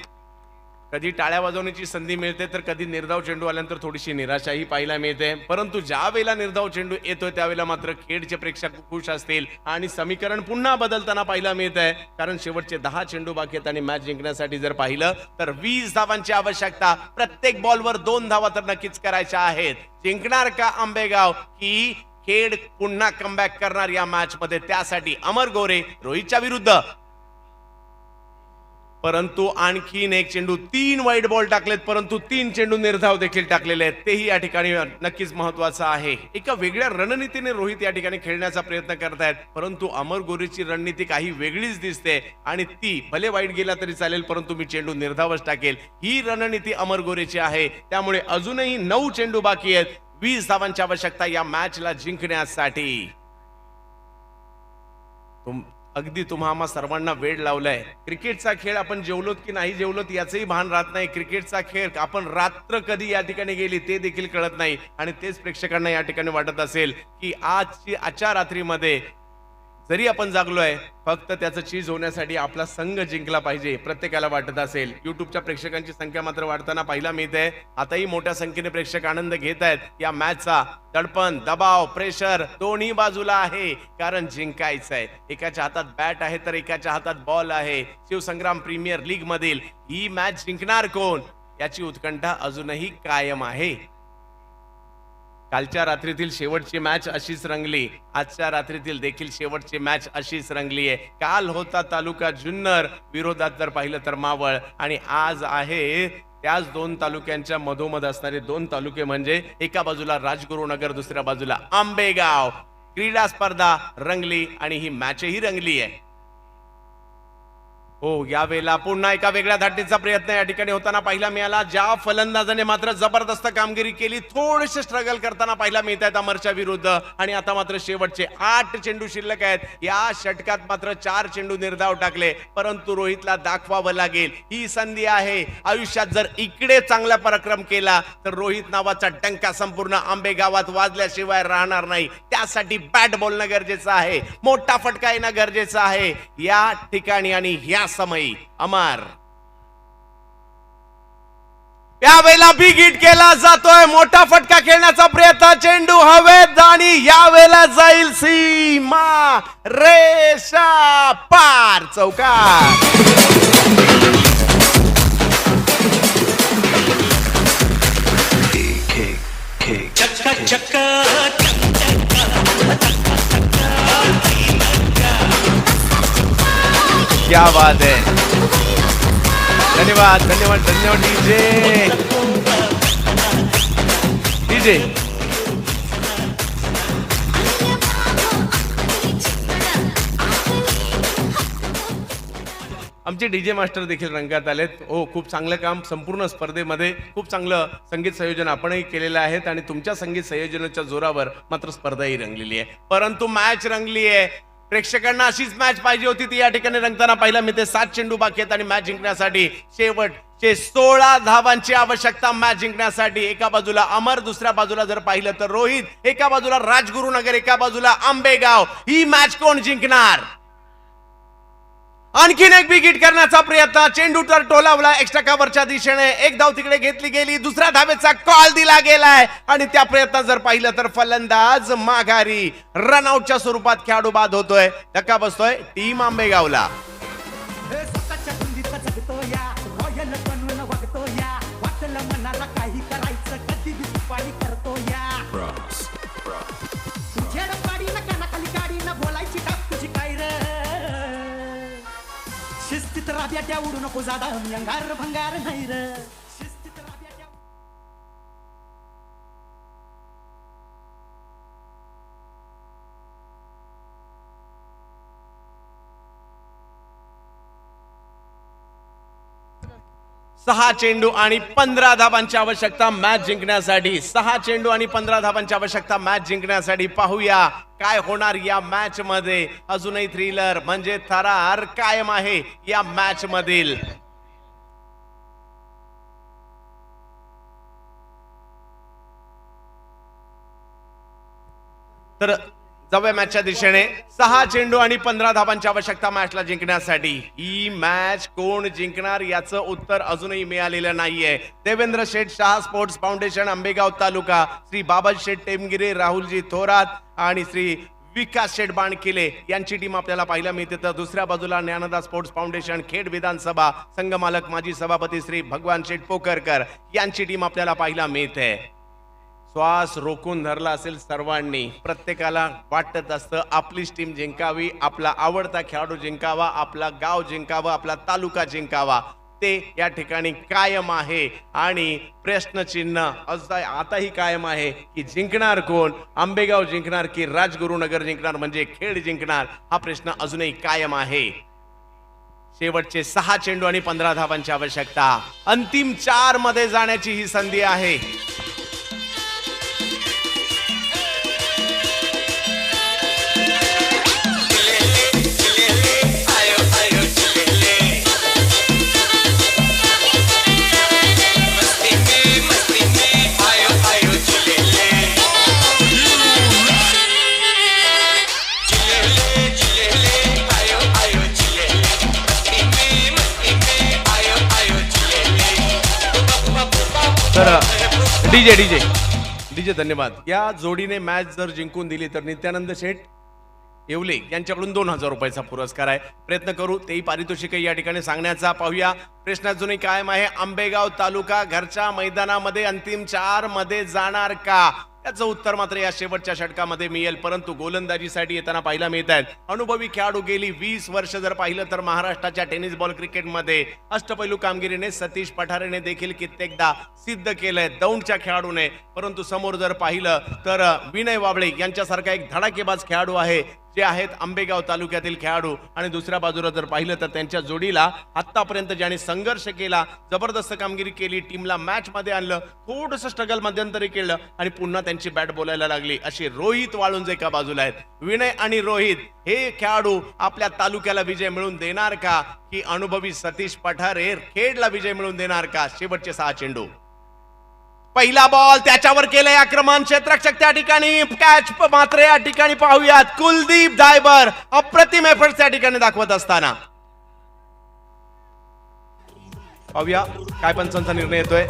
कधी टाळ्या वाजवण्याची संधी मिळते तर कधी निर्धाव चेंडू आल्यानंतर थोडीशी निराशाही पाहायला मिळते. परंतु ज्या वेळेला निर्धाव चेंडू येतोय त्यावेळेला मात्र खेडचे प्रेक्षक खुश असतील आणि समीकरण पुन्हा बदलताना पाहायला मिळत आहे. कारण शेवटचे 10 चेंडू बाकी आहेत आणि मॅच जिंकण्यासाठी जर पाहिलं तर 20 धावांची आवश्यकता. प्रत्येक बॉलवर 2 धावा तर नक्कीच करायच्या आहेत. जिंकणार का आंबेगाव की खेड पुन्हा कमबॅक करणार या मॅच मध्ये? त्यासाठी अमर गोरे रोहितच्या विरुद्ध. परंतु आणखीन एक चेंडू, 3 वाईट बॉल टाकलेत परंतु 3 चेंडू निर्धाव देखील टाकलेले आहेत. तेही या ठिकाणी नक्कीच महत्वाचं आहे. एका वेगळ्या रणनीतीने रोहित या ठिकाणी खेळण्याचा प्रयत्न करतायत परंतु अमर गोरेची रणनीती काही वेगळीच दिसते आणि ती भले वाईट गेला तरी चालेल परंतु मी चेंडू निर्धावच टाकेल ही रणनीती अमर गोरेची आहे. त्यामुळे अजूनही 9 चेंडू बाकी आहेत. 20 धावांची आवश्यकता या मॅचला जिंकण्यासाठी. अगदी तुम्हा सर्वांना वेळ लावलाय. क्रिकेटचा खेळ आपण जेवलोत की नाही जेवलोत याचंही भान राहत नाही. क्रिकेटचा खेळ आपण रात्र कधी या ठिकाणी गेली ते देखील कळत नाही आणि तेच प्रेक्षकांना या ठिकाणी वाटत असेल की आजच्या रात्रीमध्ये जरी आपण जागलोय फक्त त्याचं चीज होण्यासाठी आपला संघ जिंकला पाहिजे प्रत्येकाला वाटत असेल. युट्यूबच्या प्रेक्षकांची संख्या मात्र वाढताना पाहायला मिळते. आताही मोठ्या संख्येने प्रेक्षक आनंद घेत आहेत या मॅचचा. दडपण, दबाव, प्रेशर दोन्ही बाजूला आहे कारण जिंकायचंय. एकाच्या हातात बॅट आहे तर एकाच्या हातात बॉल आहे. शिवसंग्राम प्रीमियर लीग मधील ही मॅच जिंकणार कोण याची उत्कंठा अजूनही कायम आहे. कालच्या रात्रीतील शेवटची मॅच अशीच रंगली. आजच्या रात्रीतील देखील शेवटची मॅच अशीच रंगली आहे. काल होता तालुका जुन्नर विरोधात जर पाहिलं तर मावळ आणि आज आहे त्याच 2 तालुक्यांच्या मधोमध असणारे 2 तालुके म्हणजे एका बाजूला राजगुरुनगर दुसऱ्या बाजूला आंबेगाव. क्रीडा स्पर्धा रंगली आणि ही मॅचही रंगली आहे. हो, यावेळेला पुन्हा एका वेगळ्या धाटीचा प्रयत्न या ठिकाणी होताना पाहायला मिळाला. ज्या फलंदाजाने मात्र जबरदस्त कामगिरी केली थोडेसे स्ट्रगल करताना पाहायला मिळत आहेत अमरच्या विरुद्ध. आणि आता मात्र शेवटचे 8 चेंडू शिल्लक आहेत. या षटकात मात्र 4 चेंडू निर्धाव टाकले परंतु रोहितला दाखवावं लागेल ही संधी आहे. आयुष्यात जर इकडे चांगला पराक्रम केला तर रोहित नावाचा डंका संपूर्ण आंबेगावात वाजल्याशिवाय राहणार नाही. त्यासाठी बॅट बोलणं गरजेचं आहे, मोठा फटका येणं गरजेचं आहे या ठिकाणी आणि या समयी. अमर यावेळेला बिग हिट केला जातोय. मोठा फटका खेळण्याचा प्रयत्न. चेंडू हवेत आणि यावेळेला जाईल सीमा रेषा पार. चौकार. क्या बात है. धन्यवाद धन्यवाद धन्यवाद डीजे डीजे. आमचे डीजे मास्टर देखील रंगात आलेत. हो, खूप चांगलं काम. संपूर्ण स्पर्धेमध्ये खूप चांगलं संगीत संयोजन आपणही केलेलं आहे आणि तुमच्या संगीत संयोजनाच्या जोरावर मात्र स्पर्धाही रंगलेली आहे. परंतु मॅच रंगली आहे. प्रेक्षकांना अशीच मॅच पाहिजे होती ती या ठिकाणी रंगताना पाहायला मिळते. 7 चेंडू बाकी आहेत आणि मॅच जिंकण्यासाठी शेवटचे 16 धावांची आवश्यकता मॅच जिंकण्यासाठी. एका बाजूला अमर, दुसऱ्या बाजूला जर पाहिलं तर रोहित, एका बाजूला राजगुरुनगर, एका बाजूला आंबेगाव. ही मॅच कोण जिंकणार? आणखीन एक बिग हिट करण्याचा प्रयत्न. चेंडू तर टोलावला एक्स्ट्रा कव्हरच्या दिशेने. एक धाव तिकडे घेतली गेली. दुसऱ्या धावेचा कॉल दिला गेलाय आणि त्या प्रयत्नात जर पाहिलं तर फलंदाज माघारी. रनआउटच्या स्वरूपात खेळाडू बाद होतोय. धक्का बसतोय टीम आंबेगावला. शिस्तीत राब्याट्या उडू नको जादा अंगार भंगार नाही र. 6 चेंडू आणि 15 धाबांची आवश्यकता मॅच जिंकण्यासाठी. 6 चेंडू आणि 15 धाबांची आवश्यकता मॅच जिंकण्यासाठी. पाहूया काय होणार या मॅच मध्ये. अजूनही थ्रिलर म्हणजे थरार कायम आहे या मॅच मधील. तर जाऊया मॅचच्या दिशेने. 6 चेंडू आणि 15 धाबांची आवश्यकता मॅचला जिंकण्यासाठी. ही मॅच कोण जिंकणार याचं उत्तर अजूनही मिळालेलं नाहीये. देवेंद्र शेठ शाह स्पोर्ट्स फाउंडेशन आंबेगाव तालुका, श्री बाबाजी शेठ टेमगिरे, राहुलजी थोरात आणि श्री विकास शेठ बाणकिले यांची टीम आपल्याला पाहायला मिळते. तर दुसऱ्या बाजूला ज्ञानदा स्पोर्ट्स फाउंडेशन खेड विधानसभा संघमालक माजी सभापती श्री भगवान शेठ पोकरकर यांची टीम आपल्याला पाहायला मिळते. श्वास रोखून धरला असेल सर्वांनी. प्रत्येकाला वाटत असतं आपलीच टीम जिंकावी, आपला आवडता खेळाडू जिंकावा, आपला गाव जिंकावं, आपला तालुका जिंकावा. ते या ठिकाणी कायम आहे आणि प्रश्नचिन्ह आताही कायम आहे की जिंकणार कोण. आंबेगाव जिंकणार की राजगुरुनगर जिंकणार म्हणजे खेड जिंकणार, हा प्रश्न अजूनही कायम आहे. शेवटचे 6 चेंडू आणि 15 धावांची आवश्यकता. अंतिम 4 मध्ये जाण्याची ही संधी आहे. तर डीजे धन्यवाद. या जोडीने मॅच जर जिंकून दिली तर नित्यानंद शेठ येवले यांच्याकडून 2000 रुपयाचा पुरस्कार आहे. प्रयत्न करू तेही पारितोषिक या ठिकाणी सांगण्याचा. पाहूया प्रश्न अजूनही कायम आहे. आंबेगाव तालुका घरच्या मैदानामध्ये अंतिम 4 मध्ये जाणार का, याचं उत्तर मात्र या शेवटच्या षटकामध्ये मिळेल. परंतु गोलंदाजीसाठी येताना पाहायला मिळत आहेत अनुभवी खेळाडू. गेली 20 वर्ष जर पाहिलं तर महाराष्ट्राच्या टेनिस बॉल क्रिकेटमध्ये अष्टपैलू कामगिरीने सतीश पठारेने देखील कित्येकदा सिद्ध केलंय दौंडच्या खेळाडूने. परंतु समोर जर पाहिलं तर विनय वाबळे यांच्यासारखा एक धडाकेबाज खेळाडू आहे जे आहेत आंबेगाव तालुक्यातील खेळाडू. आणि दुसऱ्या बाजूला जर पाहिलं तर त्यांच्या जोडीला आतापर्यंत ज्याने संघर्ष केला, जबरदस्त कामगिरी केली, टीमला मॅच मध्ये आणलं, थोडंसं स्ट्रगल मध्यंतरी केलं आणि पुन्हा त्यांची बॅट बोलायला लागली, अशी रोहित वाळुंज एका बाजूला आहेत. विनय आणि रोहित हे खेळाडू आपल्या तालुक्याला विजय मिळवून देणार का, की अनुभवी सतीश पठारे खेडला विजय मिळवून देणार का. शेवटचे 6 चेंडू. पहिला बॉल त्याच्यावर केलंय आक्रमण. क्षेत्ररक्षक त्या ठिकाणी कॅच मात्र या ठिकाणी पाहूयात कुलदीप दायबर अप्रतिम एफर्ट्स त्या ठिकाणी दाखवत असताना. पाहूया काय पंचांचा निर्णय येतोय.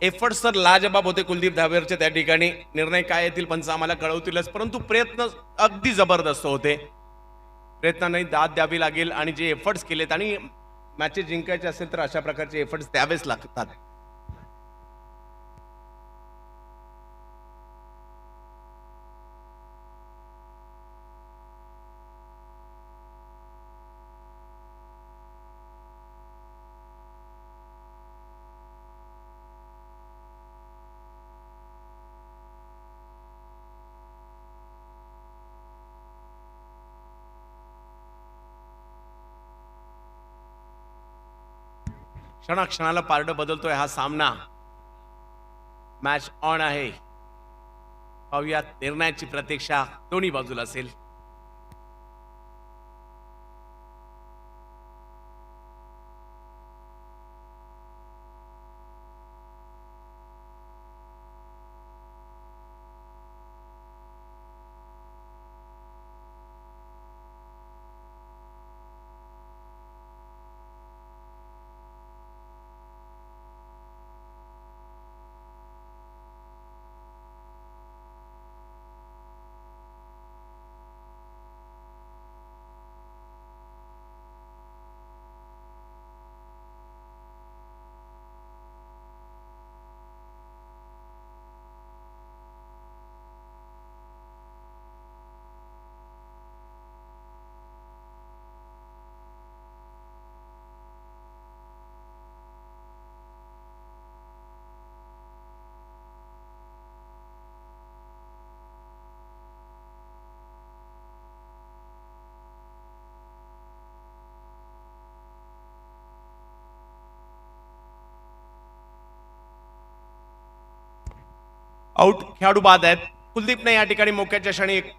एफर्ट्स तर लाजबाब होते कुलदीप धाबेरचे. त्या ठिकाणी निर्णय काय येतील पंच आम्हाला कळवतीलच, परंतु प्रयत्न अगदी जबरदस्त होते. प्रयत्नांनी दाद द्यावी लागेल आणि जे एफर्ट्स केलेत आणि मॅचेस जिंकायचे असेल तर अशा प्रकारचे एफर्ट्स द्यावेच लागतात. क्षणाक्षणाला पारडं बदलतोय हा सामना. मॅच ऑन आहे. पाहूयात निर्णयाची प्रतीक्षा दोन्ही बाजूला असेल. आउट खेळाडू बाद आहेत. कुलदीपने या ठिकाणी मोक्याच्या क्षणी एक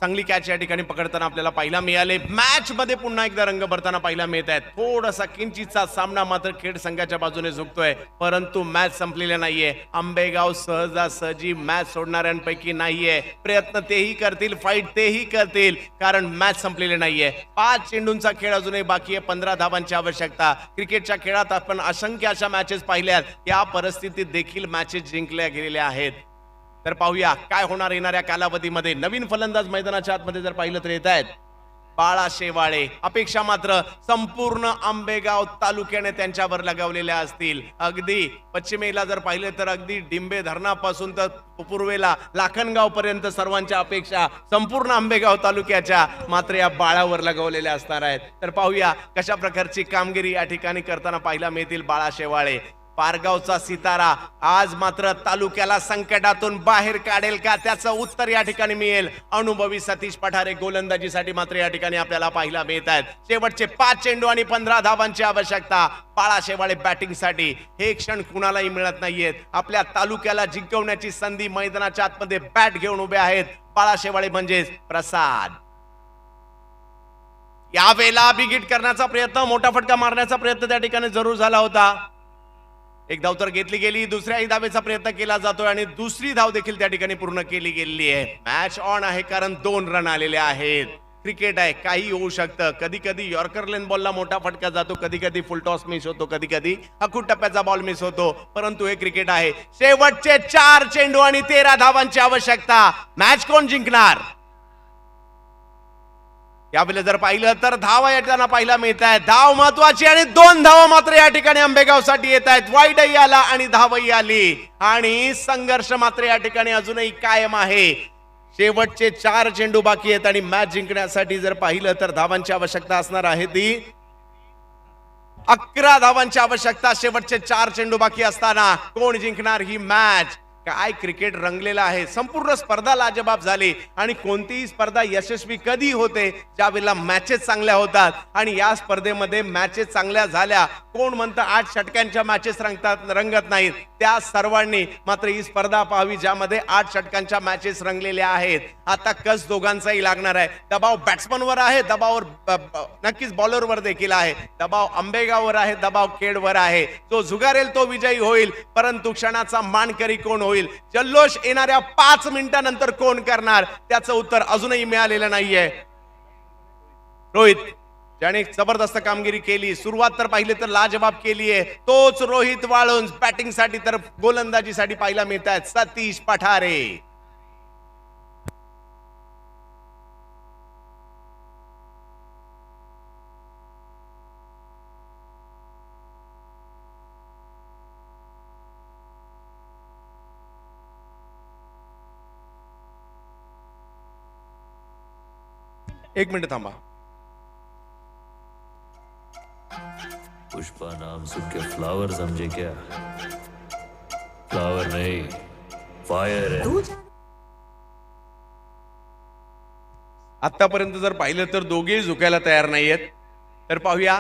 चांगली कॅच या ठिकाणी पकडताना आपल्याला पाहायला मिळाले. मॅच मध्ये पुन्हा एकदा रंग भरताना पाहायला मिळत आहेत. थोडासा किंचितचा सामना मात्र खेड संघाच्या बाजूने झुकतोय, परंतु मॅच संपलेला नाहीये. आंबेगाव सहजासहजी मॅच सोडणाऱ्यांपैकी नाहीये. प्रयत्न तेही करतील, फाईट तेही करतील, कारण मॅच संपलेले नाहीये. 5 चेंडूंचा खेळ अजूनही बाकी आहे. 15 धावांची आवश्यकता. क्रिकेटच्या खेळात आपण असंख्य अशा मॅचेस पाहिल्यात, या परिस्थितीत देखील मॅचेस जिंकल्या गेलेल्या आहेत. तर पाहूया काय होणार येणाऱ्या कालावधीमध्ये. नवीन फलंदाज मैदानाच्या आतमध्ये जर पाहिलं तर येत आहेत बाळा शेवाळे. अपेक्षा मात्र संपूर्ण आंबेगाव तालुक्याने त्यांच्यावर लगावलेल्या असतील. अगदी पश्चिमेला जर पाहिले तर अगदी डिंबे धरणापासून तर पूर्वेला लाखनगाव पर्यंत सर्वांच्या अपेक्षा संपूर्ण आंबेगाव तालुक्याच्या मात्र या बाळावर लगावलेल्या असणार आहेत. तर पाहूया कशा प्रकारची कामगिरी या ठिकाणी करताना पाहायला मिळतील बाळा शेवाळे. पारगावचा सितारा आज मात्र तालुक्याला संकटातून बाहेर काढेल का, त्याचं उत्तर या ठिकाणी मिळेल. अनुभवी सतीश पठारे गोलंदाजीसाठी मात्र या ठिकाणी आपल्याला पाहायला मिळत आहेत. शेवटचे 5 चेंडू आणि 15 धावांची आवश्यकता बाळा शेवाळे बॅटिंगसाठी. हे क्षण कुणालाही मिळत नाहीयेत. आपल्या तालुक्याला जिंकवण्याची संधी मैदानाच्या आतमध्ये बॅट घेऊन उभे आहेत बाळा शेवाळे म्हणजेच प्रसाद. यावेळेला बिगिट करण्याचा प्रयत्न, मोठा फटका मारण्याचा प्रयत्न त्या ठिकाणी जरूर झाला होता. एक धाव तर घेतली गेली, दुसऱ्याही धावेचा प्रयत्न केला जातोय आणि दुसरी धाव देखील त्या ठिकाणी पूर्ण केली गेलेली आहे. मॅच ऑन आहे कारण 2 रन आलेले आहेत. क्रिकेट आहे, काही होऊ शकतं. कधी कधी यॉर्कर लेन बॉलला मोठा फटका जातो, कधी कधी फुल टॉस मिस होतो, कधी कधी अखूट टप्प्याचा बॉल मिस होतो, परंतु हे क्रिकेट आहे. शेवटचे 4 चेंडू आणि 13 धावांची आवश्यकता. मॅच कोण जिंकणार यावेळेला जर पाहिलं तर धावा येताना पाहायला मिळत आहेत. धाव महत्वाची आणि 2 धावा मात्र या ठिकाणी आंबेगाव साठी येत आहेत. वाईडही आला आणि धावही आली आणि संघर्ष मात्र या ठिकाणी अजूनही कायम आहे. शेवटचे 4 चेंडू बाकी आहेत आणि मॅच जिंकण्यासाठी जर पाहिलं तर धावांची आवश्यकता असणार आहे ती 11 धावांची आवश्यकता. शेवटचे 4 चेंडू बाकी असताना कोण जिंकणार ही मॅच. काय क्रिकेट रंगलेला आहे. संपूर्ण स्पर्धा लाजबाब झाली आणि कोणतीही स्पर्धा यशस्वी कधी होते ज्यावेळेला मॅचेस चांगल्या होतात आणि या स्पर्धेमध्ये मॅचेस चांगल्या झाल्या. कोण म्हणतं 8 षटकांच्या मॅचेस रंगत नाहीत. त्या सर्वांनी मात्र ही स्पर्धा पाहावी ज्यामध्ये 8 षटकांच्या मॅचेस रंगलेल्या आहेत. आता कस दोघांचाही लागणार आहे. दबाव बॅट्समनवर आहे, दबाव नक्कीच बॉलरवर देखील आहे. दबाव आंबेगाववर आहे, दबाव खेडवर आहे. जो झुगारेल तो विजयी होईल, परंतु क्षणाचा मानकरी कोण होईल, जल्लोष येणाऱ्या 5 मिनिटांनंतर कोण करणार त्याचं उत्तर अजूनही मिळालेलं नाहीये. रोहित ज्याने जबरदस्त कामगिरी केली, सुरुवात तर पाहिली तर लाजबाब केली आहे, तोच रोहित वाळुंज. बॅटिंगसाठी तर गोलंदाजीसाठी पाहायला मिळत आहेत सतीश पठारे. एक मिनिट थांबा. पुष्पा नाम सुन के फ्लावर समझे क्या? फ्लावर नहीं, फायर है. आतापर्यंत जर पाहिलं तर दोघेही झुकायला तयार नाहीयेत. तर पाहूया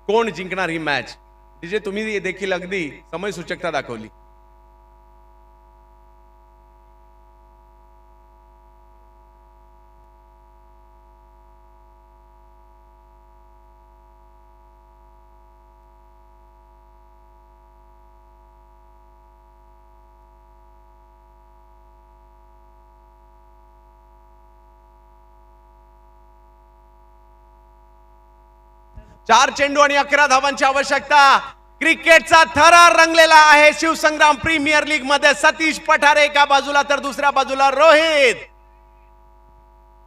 कोण जिंकणार ही मॅच. जे तुम्ही देखील अगदी समय सूचकता दाखवली. चार चेंडू आणि 11 धावांची आवश्यकता. क्रिकेटचा थरार रंगलेला आहे शिवसंग्राम प्रीमियर लीग मध्ये. सतीश पठारे एका बाजूला तर दुसऱ्या बाजूला रोहित.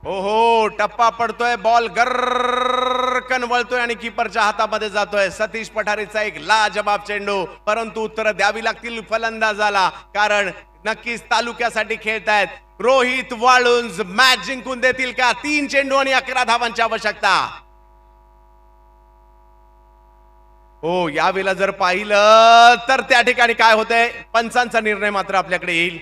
ओहो, टप्पा पडतोय, बॉल गर्रकन वळतोय आणि कीपरच्या हातामध्ये जातोय. सतीश पठारेचा एक लाजबाब चेंडू, परंतु उत्तर द्यावी लागतील फलंदाजाला, कारण नक्कीच तालुक्यासाठी खेळतायत. रोहित वाळुंज मॅच जिंकून देतील का? 3 चेंडू आणि 11 धावांची आवश्यकता. हो, यावेळेला जर पाहिलं तर त्या ठिकाणी काय होतंय, पंचांचा निर्णय मात्र आपल्याकडे येईल.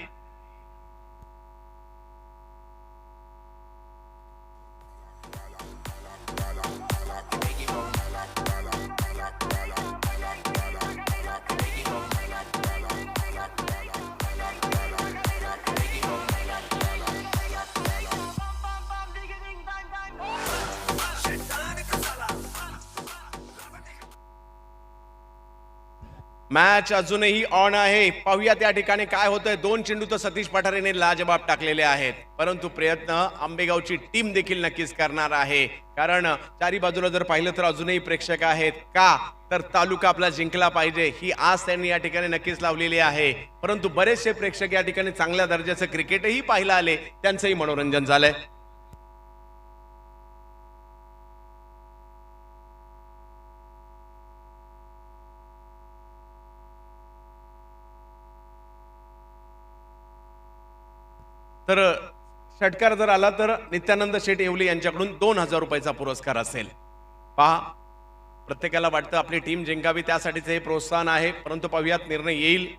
मॅच अजूनही ऑन आहे. पाहूया त्या ठिकाणी काय होतंय. 2 चेंडू तर सतीश पठारेने लाजबाब टाकलेले आहेत, परंतु प्रयत्न आंबेगावची टीम देखील नक्कीच करणार आहे. कारण चारी बाजूला जर पाहिलं तर अजूनही प्रेक्षक आहेत. का तर तालुका आपला जिंकला पाहिजे ही आस त्यांनी या ठिकाणी नक्कीच लावलेली आहे. परंतु बरेचसे प्रेक्षक या ठिकाणी चांगल्या दर्जाचं क्रिकेटही पाहायला आले, त्यांचंही मनोरंजन झालंय. तर षटकार जर आला तर नित्यानंद शेठ येवले यांच्याकडून 2000 रुपयाचा पुरस्कार असेल. पहा, प्रत्येकाला वाटतं आपली टीम जिंकावी, त्यासाठीच हे प्रोत्साहन आहे, परंतु पाहूयात निर्णय येईल.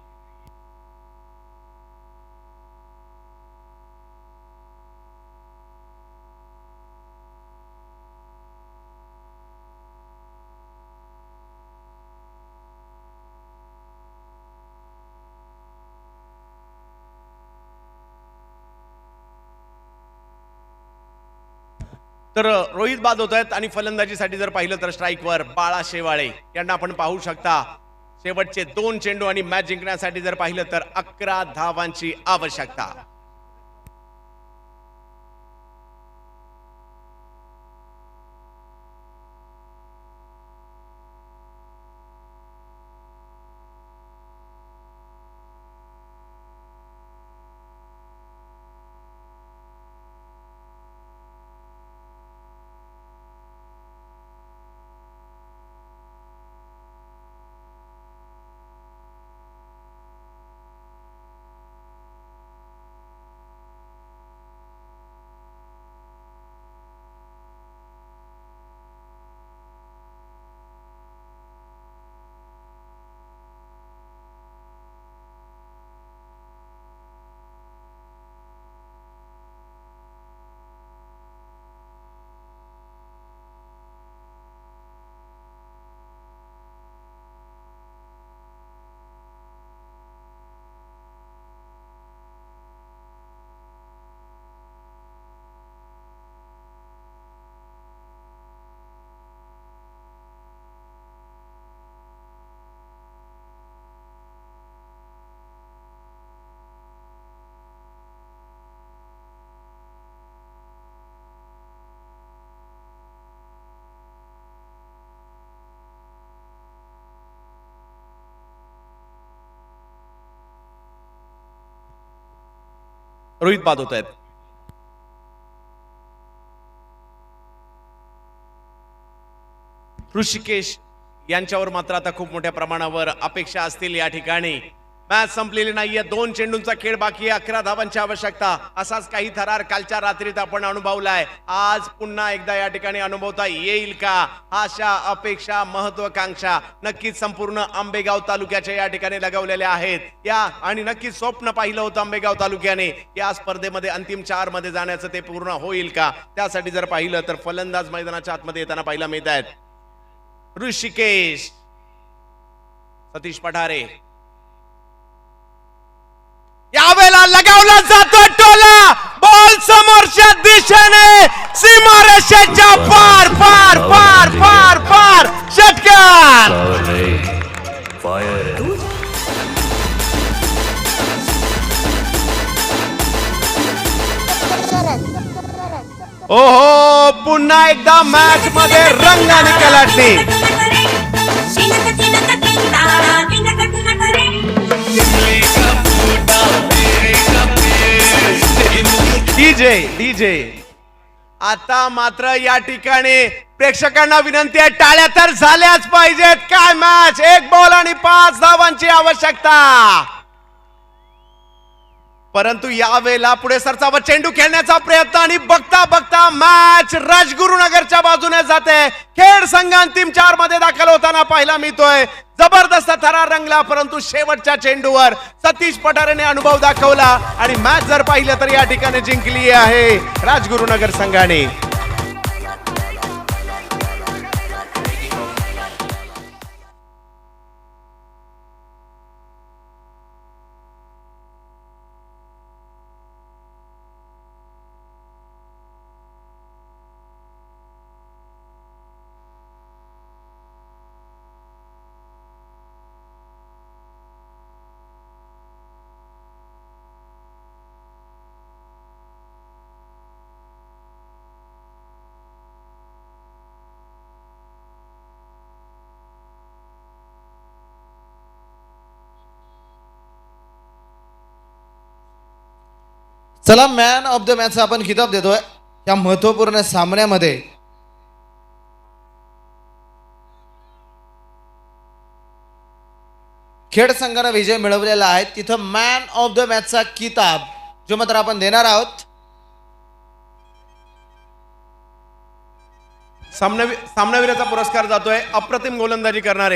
तर रोहित बाद होत आहेत आणि फलंदाजीसाठी जर पाहिलं तर स्ट्राईकवर बाळा शेवाळे यांना आपण पाहू शकता. शेवटचे 2 चेंडू आणि मॅच जिंकण्यासाठी जर पाहिलं तर 11 धावांची आवश्यकता. रोहित बाद होत आहेत. ऋषिकेश यांच्यावर मात्र आता खूप मोठ्या प्रमाणावर अपेक्षा असतील. या ठिकाणी मॅच संपलेली नाहीये, 2 चेंडूंचा खेळ बाकी आहे, 11 धावांची आवश्यकता. असाच काही थरार कालच्या रात्रीत आपण अनुभवलाय, आज पुन्हा एकदा या ठिकाणी अनुभवता येईल का? आशा, अपेक्षा, महत्वाकांक्षा नक्कीच संपूर्ण आंबेगाव तालुक्याच्या या ठिकाणी लगवलेल्या आहेत. या आणि नक्कीच स्वप्न पाहिलं होतं आंबेगाव तालुक्याने या स्पर्धेमध्ये अंतिम 4 मध्ये जाण्याचं, ते पूर्ण होईल का? त्यासाठी जर पाहिलं तर फलंदाज मैदानाच्या आतमध्ये येताना पाहायला मिळत आहेत. ऋषिकेश, सतीश पठारे, यावेळेला लगावला जातो टोला, बॉल समोरच्या दिशेने सीमारेषेच्या पार पार पार पार पार, षटकार. ओहो, पुन्हा एकदा मॅच मध्ये रंगाने कलाटणी. डीजे आता मात्र या ठिकाणी प्रेक्षकांना विनंती आहे, टाळ्या तर झाल्याच पाहिजेत. काय मॅच, 1 बॉल आणि 5 धावांची आवश्यकता. परंतु यावेळेला पुढे सरसावत चेंडू खेळण्याचा प्रयत्न आणि बघता बघता मॅच राजगुरुनगरच्या बाजूने जाते. खेड संघ अंतिम 4 मध्ये दाखल होताना पाहायला मिळतोय. जबरदस्त थरार रंगला, परंतु शेवटच्या चेंडूवर सतीश पठारेने अनुभव दाखवला आणि मॅच जर पाहिलं तर या ठिकाणी जिंकली आहे राजगुरुनगर संघाने. चला मॅन ऑफ द मॅचचा आपण खिताब देतोय या महत्वपूर्ण सामन्यामध्ये. खेड संघाने विजय मिळवलेला आहे. तिथं मॅन ऑफ द मॅचचा किताब जो मात्र आपण देणार आहोत. सामनावीराचा पुरस्कार जातोय अप्रतिम गोलंदाजी करणारे